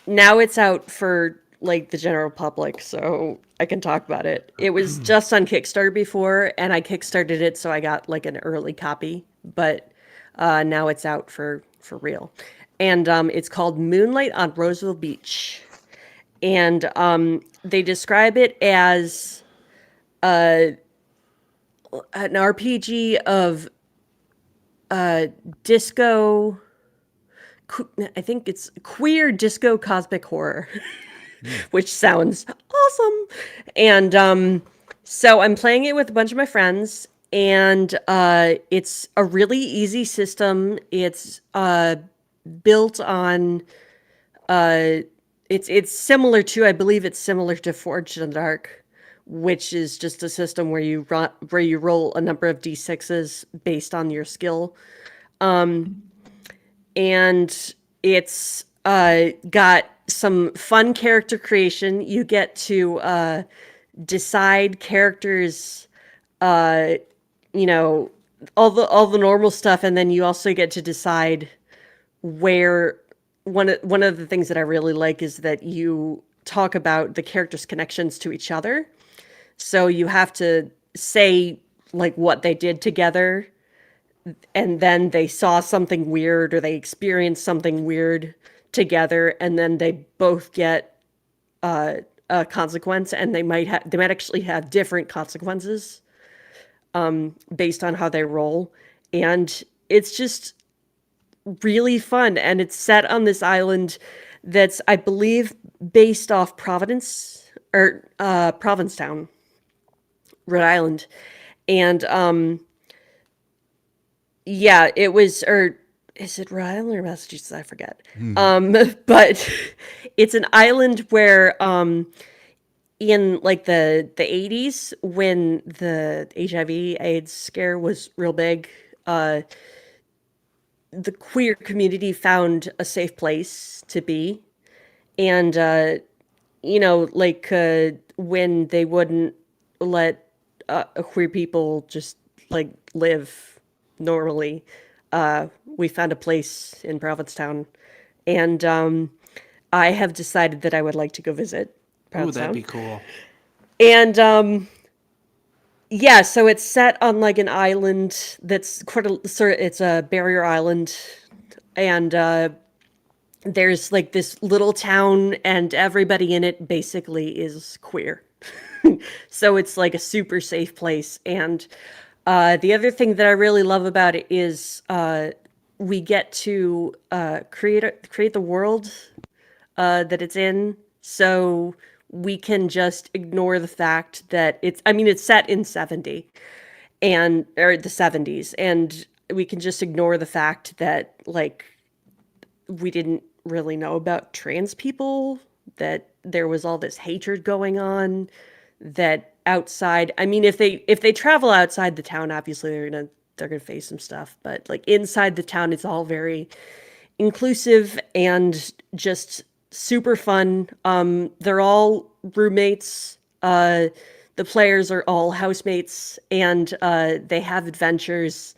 now it's out for like the general public, so I can talk about it. It was just on Kickstarter before, and I kickstarted it, so I got like an early copy, but now it's out for real. And it's called Moonlight on Roseville Beach. And they describe it as an RPG of disco. I think it's queer disco cosmic horror, which sounds awesome. And so I'm playing it with a bunch of my friends, and it's a really easy system. It's built on it's similar to, I believe it's similar to Forged in the Dark, which is just a system where you roll a number of d6s based on your skill. And it's got some fun character creation. You get to decide characters, all the normal stuff, and then you also get to decide where one of the things that I really like is that you talk about the characters' connections to each other. So you have to say like what they did together, and then they saw something weird or they experienced something weird together, and then they both get a consequence, and they might actually have different consequences based on how they roll. And it's just really fun, and it's set on this island that's, I believe, based off Provincetown, Rhode Island. And yeah, it was, or is it Rhode Island or Massachusetts? I forget. But it's an island where in like the 80s, when the HIV/AIDS scare was real big, the queer community found a safe place to be. And, when they wouldn't let queer people just like live normally, we found a place in Provincetown. And I have decided that I would like to go visit Ooh, Provincetown. that'd be cool. And yeah, so it's set on like an island that's it's a barrier island, and there's like this little town, and everybody in it basically is queer. So it's like a super safe place, and The other thing that I really love about it is we get to create the world that it's in, so we can just ignore the fact that it's set in 70 and or the 70s, and we can just ignore the fact that like we didn't really know about trans people, that there was all this hatred going on, that outside, if they travel outside the town, obviously they're gonna face some stuff, but like inside the town it's all very inclusive and just super fun. They're all roommates. The players are all housemates, and they have adventures.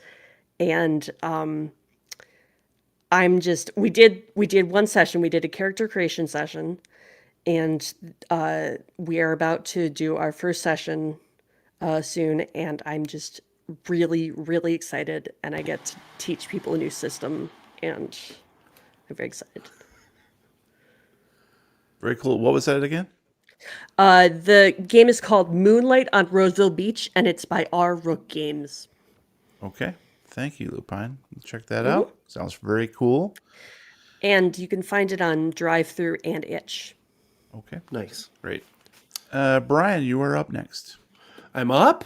And we did one session. We did a character creation session, and we are about to do our first session soon. And I'm just really, really excited, and I get to teach people a new system, and I'm very excited. Very cool. What was that again? The game is called Moonlight on Roseville Beach, and it's by R. Rook Games. Okay. Thank you, Lupine. Check that out. Sounds very cool. And you can find it on Drive-Thru and Itch. Okay. Nice. Great. Brian, you are up next. I'm up,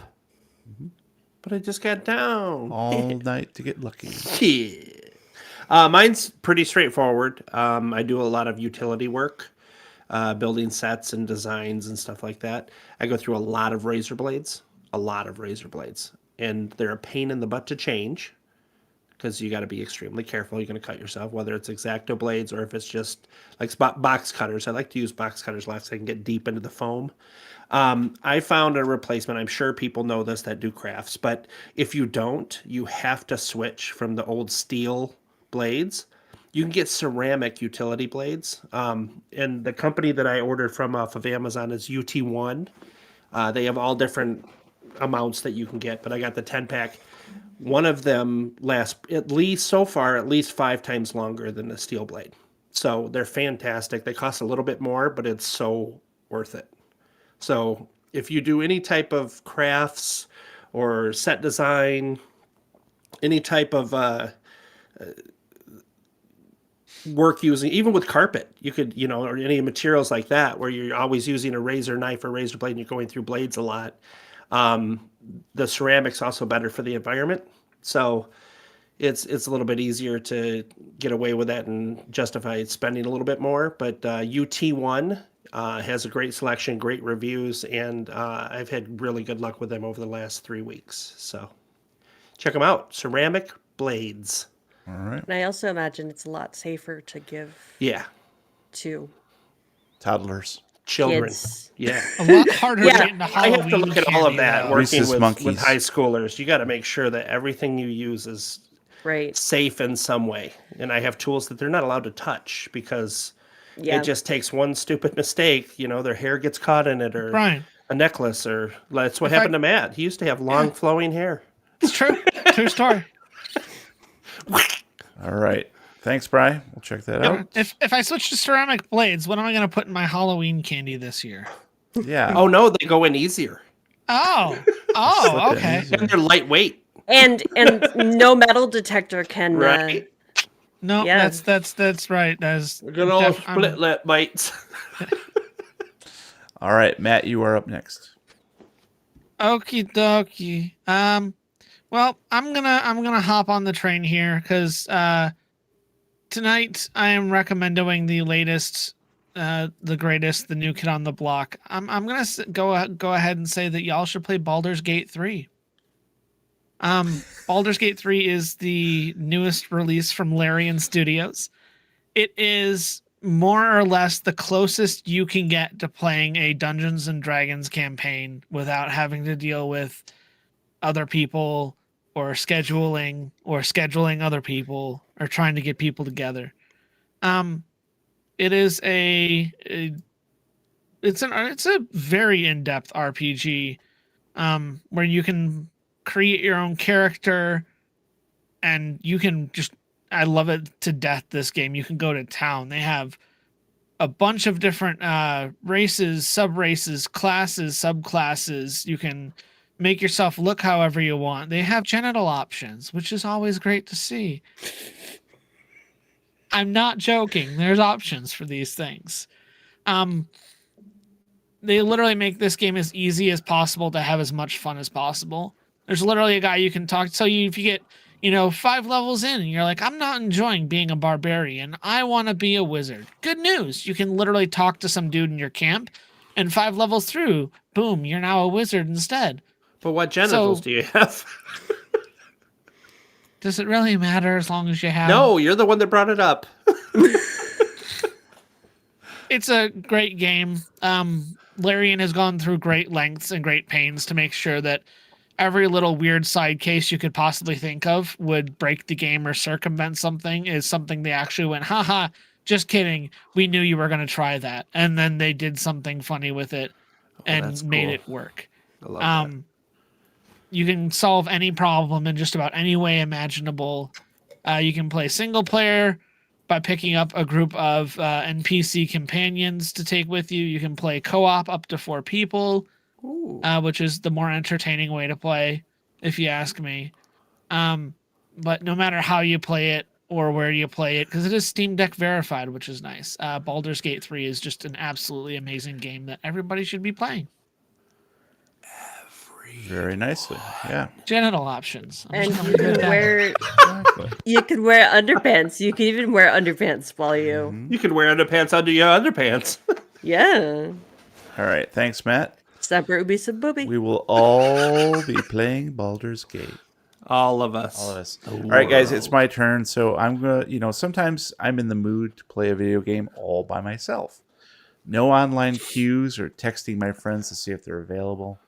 but I just got down. All night to get lucky. Yeah. Mine's pretty straightforward. I do a lot of utility work, building sets and designs and stuff like that. I go through a lot of razor blades, and they're a pain in the butt to change because you got to be extremely careful. You're going to cut yourself, whether it's X-Acto blades or if it's just like box cutters. I like to use box cutters last so I can get deep into the foam. I found a replacement. I'm sure people know this that do crafts, but if you don't, you have to switch from the old steel blades. You can get ceramic utility blades. And the company that I ordered from off of Amazon is UT1. They have all different amounts that you can get, but I got the 10-pack. One of them lasts at least 5 times longer than the steel blade. So they're fantastic. They cost a little bit more, but it's so worth it. So if you do any type of crafts or set design, any type of work using, even with carpet, you could, or any materials like that, where you're always using a razor knife or razor blade and you're going through blades a lot. The ceramic's also better for the environment. So it's a little bit easier to get away with that and justify spending a little bit more. But UT1 has a great selection, great reviews, and I've had really good luck with them over the last 3 weeks. So check them out. Ceramic blades. All right. And I also imagine it's a lot safer to give Yeah. to Toddlers. Children. kids. Yeah. A lot harder Yeah, to get into I Halloween. have to look at all of candy, that though. working Reese's with Monkeys. high schoolers. You got to make sure that everything you use is Right. safe in some way. And I have tools that they're not allowed to touch because Yeah. it just takes one stupid mistake. Their hair gets caught in it, or Brian, a necklace, or that's what In happened fact- to Matt. He used to have long flowing hair. it's true. True story. All right. Thanks, Brian. We'll check that out. If I switch to ceramic blades, what am I going to put in my Halloween candy this year? Yeah. Oh no, they go in easier. Oh, Slip in okay. easier. And they're lightweight, And no metal detector can right? No, Yeah. that's right. That's Good old split lip bites. All right, Matt, you are up next. Okie dokie. Well, I'm gonna hop on the train here because tonight I am recommending the latest, the greatest, the new kid on the block. I'm gonna go ahead and say that y'all should play Baldur's Gate 3. Baldur's Gate 3 is the newest release from Larian Studios. It is more or less the closest you can get to playing a Dungeons and Dragons campaign without having to deal with other people or scheduling other people or trying to get people together. It is it's a very in-depth RPG where you can create your own character and you can just, I love it to death, this game. You can go to town. They have a bunch of different races, sub-races, classes, subclasses. You can make yourself look however you want. They have genital options, which is always great to see. I'm not joking. There's options for these things. They literally make this game as easy as possible to have as much fun as possible. There's literally a guy you can talk to. So if you get, 5 levels in and you're like, I'm not enjoying being a barbarian. I want to be a wizard. Good news. You can literally talk to some dude in your camp, and 5 levels through, boom, you're now a wizard instead. But what genitals So- do you have? Does it really matter as long as you have... No, you're the one that brought it up. It's a great game. Larian has gone through great lengths and great pains to make sure that every little weird side case you could possibly think of would break the game or circumvent something is something they actually went, haha, just kidding. We knew you were going to try that. And then they did something funny with it and that's made cool. it work. I love that. You can solve any problem in just about any way imaginable. You can play single player by picking up a group of NPC companions to take with you. You can play co-op up to 4 people, which is the more entertaining way to play, if you ask me. But no matter how you play it or where you play it, because it is Steam Deck verified, which is nice. Baldur's Gate 3 is just an absolutely amazing game that everybody should be playing. Very nicely. Yeah. Genital options. I'm And just you gonna leave it can at that. wear Exactly. you can wear underpants. You can even wear underpants while you. You can wear underpants under your underpants. Yeah. All right. Thanks, Matt. Sub Ruby, sub booby. We will all be playing Baldur's Gate. All of us. All of us. All right, guys, it's my turn. So I'm going to, sometimes I'm in the mood to play a video game all by myself. No online queues or texting my friends to see if they're available.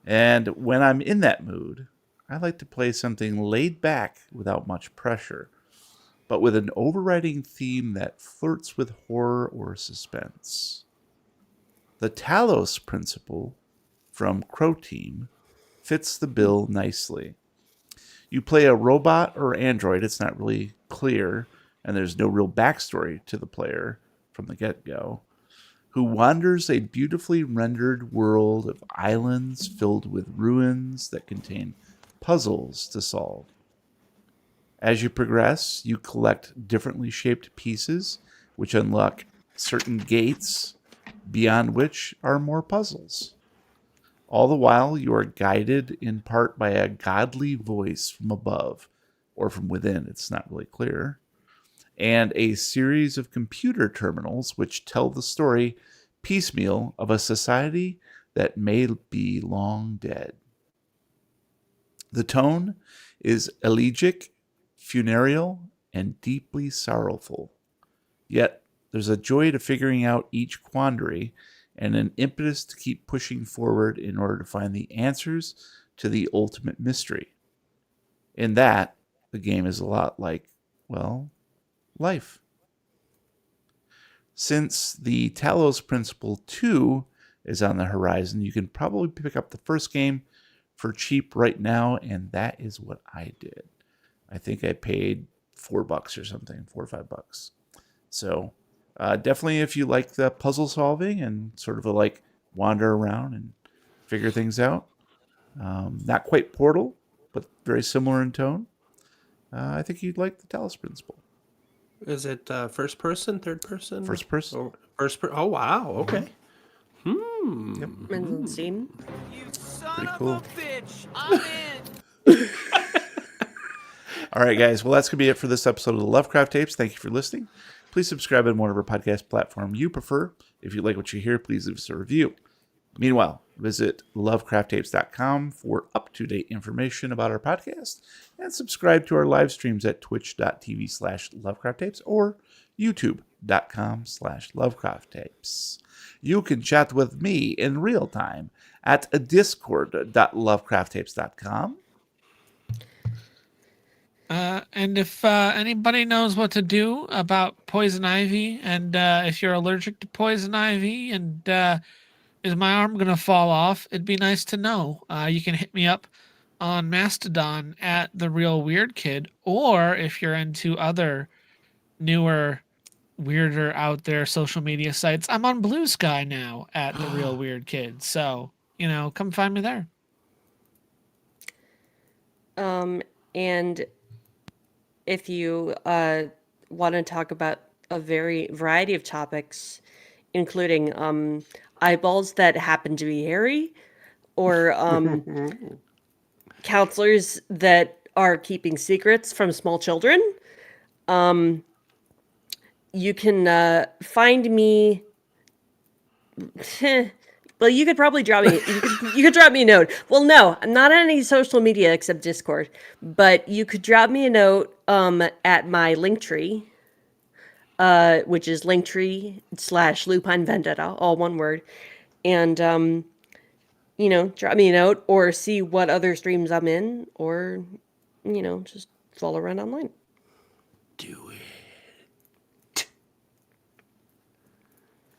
And when I'm in that mood, I like to play something laid back without much pressure, but with an overriding theme that flirts with horror or suspense. The Talos principle from Crow Team fits the bill nicely. You play a robot or android, it's not really clear, and there's no real backstory to the player from the get-go, who wanders a beautifully rendered world of islands filled with ruins that contain puzzles to solve. As you progress, you collect differently shaped pieces, which unlock certain gates, beyond which are more puzzles. All the while, you are guided in part by a godly voice from above, or from within, it's not really clear, and a series of computer terminals which tell the story piecemeal of a society that may be long dead. The tone is elegiac, funereal, and deeply sorrowful. Yet there's a joy to figuring out each quandary and an impetus to keep pushing forward in order to find the answers to the ultimate mystery. In that, the game is a lot like, well, life. Since the Talos Principle 2 is on the horizon, you can probably pick up the first game for cheap right now, and that is what I did. I think I paid $4 or something, $4 or $5. So definitely if you like the puzzle solving and sort of like wander around and figure things out, not quite Portal, but very similar in tone, I think you'd like the Talos Principle. Is it first person, third person? First person. Or Oh, wow. Okay. And on Steam. Pretty cool. All right, guys. Well, that's going to be it for this episode of the Lovecraft Tapes. Thank you for listening. Please subscribe on whatever podcast platform you prefer. If you like what you hear, please leave us a review. Meanwhile, visit lovecrafttapes.com for up-to-date information about our podcast and subscribe to our live streams at twitch.tv/lovecrafttapes or youtube.com/lovecrafttapes. You can chat with me in real time at discord.lovecrafttapes.com. And if anybody knows what to do about poison ivy, and if you're allergic to poison ivy, and is my arm going to fall off, it'd be nice to know. You can hit me up on Mastodon at The Real Weird Kid, or if you're into other newer, weirder out there social media sites, I'm on Blue Sky now at The Real Weird Kid. So, come find me there. And if you want to talk about a variety of topics, including eyeballs that happen to be hairy, or counselors that are keeping secrets from small children, you can find me. Well, you could probably drop me. You could drop me a note. Well, no, I'm not on any social media except Discord. But you could drop me a note at my Linktree, which is Linktree/Lupine Vendetta, all one word, and drop me a note or see what other streams I'm in, or just follow around online. Do it.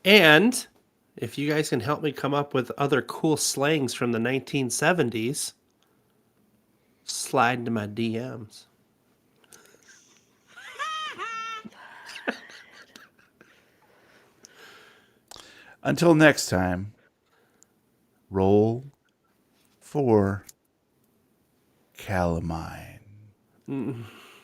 And if you guys can help me come up with other cool slangs from the 1970s, slide into my DMs. Until next time, roll for calamine.